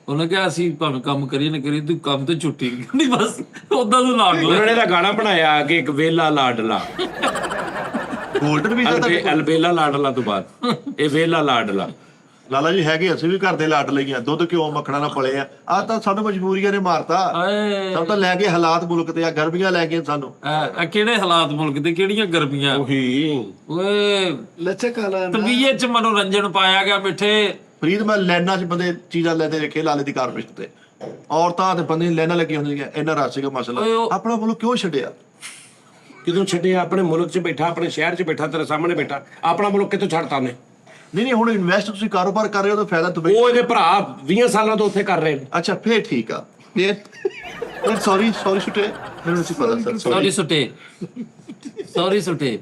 ਉਹਨੇ ਕਿਹਾ ਅਸੀਂ ਭਾਵੇਂ ਕੰਮ ਕਰੀਏ ਨਾ ਕਰੀਏ, ਤੂੰ ਕੰਮ ਤੇ ਛੁੱਟੀ ਨਹੀਂ, ਬਸ ਉਦਾਂ ਤੂੰ ਲਾਡਲਾ। ਉਹਨਾਂ ਨੇ ਤਾਂ ਗਾਣਾ ਬਣਾਇਆ ਕਿ ਇੱਕ ਵੇਲਾ ਲਾਡਲਾ, ਗੋਲਡਨ ਵੀਜ਼ਾ ਤਾਂ ਅਲਬੇਲਾ ਲਾਡਲਾ ਤੋਂ ਬਾਅਦ ਇਹ ਵੇਲਾ ਲਾਡਲਾ। ਲਾਲਾ ਜੀ ਹੈਗੇ, ਅਸੀਂ ਵੀ ਘਰ ਦੇ ਲਾਟ ਲਈਆਂ, ਦੁੱਧ ਘਿਓ ਮੱਖਣਾ ਨਾਲ ਪਲੇ ਆ ਤਾਂ ਸਾਨੂੰ ਮਜਬੂਰੀਆਂ ਨੇ ਮਾਰਤਾ। ਸਭ ਤਾਂ ਲੈ ਕੇ ਹਾਲਾਤ ਮੁਲਕ ਤੇ ਆ, ਗਰਮੀਆਂ ਲੈ ਕੇ ਸਾਨੂੰ। ਆ ਕਿਹੜੇ ਹਾਲਾਤ ਮੁਲਕ ਤੇ, ਕਿਹੜੀਆਂ ਗਰਮੀਆਂ। ਉਹੀ ਓਏ ਲੱਚਕ ਵਾਲਾ ਤਬੀਅਤ ਚ ਮਨੋਰੰਜਨ ਪਾਇਆ ਗਿਆ ਮਿੱਠੇ। ਫਰੀਦ ਮੈਂ ਲਾਈਨਾਂ 'ਚ ਬੰਦੇ ਚੀਜ਼ਾਂ ਲੈਂਦੇ ਵੇਖੇ ਲਾਲੇ ਦੀ ਕਾਰਪੋਰੇਸ਼ਨ ਤੇ, ਔਰਤਾਂ ਤੇ ਬੰਦੇ ਲਾਈਨਾਂ ਲੱਗੀਆਂ ਹੁੰਦੀਆਂ। ਇੰਨਾ ਰਸ਼ ਸੀਗਾ ਮਸਲਾ। ਆਪਣਾ ਮੁਲਕ ਕਿਉਂ ਛੱਡਿਆ? ਕਿਦੋਂ ਛੱਡਿਆ? ਆਪਣੇ ਮੁਲਕ 'ਚ ਬੈਠਾ, ਆਪਣੇ ਸ਼ਹਿਰ 'ਚ ਬੈਠਾ, ਤੇਰੇ ਸਾਹਮਣੇ ਬੈਠਾ, ਆਪਣਾ ਮੁਲਕ ਕਿੱਥੋਂ ਛੱਡਤਾ ਉਹਨੇ? ਨਹੀਂ ਹੁਣ ਇਨਵੈਸਟ ਤੁਸੀਂ ਕਾਰੋਬਾਰ ਕਰ ਰਹੇ ਹੋ ਤਾਂ ਫਾਇਦਾ ਦੁਬਈ। ਉਹ ਇਹਦੇ ਭਰਾ 20 ਸਾਲਾਂ ਤੋਂ ਉੱਥੇ ਕਰ ਰਹੇ ਨੇ। ਅੱਛਾ ਫੇਰ ਠੀਕ ਆ। ਫੇਰ ਸੌਰੀ ਛੁੱਟੇ, ਮੈਨੂੰ ਨਹੀਂ ਪਤਾ ਸਰ। ਸੌਰੀ ਸੁਟੇ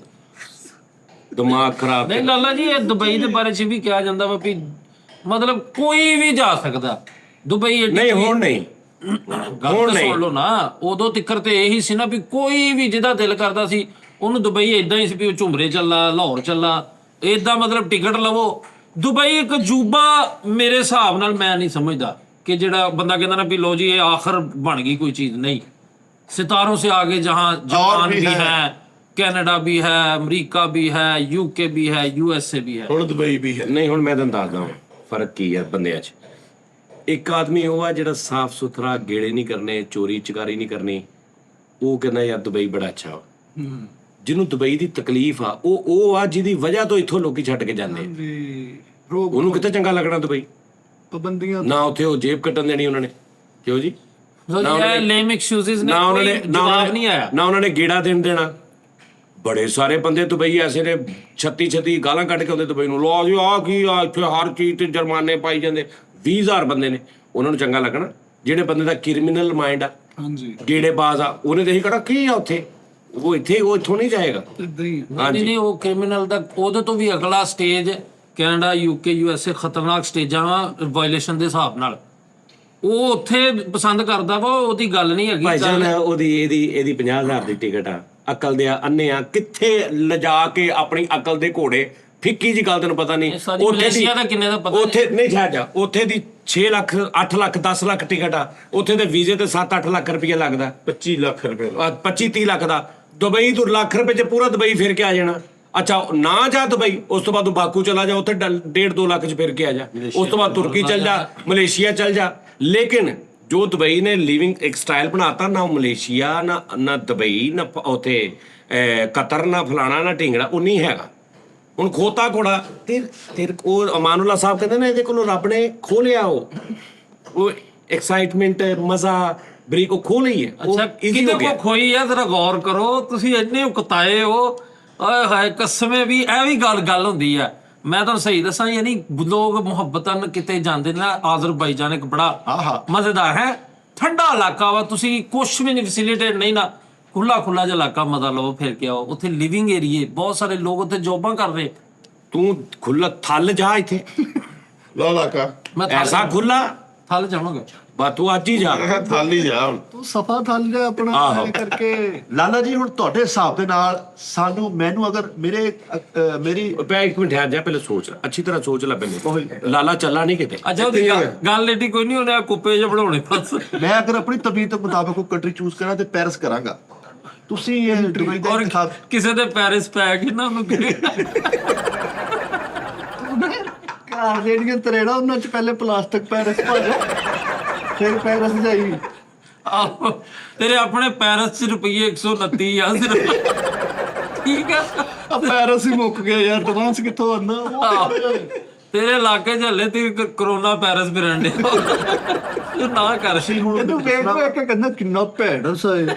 ਦਿਮਾਗ ਖਰਾਬ। ਨਹੀਂ ਲਾਲਾ ਜੀ, ਇਹ ਦੁਬਈ ਦੇ ਬਾਰੇ ਚ ਵੀ ਕਿਹਾ ਜਾਂਦਾ ਵਾ ਵੀ ਮਤਲਬ ਕੋਈ ਵੀ ਜਾ ਸਕਦਾ ਦੁਬਈ। ਨਹੀਂ ਹੁਣ ਨਹੀਂ, ਗੱਲ ਤਾਂ ਸੁਣ ਲਓ ਨਾ, ਉਦੋਂ ਤਿੱਕਰ ਤੇ ਇਹੀ ਸੀ ਨਾ ਵੀ ਕੋਈ ਵੀ ਜਿਹਦਾ ਦਿਲ ਕਰਦਾ ਸੀ ਉਹਨੂੰ ਦੁਬਈ ਇਦਾਂ ਹੀ ਸੀ ਵੀ ਉਹ ਝੁੰਮਰੇ ਚੱਲਾ, ਲਾਹੌਰ ਚੱਲਾ, ਏਦਾਂ ਮਤਲਬ ਟਿਕਟ ਲਵੋ। ਦੁਬਈ ਇੱਕ ਅਜੂਬਾ ਮੇਰੇ ਹਿਸਾਬ ਨਾਲ, ਮੈਂ ਨਹੀਂ ਸਮਝਦਾ ਕਿ ਜਿਹੜਾ ਬੰਦਾ ਕਹਿੰਦਾ ਨਾ ਵੀ ਲੋ ਜੀ ਇਹ ਆਖਰ ਬਣ ਗਈ ਕੋਈ ਚੀਜ਼। ਨਹੀਂ, सितारों से आगे जहाँ जापान भी है, कनाडा भी है, अमेरिका भी है, यूके भी है, यूएसए भी है। ਹੁਣ ਦੁਬਈ ਵੀ ਹੈ। ਨਹੀਂ ਹੁਣ ਮੈਂ ਤੁਹਾਨੂੰ ਦੱਸਦਾ ਫਰਕ ਕੀ ਹੈ ਬੰਦਿਆਂ 'ਚ। ਇੱਕ ਆਦਮੀ ਉਹ ਆ ਜਿਹੜਾ ਸਾਫ਼ ਸੁਥਰਾ, ਗੇੜੇ ਨਹੀਂ ਕਰਨੇ, ਚੋਰੀ ਚਕਾਰੀ ਨਹੀਂ ਕਰਨੀ, ਉਹ ਕਹਿੰਦਾ ਯਾਰ ਦੁਬਈ ਬੜਾ ਅੱਛਾ ਵਾ। ਜਿਹਨੂੰ ਦੁਬਈ ਦੀ ਤਕਲੀਫ ਆ, ਉਹ ਆ ਜਿਹਦੀ ਵਜ੍ਹਾ ਤੋਂ ਇੱਥੋਂ ਲੋਕੀ ਛੱਡ ਕੇ ਜਾਂਦੇ ਆ। ਉਹਨੂੰ ਕਿੱਥੇ ਚੰਗਾ ਲੱਗਣਾ ਦੁਬਈ? ਪਾਬੰਦੀਆਂ ਨਾ ਉੱਥੇ ਉਹ ਜੇਬ ਕੱਟਣ ਦੇਣੀ ਉਹਨਾਂ ਨੇ। ਕਿਉਂ ਜੀ? लेम एक्सक्यूजेस ने ਨਾ ਉਹਨਾਂ ਨੇ जवाब नहीं आया। ਨਾ ਉਹਨਾਂ ਨੇ ਗੇੜਾ ਦੇਣ ਦੇਣਾ। ਬੜੇ ਸਾਰੇ ਬੰਦੇ ਦੁਬਈ ਐਸੇ ਨੇ 36 ਗਾਲਾਂ ਕੱਢ ਕੇ ਆਉਂਦੇ ਦੁਬਈ ਨੂੰ, ਲੋ ਜੀ ਆ ਕੀ ਆ ਇੱਥੇ ਹਰ ਚੀਜ਼ ਤੇ ਜੁਰਮਾਨੇ ਪਾਈ ਜਾਂਦੇ। 20,000 ਬੰਦੇ ਨੇ, ਉਹਨਾਂ ਨੂੰ ਚੰਗਾ ਲੱਗਣਾ। ਜਿਹੜੇ ਬੰਦੇ ਦਾ ਕ੍ਰਿਮੀਨਲ ਮਾਈਂਡ ਆ, ਹਾਂਜੀ ਗੇੜੇਬਾਜ਼ ਆ, ਉਹਨੇ ਤੇ ਇਹੀ ਕਹਣਾ ਕੀ ਆ ਉੱਥੇ, ਉਹ ਇੱਥੋਂ ਨਹੀਂ ਜਾਏਗਾ। ਇਦਾਂ ਹੀ ਨਹੀਂ ਉਹ ਕ੍ਰਿਮੀਨਲ ਦਾ ਉਹਦੇ ਤੋਂ ਵੀ ਅਗਲਾ ਸਟੇਜ ਕੈਨੇਡਾ UK USA ਖਤਰਨਾਕ ਸਟੇਜਾਂ ਵਾਇਲੇਸ਼ਨ ਦੇ ਹਿਸਾਬ ਨਾਲ ਉਹ ਉੱਥੇ ਪਸੰਦ ਕਰਦਾ ਵਾ, ਉਹਦੀ ਗੱਲ ਨਹੀਂ ਹੈਗੀ। ਭਾਈ ਜਾਨ ਇਹਦੀ 50,000 ਦੀ ਟਿਕਟ ਆ, ਅਕਲ ਦੇ ਅੰਨੇ ਆ, ਕਿੱਥੇ ਲਿਜਾ ਕੇ ਆਪਣੀ ਅਕਲ ਦੇ ਘੋੜੇ, ਫਿੱਕੀ ਜੀ ਗੱਲ ਤੈਨੂੰ ਪਤਾ ਨਹੀਂ। ਮਲੇਸ਼ੀਆ ਦਾ ਕਿੰਨੇ ਦਾ ਪਤਾ ਉੱਥੇ ਨਹੀਂ ਜਾ ਉੱਥੇ ਦੀ 6 ਲੱਖ 8 ਲੱਖ 10 ਲੱਖ ਟਿਕਟ ਆ, ਉੱਥੇ ਦੇ ਵੀਜ਼ੇ ਤੇ 7-8 ਲੱਖ ਰੁਪਇਆ ਲੱਗਦਾ। 25 ਲੱਖ ਰੁਪਏ 25-30 ਲੱਖ ਦਾ। ਦੁਬਈ ਤੋਂ ਲੱਖ ਰੁਪਏ 'ਚ ਪੂਰਾ ਦੁਬਈ ਫਿਰ ਕੇ ਆ ਜਾਣਾ। ਅੱਛਾ ਨਾ ਜਾ ਦੁਬਈ, ਉਸ ਤੋਂ ਬਾਅਦ ਤੂੰ ਬਾਕੂ ਚਲਾ ਜਾ, ਉੱਥੇ 1.5-2 ਲੱਖ 'ਚ ਫਿਰ ਕੇ ਆ ਜਾ। ਉਸ ਤੋਂ ਬਾਅਦ ਤੁਰਕੀ ਚਲ ਜਾ, ਮਲੇਸ਼ੀਆ ਚਲ ਜਾ। ਲੇਕਿਨ ਜੋ ਦੁਬਈ ਨੇ ਲਿਵਿੰਗ ਇੱਕ ਸਟਾਈਲ ਬਣਾਤਾ, ਨਾ ਮਲੇਸ਼ੀਆ ਨਾ ਦੁਬਈ ਨਾ ਉੱਥੇ ਕਤਰ ਨਾ ਫਲਾਣਾ ਨਾ ਢਿੰਗੜਾ, ਉਹ ਨਹੀਂ ਹੈਗਾ। ਹੁਣ ਖੋਤਾ ਘੋੜਾ ਤੇ ਉਹ ਅਮਾਨੁੱਲਾ ਸਾਹਿਬ ਕਹਿੰਦੇ ਨੇ ਇਹਦੇ ਕੋਲੋਂ ਰੱਬ ਨੇ ਖੋਲਿਆ ਉਹ ਐਕਸਾਈਟਮੈਂਟ ਮਜ਼ਾ ਬਰੀਕ ਉਹ ਖੋਹ ਲਈ ਹੈ। ਅੱਛਾ ਕਿਤੇ ਕੋ ਖੋਈ ਆ, ਜ਼ਰਾ ਗੌਰ ਕਰੋ। ਤੁਸੀਂ ਇੰਨੇ ਉਕਤਾਏ ਹੋ, ਆਏ ਹਾਏ ਕਸਮੇ ਵੀ ਇਹ ਵੀ ਗੱਲ ਹੁੰਦੀ ਆ। ਮੈਂ ਤੁਹਾਨੂੰ ਸਹੀ ਦੱਸਾਂ, ਯਾਨੀ ਲੋਕ ਮੁਹੱਬਤਨ ਕਿਤੇ ਜਾਂਦੇ ਨੇ ਨਾ। ਆਜ਼ਰਬਾਈਜਾਨ ਇੱਕ ਬੜਾ ਮਜ਼ੇਦਾਰ ਹੈ, ਠੰਡਾ ਇਲਾਕਾ ਵਾ, ਤੁਸੀਂ ਕੁਛ ਵੀ ਨਹੀਂ ਫੈਸਿਲਿਟੇਟ ਨਹੀਂ ਨਾ, ਖੁੱਲਾ ਜਿਹਾ ਇਲਾਕਾ, ਮਜ਼ਾ ਲਓ ਫਿਰ ਕੇ ਆਓ। ਉੱਥੇ ਲਿਵਿੰਗ ਏਰੀਏ, ਬਹੁਤ ਸਾਰੇ ਲੋਕ ਉੱਥੇ ਜੋਬਾਂ ਕਰ ਰਹੇ। ਤੂੰ ਖੁੱਲਾ ਥੱਲ ਜਾ, ਇੱਥੇ ਲਾਲਾਕਾ ਮੈਂ ਐਸਾ ਖੁੱਲਾ ਥੱਲ ਜਾਵਾਂਗਾ, ਬਸ ਤੂੰ ਅੱਜ ਹੀ ਜਾ। ਥਾਲੀ ਜਾ ਹੁਣ। ਤੂੰ ਸਫਾ ਥੱਲ ਜਾ ਆਪਣਾ ਐਂ ਕਰਕੇ। ਲਾਲਾ ਜੀ ਹੁਣ ਤੁਹਾਡੇ ਹਿਸਾਬ ਦੇ ਨਾਲ ਮੈਨੂੰ ਅਗਰ ਮੇਰੀ ਪੈ ਇੱਕ ਮਿੰਟ ਠਹਿਰ ਜਾ, ਪਹਿਲੇ ਸੋਚ ਲੈ, ਅੱਛੀ ਤਰ੍ਹਾਂ ਸੋਚ ਲੈ ਪਹਿਲੇ। ਲਾਲਾ ਚੱਲਾ ਨਹੀਂ ਕਿਤੇ। ਅੱਛਾ ਉਹਦੀ ਗੱਲ ਏਡੀ ਕੋਈ ਨਹੀਂ, ਉਹਨੇ ਕੁੱਪੇ ਜਿਹੇ ਬਣਾਉਣੇ ਬਸ। ਮੈਂ ਅਗਰ ਆਪਣੀ ਤਬੀਅਤ ਮੁਤਾਬਕ ਕੋਈ ਕੰਟਰੀ ਚੂਜ਼ ਕਰਾਂ ਤੇ ਪੈਰਿਸ ਕਰਾਂਗਾ। ਤੁਸੀਂ ਇਹ ਦੁਬਈ ਦਾ ਇੰਤਖਾਬ ਕਿਸੇ ਦੇ ਪੈਰਿਸ ਪੈ ਗਈ ਨਾ ਉਹਨੂੰ ਘਰ ਜਿਹੜੀਆਂ ਤਰੇੜਾ ਉਹਨਾਂ ਚ ਪਹਿਲੇ ਪਲਾਸਟਿਕ ਪੈਰਸ ਪਾ ਜਾ, ਫਿਰ ਪੈਰਸ ਜਾਈ। ਆਹੋ ਤੇਰੇ ਆਪਣੇ ਪੈਰਿਸ ਚ ਰੁਪਈਏ 129 ਆ ਸਿਰਫ, ਠੀਕ ਆ। ਆ ਪੈਰਸ ਹੀ ਮੁੱਕ ਗਿਆ ਯਾਰ, ਐਡਵਾਂਸ ਕਿੱਥੋਂ ਆਉਂਦਾ? ਤੇਰੇ ਇਲਾਕੇ ਚ ਹਲੇ ਤੇ ਕਰੋਨਾ ਪੈਰਿਸ ਫਿਰਨ ਦੇ ਨਾ ਕਰ ਸੀ। ਹੁਣ ਇਹਨੂੰ ਵੇਖ ਕੇ ਕਹਿੰਦਾ ਕਿੰਨਾ ਭੈੜਸ ਹੈ।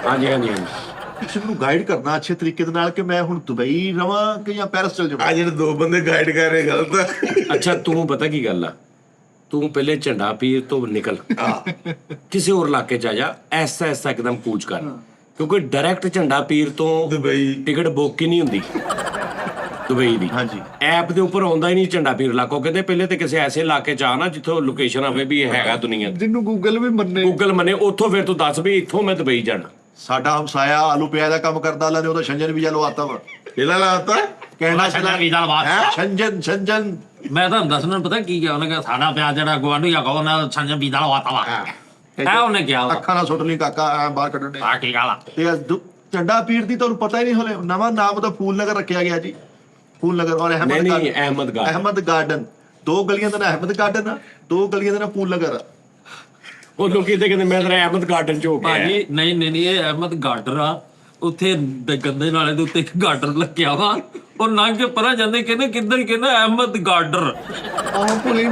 ਹਾਂਜੀ ਕਿਸੇ ਨੂੰ ਗਾਈਡ ਕਰਨਾ ਅੱਛੇ ਤਰੀਕੇ ਦੇ ਨਾਲ ਕਿ ਮੈਂ ਹੁਣ ਦੁਬਈ ਰਵਾਂ ਕਿ ਜਾਂ ਪੈਰਿਸ ਚਲ ਜਾਵਾਂ। ਆ ਜਿਹੜੇ ਦੋ ਬੰਦੇ ਗਾਈਡ ਕਰ ਰਹੇ ਗਲਤ ਆ। ਅੱਛਾ ਤੂੰ ਪਤਾ ਕੀ ਗੱਲ ਆ, ਤੂੰ ਪਹਿਲੇ ਝੰਡਾ ਪੀਰ ਤੋਂ ਨਿਕਲ, ਕਿਸੇ ਹੋਰ ਇਲਾਕੇ ਚ ਆ ਜਾ, ਐਸਾ ਇੱਕਦਮ ਕੂਚ ਕਰ, ਕਿਉਂਕਿ ਡਾਇਰੈਕਟ ਝੰਡਾ ਪੀਰ ਤੋਂ ਦੁਬਈ ਟਿਕਟ ਬੁੱਕ ਹੀ ਨਹੀਂ ਹੁੰਦੀ ਦੁਬਈ ਦੀ। ਹਾਂਜੀ ਐਪ ਦੇ ਉੱਪਰ ਆਉਂਦਾ ਹੀ ਨਹੀਂ ਝੰਡਾ ਪੀਰ ਇਲਾਕਾ। ਕਹਿੰਦੇ ਪਹਿਲੇ ਤੇ ਕਿਸੇ ਐਸੇ ਇਲਾਕੇ ਚ ਆ ਨਾ ਜਿੱਥੋਂ ਲੋਕੇਸ਼ਨ ਆਵੇ ਵੀ ਇਹ ਹੈਗਾ ਦੁਨੀਆ, ਜਿਹਨੂੰ ਗੂਗਲ ਵੀ ਮੰਨੇ। ਗੂਗਲ ਮੰਨੇ, ਉੱਥੋਂ ਫਿਰ ਤੂੰ ਦੱਸ ਵੀ ਇੱਥੋਂ ਮੈਂ ਦੁਬਈ ਜਾਣਾ। ਸਾਡਾ ਹਮਸਾਇਆ ਆਲੂ ਪਿਆਜ਼ ਦਾ ਕੰਮ ਕਰਦਾ, ਅੱਲਾ ਨੇ ਉਹਦਾ ਸ਼ੰਜਨ ਵੀਜ਼ਾ ਲਵਾਤਾ ਵਾ। ਇਹਦਾ ਲਾਤਾ ਕਹਿਣਾ ਸ਼ੰਜਨ ਵੀਜ਼ਾ ਲਵਾ ਸ਼ੰਜਨ ਮੈਂ ਤੁਹਾਨੂੰ ਦੱਸਣਾ ਪਤਾ ਕੀ ਕਿਹਾ ਉਹਨੇ, ਕਿਹਾ ਸਾਡਾ ਪਿਆ ਜਿਹੜਾ ਗਵਾਂਢੀ ਹੈਗਾ ਉਹਨਾਂ ਸੰਜਨ ਵੀਜ਼ਾ ਲਵਾਤਾ ਵਾ। ਹੈ ਉਹਨੇ ਕਿਹਾ ਅੱਖਾਂ ਨਾਲ ਸੁੱਟ ਲਈ ਕਾਕਾ ਐ ਬਾਹਰ ਕੱਢਣ ਦੇ। ਆ ਕੀ ਗੱਲ ਆ। ਤੇ ਝੰਡਾ ਪੀਰ ਦੀ ਤੁਹਾਨੂੰ ਪਤਾ ਹੀ ਨਹੀਂ, ਹਲੇ ਨਵਾਂ ਨਾਮ ਦਾ ਫੂਲ ਨਗਰ ਰੱਖਿਆ ਗਿਆ ਜੀ। ਫੂਲ ਨਗਰ ਔਰ ਅਹਿਮਦ ਗਾਰਡਨ। 2 ਗਲੀਆਂ ਦਾ ਨਾਂ ਅਹਿਮਦ ਗਾਰਡਨ ਆ, 2 ਗਲੀਆਂ ਦਾ ਨਾਂ ਫੂਲ ਨਗਰ ਆ। ਉਹ ਲੋਕੀ ਤੇ ਕਹਿੰਦੇ ਮੈਂ ਤਾਂ ਅਹਿਮਦ ਗਾਰਡਨ ਚ ਹੋ ਗਿਆ। ਭਾਜੀ ਨਹੀਂ ਇਹ ਅਹਿਮਦ ਗਾਰਡਰ ਆ। ਉੱਥੇ ਗੰਦੇ ਨਾਲੇ ਦੇ ਉੱਤੇ ਇੱਕ ਗਾਰਡਰ ਲੱਗਿਆ ਵਾ, ਉਹ ਲੰਘ ਕੇ ਪਰਾਂ ਜਾਂਦੇ ਕਹਿੰਦੇ ਕਿੱਧਰ, ਕਹਿੰਦਾ ਅਹਿਮਦ ਗਾਰਡਰ। ਆਹ ਪੁਲੀ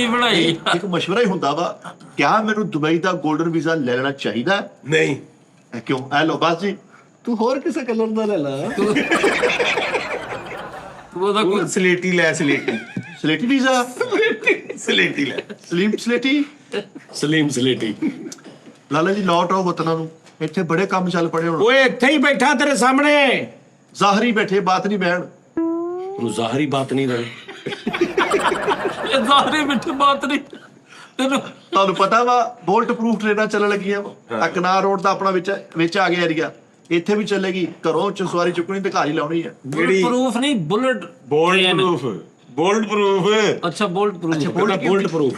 ਬਣਾਈ। ਇੱਕ ਮਸ਼ਵਰਾ ਹੀ ਹੁੰਦਾ ਵਾ, ਕਿਆ ਮੈਨੂੰ ਦੁਬਈ ਦਾ 골ਡਨ ਵੀਜ਼ਾ ਲੈ ਲੈਣਾ ਚਾਹੀਦਾ? ਨਹੀਂ ਕਿਉਂ? ਐ ਲੋ ਬਸ ਜੀ, ਤੂੰ ਹੋਰ ਕਿਸੇ ਕਲਰ ਦਾ ਲੈ ਲਾ। ਉਹਦਾ ਕੋਈ ਸਲੇਟੀ ਲੈ, ਸਲੇਟੀ ਵੀਜ਼ਾ, ਸਲੇਟੀ ਲੈ, ਸਲੀਮ ਸਲੇਟੀ। ਲਾਲਾ ਜੀ ਲੌਟ ਆਓ ਵਤਨਾਂ ਨੂੰ, ਇੱਥੇ ਬੜੇ ਕੰਮ ਚੱਲ ਪੜੇ ਹੁਣ। ਓਏ ਇੱਥੇ ਹੀ ਬੈਠਾ ਤੇਰੇ ਸਾਹਮਣੇ, ਜ਼ਾਹਰੀ ਬੈਠੇ, ਬਾਤ ਨਹੀਂ ਬਹਿਣ। ਉਹਨੂੰ ਜ਼ਾਹਰੀ ਬਾਤ ਨਹੀਂ ਰਹੇ। ਇਹ ਜ਼ਾਹਰੀ ਮਿੱਠੀ ਬਾਤ ਨਹੀਂ। ਤੈਨੂੰ ਤੁਹਾਨੂੰ ਪਤਾ ਵਾ ਬੋਲਟ ਪ੍ਰੂਫ ਟ੍ਰੇਨਾਂ ਚੱਲਣ ਲੱਗੀਆਂ ਵਾ। ਕਨਾਰ ਰੋਡ ਦਾ ਆਪਣਾ ਵਿੱਚ ਆ ਗਿਆ ਏਰੀਆ, ਇੱਥੇ ਵੀ ਚੱਲੇਗੀ। ਘਰੋਂ ਚ ਸਵਾਰੀ ਚੁੱਕਣੀ ਤੇ ਘਰ ਹੀ ਲਾਉਣੀ ਆ। ਬੁਲਟ ਪ੍ਰੂਫ ਨਹੀਂ, ਬੁਲਟ ਬੋਲਡ ਪ੍ਰੂਫ। ਅੱਛਾ ਬੁਲਟ ਪ੍ਰੂਫ।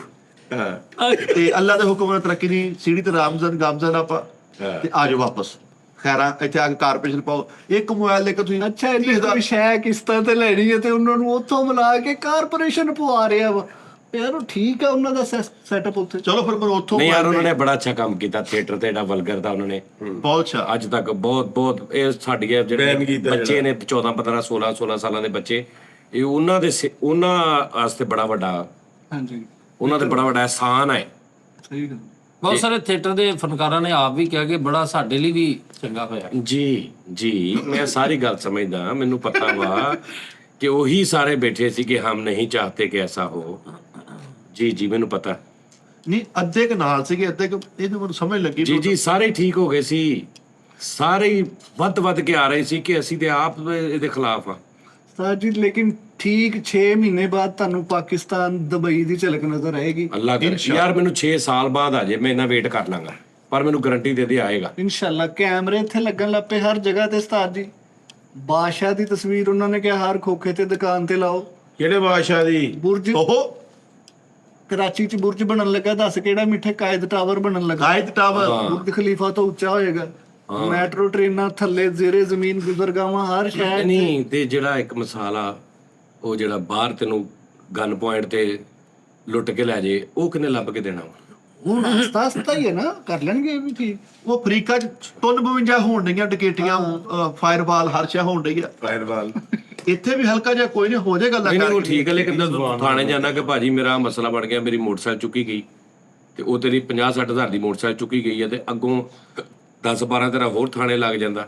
ਹਾਂ ਤੇ ਅੱਲਾ ਦੇ ਹੁਕਮ ਨਾਲ ਤਰੱਕੀ ਦੀ ਸੀੜੀ ਤੇ ਗਾਮਜ਼ਨ ਆਪਾਂ ਤੇ ਆ ਜਾਓ ਵਾਪਸ। ਖੈਰਾਂ ਇੱਥੇ ਆ ਕੇ ਕਾਰਪੋਰੇਸ਼ਨ ਪਾਓ। ਇੱਕ ਮੋਬਾਈਲ ਲੈ ਕੇ ਤੁਸੀਂ ਅੱਛਾ ਇਹਨੇ ਕੋਈ ਸ਼ੈ ਕਿਸ਼ਤਾਂ ਤੇ ਲੈਣੀ ਹੈ ਤੇ ਉਹਨਾਂ ਨੂੰ ਉੱਥੋਂ ਮਿਲਾ ਕੇ ਕਾਰਪੋਰੇਸ਼ਨ ਪਵਾ ਰਿਹਾ ਵਾ ਯਾਰ। ਉਹ ਠੀਕ ਆ ਉਹਨਾਂ ਦਾ ਸੈਟਅਪ ਉੱਥੇ। ਚਲੋ ਫਿਰ ਮੈਂ ਉੱਥੋਂ ਨਹੀਂ ਯਾਰ, ਉਹਨਾਂ ਨੇ ਬੜਾ ਅੱਛਾ ਕੰਮ ਕੀਤਾ ਥੀਏਟਰ ਤੇ, ਜਿਹੜਾ ਵਲਗਰ ਦਾ ਉਹਨਾਂ ਨੇ ਬਹੁਤ ਅੱਛਾ। ਅੱਜ ਤੱਕ ਬਹੁਤ ਇਹ ਸਾਡੀਆਂ ਜਿਹੜੇ ਬੱਚੇ ਨੇ 14 15 16 ਸਾਲਾਂ ਦੇ ਬੱਚੇ, ਇਹ ਉਹਨਾਂ ਵਾਸਤੇ ਬੜਾ ਵੱਡਾ, ਹਾਂਜੀ ਉਹਨਾਂ ਤੇ ਬੜਾ ਵੱਡਾ ਅਹਿਸਾਨ ਹੈ। ਸਹੀ ਗੱਲ। ਬਹੁਤ ਸਾਰੇ ਥੀਏਟਰ ਦੇ ਫਨਕਾਰਾਂ ਨੇ ਆਪ ਵੀ ਕਿਹਾ ਕਿ ਬੜਾ ਸਾਡੇ ਲਈ ਵੀ ਚੰਗਾ ਹੋਇਆ। ਜੀ ਮੈਂ ਸਾਰੀ ਗੱਲ ਸਮਝਦਾ, ਮੈਨੂੰ ਪਤਾ ਵਾ ਕਿ ਉਹੀ ਸਾਰੇ ਬੈਠੇ ਸੀ ਕਿ ਹਮ ਨਹੀਂ ਚਾਹਤੇ ਕਿ ਐਸਾ ਹੋ। ਜੀ ਮੈਨੂੰ ਪਤਾ। ਨਹੀਂ ਅੱਧੇ ਕੁ ਨਾਲ ਸੀਗੇ, ਅੱਧੇ ਕੁ ਇਹਨੂੰ ਮੈਨੂੰ ਸਮਝ ਲੱਗੀ ਜੀ ਸਾਰੇ ਠੀਕ ਹੋ ਗਏ ਸੀ, ਸਾਰੇ ਹੀ ਵੱਧ ਕੇ ਆ ਰਹੇ ਸੀ ਕਿ ਅਸੀਂ ਤੇ ਆਪ ਇਹਦੇ ਖਿਲਾਫ ਆ। ਉਸਤਾਦ ਜੀ ਲੇਕਿਨ ਠੀਕ 6 ਮਹੀਨੇ ਬਾਅਦ ਤੁਹਾਨੂੰ ਪਾਕਿਸਤਾਨ ਦੁਬਈ ਦੀ ਝਲਕ ਨਜ਼ਰ ਆਏਗੀ ਅੱਲਾਹ ਕਰੇ ਯਾਰ, ਮੈਨੂੰ 6 ਸਾਲ ਬਾਅਦ ਆ ਜੇ, ਮੈਂ ਇਹਨਾਂ ਵੇਟ ਕਰ ਲਾਂਗਾ, ਪਰ ਮੈਨੂੰ ਗਾਰੰਟੀ ਦੇ ਦੇ ਆਏਗਾ ਇਨਸ਼ਾਅੱਲਾ। ਕੈਮਰੇ ਇੱਥੇ ਲੱਗਣ ਲੱਗ ਪਏ ਹਰ ਜਗ੍ਹਾ ਤੇ ਉਸਤਾਦ ਜੀ। ਬਾਦਸ਼ਾਹ ਦੀ ਤਸਵੀਰ ਉਹਨਾਂ ਨੇ ਕਿਹਾ ਹਰ ਖੋਖੇ ਤੇ ਦੁਕਾਨ ਤੇ ਲਾਓ। ਕਿਹੜੇ ਬਾਦਸ਼ਾਹ ਦੀ? ਬੁਰਜ ਓਹੋ ਕਰਾਚੀ ਚ ਬੁਰਜ ਬਣਨ ਲੱਗਾ, ਦੱਸ ਕਿਹੜਾ ਮਿੱਠੇ ਕਾਇਦ ਟਾਵਰ ਬਣਨ ਲੱਗਾ। ਕਾਇਦ ਟਾਵਰ ਬੁਰਜ ਖਲੀਫਾ ਤੋਂ ਉੱਚਾ ਹੋਏਗਾ। ਮੈਟਰੋ ਟ੍ਰੇਨਾਂ ਥੱਲੇ ਜ਼ੇਰੇ ਜ਼ਮੀਨ ਗੁਜ਼ਰਗਾਵਾਂ ਹਰ ਸ਼ਹਿਰ ਨਹੀਂ ਤੇ ਜਿਹੜਾ ਇੱਕ ਮਿਸਾਲ ਆ, ਉਹ ਜਿਹੜਾ ਬਾਹਰ ਤੈਨੂੰ ਗਨ ਪੁਆਇੰਟ ਤੇ ਲੁੱਟ ਕੇ ਲੈ ਜੇ, ਉਹ ਕਿੰਨੇ ਲੱਭ ਕੇ ਦੇਣਾ ਵਾ? ਹੁਣ ਹਸਤਾ ਹੀ ਹੈ ਨਾ, ਕਰ ਲੈਣਗੇ ਇਹ ਵੀ ਠੀਕ। ਉਹ ਅਫਰੀਕਾ ਚ 52 ਹੋਣ ਡਈਆਂ ਡਕੈਟੀਆਂ, ਫਾਇਰਬਾਲ ਹਰ ਸ਼ੈ ਹੋਣ ਡਈ ਆ। ਫਾਇਰਵਾਲ ਇੱਥੇ ਵੀ ਹਲਕਾ ਜਿਹਾ ਕੋਈ ਨਹੀਂ ਹੋ ਜਾਏਗਾ ਨਹੀਂ ਉਹ ਲੱਗਾ। ਠੀਕ ਹੈ, ਲੇਕਿਨ ਜਦੋਂ ਥਾਣੇ ਜਾਣਾ ਕਿ ਭਾਜੀ ਮੇਰਾ ਮਸਲਾ ਬਣ ਗਿਆ, ਮੇਰੀ ਮੋਟਰਸਾਈਕਲ ਚੁੱਕੀ ਗਈ, ਤੇ ਉਹ ਤੇਰੀ 50-60 ਹਜ਼ਾਰ ਦੀ ਮੋਟਰਸਾਈਕਲ ਚੁੱਕੀ ਗਈ ਹੈ, ਤੇ ਅੱਗੋਂ 10-12 ਤੇਰਾ ਹੋਰ ਥਾਣੇ ਲੱਗ ਜਾਂਦਾ।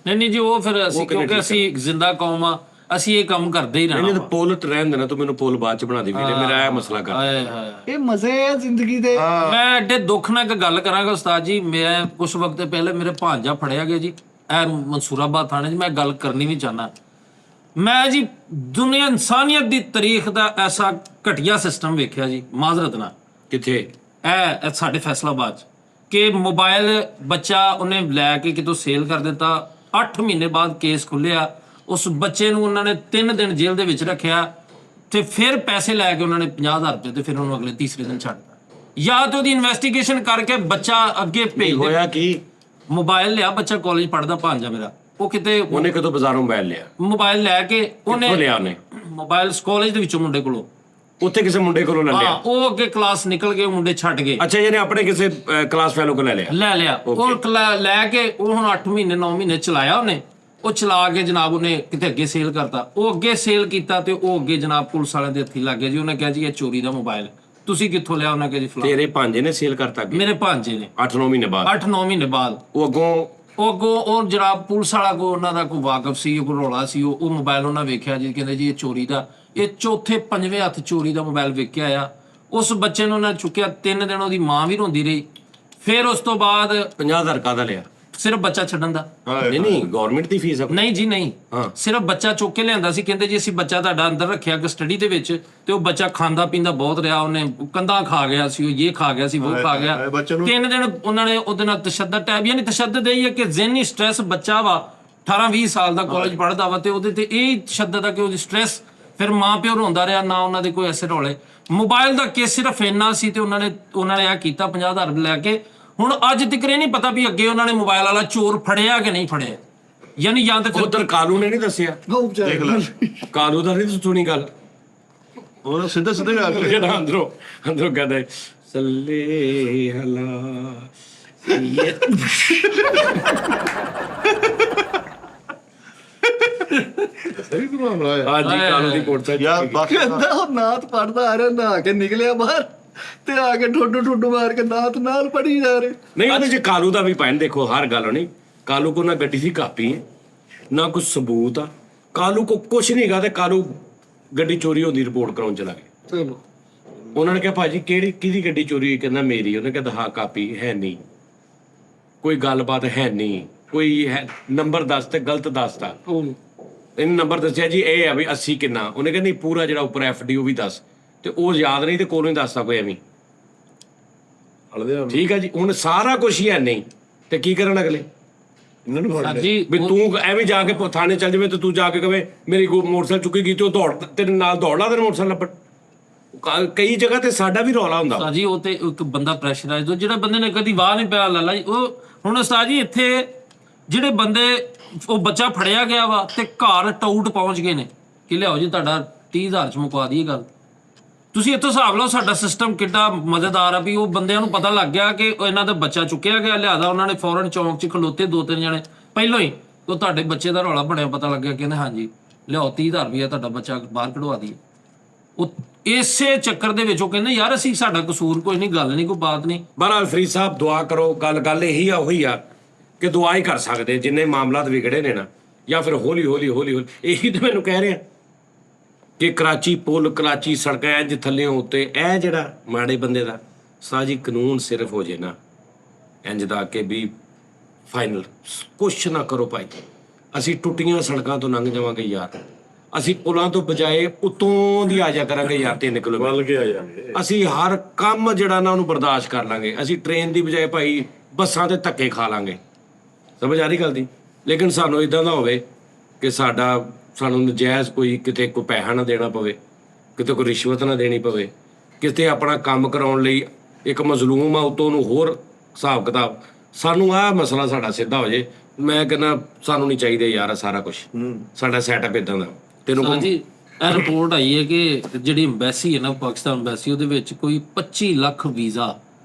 ਨਹੀਂ ਜੀ, ਉਹ ਫਿਰ ਅਸੀਂ ਕਿਉਂਕਿ ਅਸੀਂ ਇੱਕ ਜ਼ਿੰਦਾ ਕੌਮ ਆ, ਅਸੀਂ ਇਹ ਕੰਮ ਕਰਦੇ ਹੀ ਨਹੀਂ ਰਹਿਣਾ। ਤੇ ਪੁੱਲ ਤੇ ਰਹਿਣ ਦੇਣਾ, ਤੂੰ ਮੈਨੂੰ ਪੁੱਲ ਬਾਅਦ ਚ ਬਣਾ ਦੇ ਵੀਰੇ, ਮੇਰਾ ਇਹ ਮਸਲਾ ਕਰ। ਹਾਏ ਹਾਏ। ਇਹ ਮਜ਼ੇ ਆ ਜ਼ਿੰਦਗੀ ਦੇ। ਮੈਂ ਐਡੇ ਦੁੱਖ ਨਾਲ ਇੱਕ ਗੱਲ ਕਰਾਂਗਾ ਉਸਤਾਦ ਜੀ। ਮੈਂ ਕੁਝ ਵਕਤ ਪਹਿਲੇ ਮੇਰੇ ਭਾਂਜਾ ਫੜਿਆ ਗਿਆ ਜੀ, ਇਹ ਮਨਸੂਰਾਬਾਦ ਥਾਣੇ 'ਚ। ਮੈਂ ਗੱਲ ਕਰਨੀ ਵੀ ਚਾਹਨਾ। ਮੈਂ ਜੀ ਦੁਨੀਆ ਇਨਸਾਨੀਅਤ ਦੀ ਤਾਰੀਖ ਦਾ ਐਸਾ ਘਟੀਆ ਸਿਸਟਮ ਵੇਖਿਆ ਜੀ, ਮਾਜ਼ਰਤ ਨਾਲ। ਕਿੱਥੇ? ਇਹ ਸਾਡੇ ਫੈਸਲਾਬਾਦ 'ਚ, ਕਿ ਮੋਬਾਈਲ ਬੱਚਾ ਉਹਨੇ ਲੈ ਕੇ ਕਿਤੋਂ ਸੇਲ ਕਰ ਦਿੱਤਾ। 8 ਮਹੀਨੇ ਬਾਅਦ ਕੇਸ ਖੁੱਲਿਆ। ਉਸ ਬੱਚੇ ਨੂੰ ਉਹਨਾਂ ਨੇ 3 ਦਿਨ ਜੇਲ੍ਹ ਦੇ ਵਿੱਚ ਰੱਖਿਆ, ਤੇ ਫਿਰ ਪੈਸੇ ਲੈ ਕੇ ਉਹਨਾਂ ਨੇ 50,000 ਰੁਪਏ, ਤੇ ਫਿਰ ਉਹਨੂੰ ਅਗਲੇ ਤੀਸਰੇ ਦਿਨ ਛੱਡਤਾ। ਜਾਂ ਤੇ ਉਹਦੀ ਇਨਵੈਸਟੀਗੇਸ਼ਨ ਕਰਕੇ ਬੱਚਾ ਅੱਗੇ ਭੇਜ ਦੇ। ਹੋਇਆ ਕੀ? ਮੋਬਾਈਲ ਲਿਆ, ਬੱਚਾ ਕਾਲਜ ਪੜ੍ਹਦਾ ਭਾਂਜਾ ਮੇਰਾ, ਉਹ ਕਿਤੇ ਉਹਨੇ ਕਦੋਂ ਬਾਜ਼ਾਰੋਂ ਮੋਬਾਈਲ ਲਿਆ? ਮੋਬਾਈਲ ਲੈ ਕੇ ਕਿੱਥੋਂ ਉਹਨੇ ਲਿਆ? ਉਹਨੇ ਮੋਬਾਈਲ ਕਾਲਜ ਦੇ ਵਿੱਚੋਂ ਮੁੰਡੇ ਕੋਲੋਂ। ਉੱਥੇ ਕਿਸੇ ਮੁੰਡੇ ਕੋਲੋਂ ਲੈ ਹਾਂ, ਲਿਆ? ਉਹ ਅੱਗੇ ਕਲਾਸ ਨਿਕਲ ਗਏ, ਮੁੰਡੇ ਛੱਡ ਗਏ। ਅੱਛਾ, ਇਹਨੇ ਆਪਣੇ ਕਿਸੇ ਕਲਾਸ ਫੈਲੋ ਕੋਲ ਲੈ ਲਿਆ? ਲੈ ਲਿਆ ਉਹ ਲੈ ਕੇ। ਉਹ ਹੁਣ 8 ਮਹੀਨੇ 9 ਮਹੀਨੇ ਚਲਾਇਆ ਉਹਨੇ। ਉਹ ਚਲਾ ਕੇ ਜਨਾਬ ਉਹਨੇ ਕਿਤੇ ਅੱਗੇ ਸੇਲ ਕਰਤਾ। ਉਹ ਅੱਗੇ ਸੇਲ ਕੀਤਾ ਤੇ ਉਹ ਅੱਗੇ ਜਨਾਬ ਪੁਲਿਸ ਵਾਲਿਆਂ ਦੇ ਹੱਥੀ ਲੱਗ ਗਿਆ ਜੀ। ਉਹਨੇ ਕਿਹਾ ਜੀ ਇਹ ਚੋਰੀ ਦਾ ਮੋਬਾਈਲ, ਤੁਸੀਂ ਕਿੱਥੋਂ ਲਿਆ? ਉਹਨੇ ਕਿਹਾ ਜੀ ਫਲਾਣਾ। ਤੇਰੇ ਭਾਂਜੇ ਨੇ ਸੇਲ ਕਰਤਾ ਅੱਗੇ? ਮੇਰੇ ਭਾਂਜੇ ਨੇ 8-9 ਮਹੀਨੇ ਬਾਅਦ? 8-9 ਮਹੀਨੇ ਬਾਅਦ। ਉਹ ਅੱਗੋਂ ਉਹ ਜਨਾਬ ਪੁਲਿਸ ਵਾਲਾ ਕੋ ਉਹਨਾਂ ਦਾ ਕੋਈ ਵਾਕਫ ਸੀ, ਕੋਈ ਰੌਲਾ ਸੀ। ਉਹ ਮੋਬਾਈਲ ਉਹਨਾਂ ਵੇਖਿਆ ਜੀ, ਕਹਿੰਦੇ ਜੀ ਇਹ ਚੋਰੀ ਦਾ। ਇਹ ਚੌਥੇ ਪੰਜਵੇਂ ਹੱਥ ਚੋਰੀ ਦਾ ਮੋਬਾਈਲ ਵੇਖਿਆ ਆ। ਉਸ ਬੱਚੇ ਨੂੰ ਉਹਨਾਂ ਚੁੱਕਿਆ। 3 ਦਿਨ ਉਹਦੀ ਮਾਂ ਵੀ ਰੋਂਦੀ ਰਹੀ। ਫਿਰ ਉਸ ਤੋਂ ਬਾਅਦ 50,000 ਕਾਹਦਾ ਲਿਆ? ਸਿਰਫ ਬੱਚਾ ਛੱਡਣ ਦਾ। ਨਹੀਂ ਗਵਰਨਮੈਂਟ ਦੀ ਫੀਸ ਆ? ਨਹੀਂ ਜੀ ਨਹੀਂ, ਹਾਂ। ਸਿਰਫ ਬੱਚਾ ਚੁੱਕ ਕੇ ਲਿਆਂਦਾ ਸੀ। ਕਹਿੰਦੇ ਜੀ ਅਸੀਂ ਬੱਚਾ ਤੁਹਾਡਾ ਅੰਦਰ ਰੱਖਿਆ ਕਸਟਡੀ ਦੇ ਵਿੱਚ, ਤੇ ਉਹ ਬੱਚਾ ਖਾਂਦਾ ਪੀਂਦਾ ਬਹੁਤ ਰਿਹਾ। ਉਹਨੇ ਕੰਧਾਂ ਖਾ ਗਿਆ ਸੀ, ਉਹ ਇਹ ਖਾ ਗਿਆ ਸੀ, ਉਹ ਖਾ ਗਿਆ। 3 ਦਿਨ ਉਹਨਾਂ ਨੇ ਉਹਦੇ ਨਾਲ ਤਸ਼ੱਦਦ ਟੈਬ, ਯਾਨੀ ਤਸ਼ੱਦਦ ਇਹ ਹੈ ਕਿ ਜ਼ਿਹਨੀ ਸਟ੍ਰੈਸ। ਬੱਚਾ ਵਾ 18-20 ਸਾਲ ਦਾ, ਕਾਲਜ ਪੜ੍ਹਦਾ ਵਾ, ਤੇ ਉਹਦੇ ਤੇ ਇਹ ਤਸ਼ੱਦਦ ਆ ਕਿ ਉਹਦੀ ਸਟ੍ਰੈਸ। ਫਿਰ ਮਾਂ ਪਿਓ ਰੋਂਦਾ ਰਿਹਾ, ਨਾ ਉਹਨਾਂ ਦੇ ਕੋਈ ਐਸੇ ਰੌਲੇ। ਮੋਬਾਈਲ ਦਾ ਕੇਸ ਸਿਰਫ ਇੰਨਾ ਸੀ, ਤੇ ਉਹਨਾਂ ਨੇ ਇਹ ਕੀਤਾ 50,000 ਲੈ ਕੇ। ਹੁਣ ਅੱਜ ਤੱਕ ਇਹ ਨਹੀਂ ਪਤਾ ਵੀ ਅੱਗੇ ਉਹਨਾਂ ਨੇ ਮੋਬਾਈਲ ਵਾਲਾ ਚੋਰ ਫੜਿਆ ਕਿ ਨਹੀਂ ਫੜਿਆ। ਯਾਨੀ ਜਾਂ ਤਾਂ ਫਿਰ ਉਧਰ ਕਾਲੂ ਨੇ ਨਹੀਂ ਦੱਸਿਆ? ਦੇਖ ਲੈ, ਕਾਲੂ ਦਾ ਨਹੀਂ ਸੁਣੀ ਗੱਲ? ਉਹ ਸਿੱਧੇ ਸਿੱਧੇ ਆ ਕੇ ਜਿਹੜਾ ਅੰਦਰੋਂ ਕਹਿੰਦਾ ਸੱਲੇ ਹਲਾ ਸਹੀ ਤੂੰ ਆਇਆ ਹਾਂਜੀ ਕਾਲੂ ਦੀ ਮੋਟਰਸਾਈਕਲ ਯਾਰ ਬਸ ਕਹਿੰਦਾ ਉਹ ਨਾਤ ਪੜਦਾ ਆ ਰਿਹਾ, ਨਹਾ ਕੇ ਨਿਕਲਿਆ ਬਾਹਰ, ਤੇ ਆ ਕੇ ਠੁੱਡੂ ਮਾਰ ਕੇ ਨਾਤ ਨਾਲ ਪੜੀ ਜਾ ਰਹੇ। ਨਹੀਂ, ਉਹਦੇ ਚ ਕਾਲੂ ਦਾ ਵੀ ਪੈਣ ਦੇਖੋ, ਹਰ ਗੱਲ ਨਹੀਂ। ਕਾਲੂ ਕੋ ਨਾ ਗੱਡੀ ਦੀ ਕਾਪੀ ਹੈ, ਨਾ ਕੁਝ ਸਬੂਤ ਆ। ਕਾਲੂ ਕੋ ਕੁਛ ਨਹੀਂ ਗਾ, ਤੇ ਕਾਲੂ ਗੱਡੀ ਚੋਰੀ ਹੁੰਦੀ ਰਿਪੋਰਟ ਕਰਾਉਣ ਚਲਾ ਗਿਆ। ਚਲੋ ਉਹਨਾਂ ਨੇ ਕਿਹਾ ਭਾਜੀ ਕਿਹਦੀ ਗੱਡੀ ਚੋਰੀ ਹੋਈ? ਕਹਿੰਦਾ ਮੇਰੀ। ਉਹਨੇ ਕਹਿੰਦਾ ਹਾਂ ਕਾਪੀ ਹੈ ਨਹੀਂ, ਕੋਈ ਗੱਲਬਾਤ ਹੈ ਨਹੀਂ, ਕੋਈ ਹੈ ਨੰਬਰ ਦੱਸ ਤੇ ਗਲਤ ਦੱਸਤਾ। ਇਹਨੇ ਨੰਬਰ ਦੱਸਿਆ ਜੀ ਇਹ ਆ ਵੀ 80 ਕਿੰਨਾ। ਉਹਨੇ ਕਹਿੰਦਾ ਨਹੀਂ ਪੂਰਾ ਜਿਹੜਾ ਉੱਪਰ FD ਉਹ ਵੀ ਦੱਸ, ਤੇ ਉਹ ਯਾਦ ਨਹੀਂ, ਤੇ ਕੋਲੋਂ ਹੀ ਦੱਸਦਾ ਕੋਈ ਐਵੇਂ। ਠੀਕ ਆ ਜੀ, ਹੁਣ ਸਾਰਾ ਕੁਝ ਹੀ ਹੈ ਨਹੀਂ, ਤੇ ਕੀ ਕਰਨ ਅਗਲੇ? ਇਹਨਾਂ ਨੂੰ ਫੜ ਜੀ ਵੀ ਤੂੰ ਐਵੇਂ ਜਾ ਕੇ ਥਾਣੇ ਚੱਲ ਜਾਵੇਂ, ਤੇ ਤੂੰ ਜਾ ਕੇ ਕਵੇਂ ਮੇਰੀ ਮੋਟਰਸਾਈਕਲ ਚੁੱਕੀ ਗਈ, ਤੇ ਉਹ ਦੌੜ ਤੇਰੇ ਨਾਲ ਦੌੜਦਾ ਤੇਰੇ ਮੋਟਰਸਾਈਕਲ ਲੱਭਣ। ਕਈ ਜਗ੍ਹਾ ਤੇ ਸਾਡਾ ਵੀ ਰੌਲਾ ਹੁੰਦਾ। ਉਸਤਾਦ ਜੀ ਉਹ ਤੇ ਇੱਕ ਬੰਦਾ ਪ੍ਰੈਸ਼ਰਾਈਜ਼ ਹੋ, ਜਿਹੜਾ ਬੰਦੇ ਨੇ ਕਦੀ ਵਾਹ ਨਹੀਂ ਪਿਆ ਲਾਲਾ ਜੀ। ਉਹ ਹੁਣ ਉਸਤਾਦ ਜੀ ਇੱਥੇ ਜਿਹੜੇ ਬੰਦੇ, ਉਹ ਬੱਚਾ ਫੜਿਆ ਗਿਆ ਵਾ, ਤੇ ਘਰ ਟਾਊਟ ਪਹੁੰਚ ਗਏ ਨੇ ਕਿ ਲਿਆਓ ਜੀ ਤੁਹਾਡਾ 30,000 ਚ ਮੁਕਾ ਦਈਏ ਗੱਲ। ਤੁਸੀਂ ਇੱਥੋਂ ਹਿਸਾਬ ਲਓ ਸਾਡਾ ਸਿਸਟਮ ਕਿੱਡਾ ਮਜ਼ੇਦਾਰ ਆ, ਵੀ ਉਹ ਬੰਦਿਆਂ ਨੂੰ ਪਤਾ ਲੱਗ ਗਿਆ ਕਿ ਇਹਨਾਂ ਦਾ ਬੱਚਾ ਚੁੱਕਿਆ ਗਿਆ, ਲਿਆਦਾ ਉਹਨਾਂ ਨੇ ਫੌਰਨ ਚੌਂਕ 'ਚ ਖਲੋਤੇ 2-3 ਜਣੇ ਪਹਿਲਾਂ ਹੀ, ਉਹ ਤੁਹਾਡੇ ਬੱਚੇ ਦਾ ਰੌਲਾ ਬਣਿਆ, ਪਤਾ ਲੱਗਿਆ, ਕਹਿੰਦੇ ਹਾਂਜੀ ਲਿਆਓ 30,000 ਰੁਪਇਆ ਤੁਹਾਡਾ ਬੱਚਾ ਬਾਹਰ ਕਢਵਾ ਦਈਏ। ਉਹ ਇਸੇ ਚੱਕਰ ਦੇ ਵਿੱਚ ਉਹ ਕਹਿੰਦੇ ਯਾਰ ਅਸੀਂ ਸਾਡਾ ਕਸੂਰ ਕੋਈ ਨਹੀਂ, ਗੱਲ ਨਹੀਂ, ਕੋਈ ਬਾਤ ਨਹੀਂ। ਬਹਰਾਲ ਫਰੀਦ ਸਾਹਿਬ ਦੁਆ ਕਰੋ, ਗੱਲ ਇਹੀ ਆ, ਉਹੀ ਆ ਕਿ ਦੁਆ ਹੀ ਕਰ ਸਕਦੇ ਜਿੰਨੇ ਮਾਮਲਾਤ ਵਿਗੜੇ ਨੇ ਨਾ, ਜਾਂ ਫਿਰ ਹੌਲੀ ਹੌਲੀ ਇਹੀ ਤਾਂ ਮੈਨੂੰ ਕਹਿ ਰਿਹਾ ਕਿ ਕਰਾਚੀ ਪੁਲ, ਕਰਾਚੀ ਸੜਕਾਂ ਇੰਜ ਥੱਲਿਓਂ ਉੱਤੇ, ਇਹ ਜਿਹੜਾ ਮਾੜੇ ਬੰਦੇ ਦਾ ਸਾਜੀ ਕਾਨੂੰਨ ਸਿਰਫ ਹੋ ਜੇ ਨਾ ਇੰਜ ਦਾ ਕਿ ਵੀ ਫਾਈਨਲ ਕੁਛ ਨਾ ਕਰੋ ਭਾਈ, ਅਸੀਂ ਟੁੱਟੀਆਂ ਸੜਕਾਂ ਤੋਂ ਲੰਘ ਜਾਵਾਂਗੇ ਯਾਰ, ਅਸੀਂ ਪੁਲਾਂ ਤੋਂ ਬਜਾਏ ਉਤੋਂ ਦੀ ਆ ਜਾ ਕਰਾਂਗੇ ਯਾਰ 3 ਕਿਲੋਮੀਟਰ ਵੱਲ ਕੇ ਆ ਜਾਣਗੇ। ਅਸੀਂ ਹਰ ਕੰਮ ਜਿਹੜਾ ਨਾ ਉਹਨੂੰ ਬਰਦਾਸ਼ਤ ਕਰ ਲਾਂਗੇ, ਅਸੀਂ ਟ੍ਰੇਨ ਦੀ ਬਜਾਏ ਭਾਈ ਬੱਸਾਂ ਤੇ ਧੱਕੇ ਖਾ ਲਾਂਗੇ, ਸਮਝ ਆ ਰਹੀ ਗੱਲ ਦੀ। ਲੇਕਿਨ ਸਾਨੂੰ ਇਦਾਂ ਦਾ ਹੋਵੇ ਕਿ ਸਾਨੂੰ ਨਜਾਇਜ਼ ਕਿਤੇ ਕੋਈ ਪੈਸਾ ਨਾ ਦੇਣਾ ਪਵੇ, ਕਿਤੇ ਕੋਈ ਰਿਸ਼ਵਤ ਨਾ ਦੇਣੀ ਪਵੇ, ਕਿਤੇ ਆਪਣਾ ਕੰਮ ਕਰਾਉਣ ਲਈ ਇੱਕ ਮਜ਼ਲੂਮ ਆ ਉਤੋਂ ਨੂੰ ਹੋਰ ਹਿਸਾਬ ਕਿਤਾਬ, ਸਾਨੂੰ ਆਹ ਮਸਲਾ ਸਾਡਾ ਸਿੱਧਾ ਹੋ ਜੇ। ਮੈਂ ਕਹਿੰਦਾ ਸਾਨੂੰ ਨਹੀਂ ਚਾਹੀਦਾ ਯਾਰ ਸਾਰਾ ਕੁਝ, ਸਾਡਾ ਸੈਟਅਪ ਇਦਾਂ ਦਾ। ਤੈਨੂੰ ਹਾਂਜੀ, ਇਹ ਰਿਪੋਰਟ ਆਈ ਹੈ ਕਿ ਜਿਹੜੀ ਐਮਬੈਸੀ ਹੈ ਨਾ, ਪਾਕਿਸਤਾਨ ਐਮਬੈਸੀ, ਉਹਦੇ ਵਿੱਚ ਕੋਈ 25 ਲੱਖ ਵੀਜ਼ਾ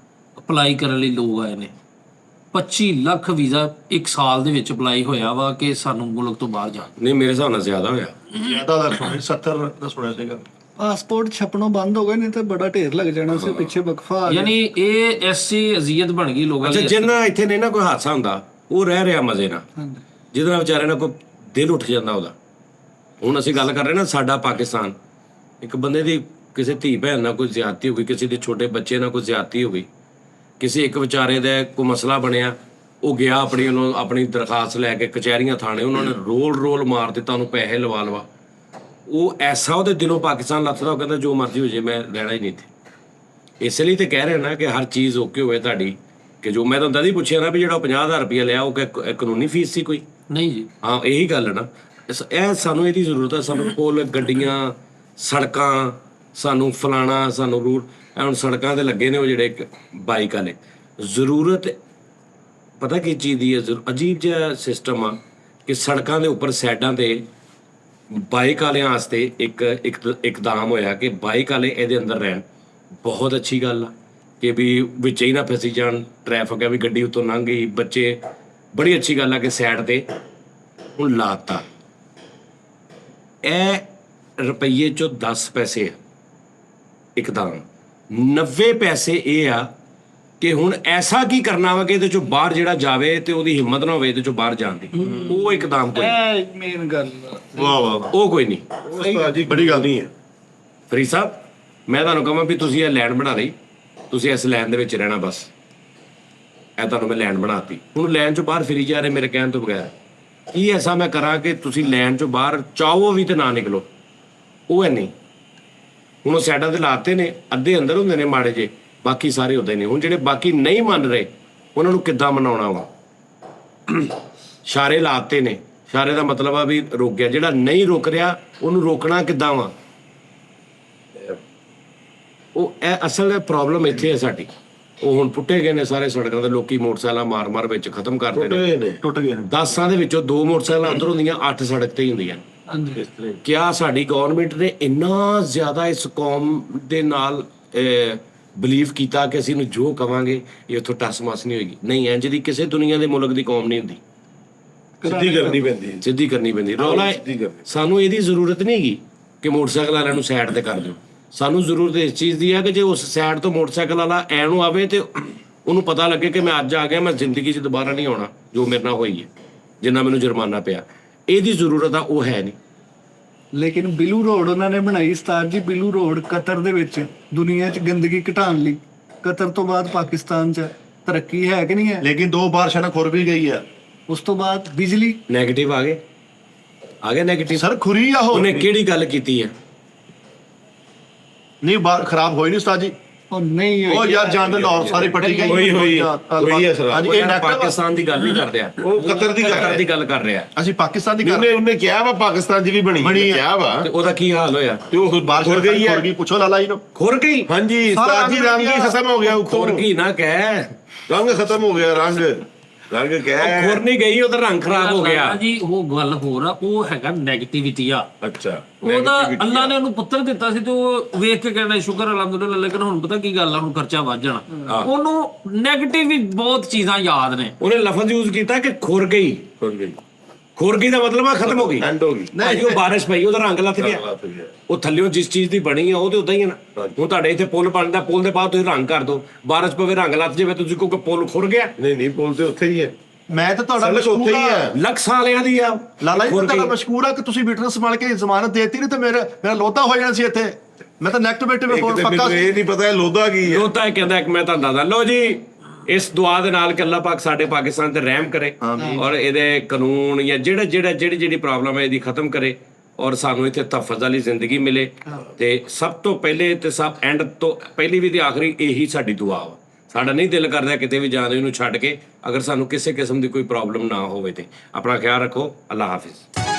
ਅਪਲਾਈ ਕਰਨ ਲਈ ਲੋਕ ਆਏ ਨੇ। 25 ਲੱਖ ਵੀਜ਼ਾ ਇੱਕ ਸਾਲ ਦੇ ਵਿੱਚ ਅਪਲਾਈ ਹੋਇਆ ਵਾ ਕਿ ਸਾਨੂੰ ਮੁਲਕ ਤੋਂ ਬਾਹਰ ਜਾਣ। ਨਹੀਂ, ਮੇਰੇ ਹਿਸਾਬ ਨਾਲ ਜ਼ਿਆਦਾ ਹੋਇਆ। ਜ਼ਿਆਦਾ ਦਾ ਸੁਣਿਆ 70 ਦਾ ਸੁਣਿਆ ਸੀਗਾ। ਪਾਸਪੋਰਟ ਛਪਣੋਂ ਬੰਦ ਹੋ ਗਏ, ਨਹੀਂ ਤਾਂ ਬੜਾ ਢੇਰ ਲੱਗ ਜਾਣਾ ਸੀ, ਪਿੱਛੇ ਵਕਫਾ ਆ ਗਿਆ। ਯਾਨੀ ਇਹ ਐਸੀ ਅਜ਼ੀਅਤ ਬਣ ਗਈ ਲੋਕਾਂ ਅੱਛਾ, ਦੀ। ਜਿੰਨਾ ਇੱਥੇ ਨਹੀਂ ਨਾ ਕੋਈ ਹਾਦਸਾ ਹੁੰਦਾ, ਉਹ ਰਹਿ ਰਿਹਾ ਮਜ਼ੇ ਨਾਲ, ਜਿਹਦੇ ਨਾਲ ਵਿਚਾਰੇ ਨਾਲ ਕੋਈ ਦਿਲ ਉੱਠ ਜਾਂਦਾ ਉਹਦਾ। ਹੁਣ ਅਸੀਂ ਗੱਲ ਕਰ ਰਹੇ ਨਾ, ਸਾਡਾ ਪਾਕਿਸਤਾਨ, ਇੱਕ ਬੰਦੇ ਦੀ ਕਿਸੇ ਧੀ ਭੈਣ ਨਾਲ ਕੋਈ ਜ਼ਿਆਦਤੀ ਹੋ ਗਈ, ਕਿਸੇ ਦੇ ਛੋਟੇ ਬੱਚੇ ਨਾਲ ਕੋਈ ਜ਼ਿਆਦਤੀ ਹੋ ਗਈ, ਕਿਸੇ ਇੱਕ ਵਿਚਾਰੇ ਦਾ ਕੋਈ ਮਸਲਾ ਬਣਿਆ, ਉਹ ਗਿਆ ਆਪਣੀ ਦਰਖਾਸਤ ਲੈ ਕੇ ਕਚਹਿਰੀਆਂ ਥਾਣੇ, ਉਹਨਾਂ ਨੇ ਰੋਲ ਮਾਰ ਦਿੱਤਾ, ਉਹਨੂੰ ਪੈਸੇ ਲਵਾ ਉਹ ਐਸਾ ਉਹਦੇ ਦਿਲੋਂ ਪਾਕਿਸਤਾਨ ਲੱਥਦਾ, ਉਹ ਕਹਿੰਦਾ ਜੋ ਮਰਜ਼ੀ ਹੋ ਜੇ ਮੈਂ ਰਹਿਣਾ ਹੀ ਨਹੀਂ ਇੱਥੇ। ਇਸ ਲਈ ਤੇ ਕਹਿ ਰਹੇ ਨਾ ਕਿ ਹਰ ਚੀਜ਼ ਓਕੇ ਹੋਵੇ ਤੁਹਾਡੀ, ਕਿ ਜੋ ਮੈਂ ਤੁਹਾਨੂੰ ਤਦ ਹੀ ਪੁੱਛਿਆ ਨਾ ਵੀ ਜਿਹੜਾ 50,000 ਰੁਪਇਆ ਲਿਆ ਉਹ ਕਾਨੂੰਨੀ ਫੀਸ ਸੀ ਕੋਈ? ਨਹੀਂ ਜੀ, ਹਾਂ ਇਹੀ ਗੱਲ ਹੈ ਨਾ, ਇਹ ਸਾਨੂੰ ਇਹਦੀ ਜ਼ਰੂਰਤ ਹੈ। ਸਾਨੂੰ ਕੋਲ ਗੱਡੀਆਂ, ਸੜਕਾਂ, ਸਾਨੂੰ ਫਲਾਣਾ, ਸਾਨੂੰ ਰੂਟ, ਹੁਣ ਸੜਕਾਂ ਤੇ ਲੱਗੇ ਨੇ ਉਹ ਜਿਹੜੇ ਬਾਈਕ ਵਾਲੇ, ਜ਼ਰੂਰਤ ਪਤਾ ਕੀ ਚੀਜ਼ ਦੀ ਹੈ? ਅਜੀਬ ਜਿਹਾ ਸਿਸਟਮ ਆ ਕਿ ਸੜਕਾਂ ਦੇ ਉੱਪਰ ਸਾਈਡਾਂ ਤੇ ਬਾਈਕ ਵਾਲਿਆਂ ਵਾਸਤੇ ਇੱਕ ਇਕਦਾਮ ਹੋਇਆ ਕਿ ਬਾਈਕ ਵਾਲੇ ਇਹਦੇ ਅੰਦਰ ਰਹਿਣ। ਬਹੁਤ ਅੱਛੀ ਗੱਲ ਆ ਕਿ ਵੀ ਵਿੱਚ ਹੀ ਨਾ ਫਸੀ ਜਾਣ, ਟ੍ਰੈਫਿਕ ਆ ਵੀ ਗੱਡੀ ਉੱਤੋਂ ਲੰਘ ਗਈ, ਬੱਚੇ, ਬੜੀ ਅੱਛੀ ਗੱਲ ਆ ਕਿ ਸਾਈਡ ਤੇ ਹੁਣ ਲਾਤਾ। ਇਹ ਰੁਪਈਏ ਚੋਂ 10 ਪੈਸੇ ਆ ਇਕਦਮ, 90 ਪੈਸੇ ਇਹ ਆ ਕਿ ਹੁਣ ਐਸਾ ਕੀ ਕਰਨਾ ਵਾ ਕਿ ਇਹਦੇ ਚੋਂ ਬਾਹਰ ਜਿਹੜਾ ਜਾਵੇ ਤੇ ਉਹਦੀ ਹਿੰਮਤ ਨਾ ਹੋਵੇ ਇਹਦੇ ਚੋਂ ਬਾਹਰ ਜਾਣ ਦੀ, ਉਹ ਇਕਦਮ ਕੋਈ ਇਹ ਮੇਨ ਗੱਲ ਆ। ਵਾਹ ਵਾਹ ਉਹ ਕੋਈ ਨਹੀਂ। ਉਸਤਾਦ ਜੀ ਬੜੀ ਗੱਲ ਨਹੀਂ ਹੈ। ਫਰੀਦ ਸਾਹਿਬ, ਮੈਂ ਤੁਹਾਨੂੰ ਕਹਾਂ ਵੀ ਤੁਸੀਂ ਇਹ ਲੈਂਡ ਬਣਾ ਲਈ, ਤੁਸੀਂ ਇਸ ਲੈਂਡ ਦੇ ਵਿੱਚ ਰਹਿਣਾ ਬਸ, ਇਹ ਤੁਹਾਨੂੰ ਮੈਂ ਲੈਂਡ ਬਣਾਤੀ। ਹੁਣ ਲੈਂਡ ਚੋਂ ਬਾਹਰ ਫਿਰੀ ਜਾ ਰਹੇ ਮੇਰੇ ਕਹਿਣ ਤੋਂ ਬਗੈਰ। ਕੀ ਐਸਾ ਮੈਂ ਕਰਾਂ ਕਿ ਤੁਸੀਂ ਲੈਂਡ ਚੋਂ ਬਾਹਰ ਚਾਹੋ ਵੀ ਤੇ ਨਾ ਨਿਕਲੋ? ਉਹ ਹੈ ਨਹੀਂ। ਹੁਣ ਉਹ ਸਾਈਡਾਂ ਤੇ ਲਾਤੇ ਨੇ, ਅੱਧੇ ਅੰਦਰ ਹੁੰਦੇ ਨੇ ਮਾੜੇ ਜੇ, ਬਾਕੀ ਸਾਰੇ ਉੱਦਾਂ ਹੀ ਨੇ। ਹੁਣ ਜਿਹੜੇ ਬਾਕੀ ਨਹੀਂ ਮੰਨ ਰਹੇ ਉਹਨਾਂ ਨੂੰ ਕਿੱਦਾਂ ਮਨਾਉਣਾ ਵਾ? ਇਸ਼ਾਰੇ ਲਾਤੇ ਨੇ, ਇਸ਼ਾਰੇ ਦਾ ਮਤਲਬ ਆ ਵੀ ਰੁਕ ਗਿਆ। ਜਿਹੜਾ ਨਹੀਂ ਰੁਕ ਰਿਹਾ ਉਹਨੂੰ ਰੋਕਣਾ ਕਿੱਦਾਂ ਵਾ? ਉਹ ਇਹ ਅਸਲ ਪ੍ਰੋਬਲਮ ਇੱਥੇ ਹੈ ਸਾਡੀ। ਉਹ ਹੁਣ ਪੁੱਟੇ ਗਏ ਨੇ ਸਾਰੇ ਸੜਕਾਂ ਤੇ, ਲੋਕੀ ਮੋਟਰਸਾਈਕਲਾਂ ਮਾਰ ਵਿੱਚ ਖਤਮ ਕਰਦੇ ਨੇ। ਟੁੱਟ ਗਏ ਨੇ। 10 ਦੇ ਵਿੱਚੋਂ 2 ਮੋਟਰਸਾਈਕਲਾਂ ਅੰਦਰ ਹੁੰਦੀਆਂ, 8 ਸੜਕ ਤੇ ਹੀ ਹੁੰਦੀਆਂ। ਕਿਆ ਸਾਡੀ ਗਵਰਨਮੈਂਟ ਨੇ ਇੰਨਾ ਜ਼ਿਆਦਾ ਇਸ ਕੌਮ ਦੇ ਨਾਲ ਬਲੀਵ ਕੀਤਾ ਕਿ ਅਸੀਂ ਇਹਨੂੰ ਜੋ ਕਵਾਂਗੇ ਇਹ ਉੱਥੋਂ ਟਸ-ਮਸ ਨਹੀਂ ਹੋਏਗੀ? ਨਹੀਂ, ਇੰਜ ਦੀ ਕਿਸੇ ਦੁਨੀਆ ਦੇ ਮੁਲਕ ਦੀ ਕੌਮ ਨਹੀਂ ਹੁੰਦੀ। ਸਿੱਧੀ ਕਰਨੀ ਪੈਂਦੀ। ਰੌਲਾ ਸਾਨੂੰ ਇਹਦੀ ਜ਼ਰੂਰਤ ਨਹੀਂ ਹੈਗੀ ਕਿ ਮੋਟਰਸਾਈਕਲ ਵਾਲਿਆਂ ਨੂੰ ਸਾਈਡ ਤੇ ਕਰ ਦਿਓ। ਸਾਨੂੰ ਜ਼ਰੂਰਤ ਇਸ ਚੀਜ਼ ਦੀ ਹੈ ਕਿ ਜੇ ਉਸ ਸਾਈਡ ਤੋਂ ਮੋਟਰਸਾਈਕਲ ਵਾਲਾ ਐ ਨੂੰ ਆਵੇ ਤੇ ਉਹਨੂੰ ਪਤਾ ਲੱਗੇ ਕਿ ਮੈਂ ਅੱਜ ਆ ਗਿਆ, ਮੈਂ ਜ਼ਿੰਦਗੀ 'ਚ ਦੁਬਾਰਾ ਨਹੀਂ ਆਉਣਾ ਜੋ ਮੇਰੇ ਨਾਲ ਹੋਈ ਹੈ, ਜਿੰਨਾ ਮੈਨੂੰ ਜੁਰਮਾਨਾ ਪਿਆ। ਇਹਦੀ ਜ਼ਰੂਰਤ ਆ, ਉਹ ਹੈ ਨਹੀਂ। ਲੇਕਿਨ ਬਿਲੂ ਰੋਡ ਉਹਨਾਂ ਨੇ ਬਣਾਈ ਉਸਤਾਦ ਜੀ। ਬਿਲੂ ਰੋਡ ਕਤਰ ਦੇ ਵਿੱਚ ਦੁਨੀਆ 'ਚ ਗੰਦਗੀ ਘਟਾਉਣ ਲਈ। ਕਤਰ ਤੋਂ ਬਾਅਦ ਪਾਕਿਸਤਾਨ 'ਚ ਤਰੱਕੀ ਹੈ ਕਿ ਨਹੀਂ ਹੈ? ਲੇਕਿਨ 2 ਬਾਰਿਸ਼ਾਂ ਨਾਲ ਖੁਰ ਵੀ ਗਈ ਆ। ਉਸ ਤੋਂ ਬਾਅਦ ਬਿਜਲੀ ਨੈਗੇਟਿਵ ਆ ਗਏ ਨੈਗੇਟਿਵ। ਸਰ ਖੁਰੀ ਆ ਉਹਨੇ ਕਿਹੜੀ ਗੱਲ ਕੀਤੀ ਹੈ? ਨਹੀਂ ਬਾਹਰ ਖਰਾਬ ਹੋਈ ਨਹੀਂ ਉਸਤਾਦ ਜੀ। ਉਹ ਨਹੀਂ ਉਹ ਯਾਰ ਜਾਨ ਦੇ ਲਾਹੌਰ ਸਾਰੇ ਪੱਟੀ ਗਈ। ਹੋਈ ਹੈ ਸਰ। ਹਾਂਜੀ, ਇਹ ਨੈਟ ਪਾਕਿਸਤਾਨ ਦੀ ਗੱਲ ਨਹੀਂ ਕਰਦੇ ਆ, ਉਹ ਕਤਰ ਦੀ ਗੱਲ ਕਰ ਰਿਹਾ। ਅਸੀਂ ਪਾਕਿਸਤਾਨ ਦੀ ਗੱਲ ਉਹਨੇ ਕਿਹਾ ਵਾ ਪਾਕਿਸਤਾਨ 'ਚ ਵੀ ਬਣੀ ਹੈ। ਕਿਹਾ ਵਾ ਤੇ ਉਹਦਾ ਕੀ ਹਾਲ ਹੋਇਆ? ਤੇ ਉਹ ਬਾਰਿਸ਼ ਖੁਰ ਗਈ ਹੈ। ਖੁਰ ਗਈ, ਪੁੱਛੋ ਲਾਲਾ ਜੀ ਨੂੰ। ਖੁਰ ਗਈ? ਹਾਂਜੀ ਉਸਤਾਦ ਜੀ, ਰੰਗ ਹੀ ਖਤਮ ਹੋ ਗਿਆ। ਖੁਰ ਗਈ ਨਾ ਕਹਿ, ਰੰਗ ਖਤਮ ਹੋ ਗਿਆ। ਰੰਗ ਕਹਿ ਖੁਰ ਨਹੀਂ ਗਈ, ਉਹਦਾ ਰੰਗ ਖਰਾਬ ਹੋ ਗਿਆ ਜੀ। ਉਹ ਗੱਲ ਹੋਰ ਆ, ਉਹ ਹੈਗਾ ਨੈਗੇਟਿਵਿਟੀ ਆ। ਅੱਛਾ, ਉਹਦਾ ਅੱਲਾ ਨੇ ਉਹਨੂੰ ਪੁੱਤਰ ਦਿੱਤਾ ਸੀ ਤੇ ਉਹ ਵੇਖ ਕੇ ਕਹਿੰਦਾ ਸ਼ੁਕਰ ਅਲਹਮਦੁਲਿਲਾ। ਲੇਕਿਨ ਹੁਣ ਪਤਾ ਕੀ ਗੱਲ ਆ, ਹੁਣ ਖਰਚਾ ਵੱਧ ਜਾਣਾ। ਉਹਨੂੰ ਨੈਗੇਟਿਵ ਵੀ ਬਹੁਤ ਚੀਜ਼ਾਂ ਯਾਦ ਨੇ। ਉਹਨੇ ਲਫ਼ਜ਼ ਯੂਜ਼ ਕੀਤਾ ਕਿ ਖੁਰ ਗਈ। ਖੁਰ ਗਈ। ਖੁਰ ਗਈ ਦਾ ਮਤਲਬ ਆ ਖਤਮ ਹੋ ਗਈ। ਐਂਡ ਹੋ ਗਈ। ਭਾਜੀ ਉਹ ਬਾਰਿਸ਼ ਪਈ ਉਹਦਾ ਰੰਗ ਲੱਥ ਗਿਆ। ਉਹ ਥੱਲਿਓਂ ਜਿਸ ਚੀਜ਼ ਦੀ ਬਣੀ ਆ ਉਹ ਤੇ ਉਦਾਂ ਹੀ ਆ ਨਾ। ਹੁਣ ਤੁਹਾਡੇ ਇੱਥੇ ਪੁਲ ਬਣਦਾ, ਪੁਲ ਦੇ ਬਾਅਦ ਤੁਸੀਂ ਰੰਗ ਕਰ ਦਿਓ, ਬਾਰਿਸ਼ ਪਵੇ ਰੰਗ ਲੱਥ ਜਾਵੇ, ਤੁਸੀਂ ਕਹੋਗੇ ਪੁਲ ਖੁਰ ਗਿਆ। ਨਹੀਂ ਪੁਲ ਤੇ ਉੱਥੇ ਹੀ ਹੈ, ਮੈਂ ਤਾਂ ਤੁਹਾਡਾ ਸੜਕ ਉੱਥੇ ਹੀ ਹੈ। ਲੱਖ ਸਾਲਿਆਂ ਦੀ ਆ ਲਾਲਾ ਜੀ ਖੁਰ ਤੁਹਾਡਾ ਗਈ। ਮਸ਼ਕੂਰ ਆ ਕਿ ਤੁਸੀਂ ਮੀਟਰ ਸੰਭਾਲ ਕੇ ਜ਼ਮਾਨਤ ਦੇਤੀ, ਨਹੀਂ ਤੇ ਮੇਰਾ ਲੋਤਾ ਹੋ ਜਾਣਾ ਸੀ ਇੱਥੇ। ਮੈਂ ਤਾਂ ਨੈਕਟ ਬੈਠੇ ਇੱਕ ਤੇ ਪੱਕਾ ਮੈਨੂੰ ਇਹ ਨਹੀਂ ਪਤਾ ਇਹ ਲੋਧਾ ਕੀ ਹੈ। ਉਹ ਤਾਂ ਇਹ ਕਹਿੰਦਾ ਇੱਕ ਮੈਂ ਤੁਹਾਨੂੰ ਦੱਸਦਾ, ਲਓ ਜੀ ਇਸ ਦੁਆ ਦੇ ਨਾਲ ਕਿ ਅੱਲਾਹ ਪਾਕ ਸਾਡੇ ਪਾਕਿਸਤਾਨ ਤੇ ਰਹਿਮ ਕਰੇ ਔਰ ਇਹਦੇ ਕਾਨੂੰਨ ਜਾਂ ਜਿਹੜੀ ਪ੍ਰੋਬਲਮ ਹੈ ਇਹਦੀ ਖਤਮ ਕਰੇ ਔਰ ਸਾਨੂੰ ਇੱਥੇ ਤਹਫੁਜ਼ ਵਾਲੀ ਜ਼ਿੰਦਗੀ ਮਿਲੇ। ਤੇ ਸਭ ਤੋਂ ਪਹਿਲੇ ਤੇ ਸਭ ਐਂਡ ਤੋਂ ਪਹਿਲੀ ਵੀ ਤੇ ਆਖਰੀ ਇਹੀ ਸਾਡੀ ਦੁਆ ਵਾ। ਸਾਡਾ ਨਹੀਂ ਦਿਲ ਕਰਦਾ ਕਿਤੇ ਵੀ ਜਾਣ ਇਹਨੂੰ ਛੱਡ ਕੇ, ਅਗਰ ਸਾਨੂੰ ਕਿਸੇ ਕਿਸਮ ਦੀ ਕੋਈ ਪ੍ਰੋਬਲਮ ਨਾ ਹੋਵੇ ਤੇ। ਆਪਣਾ ਖਿਆਲ ਰੱਖੋ। ਅੱਲਾਹ ਹਾਫਿਜ਼।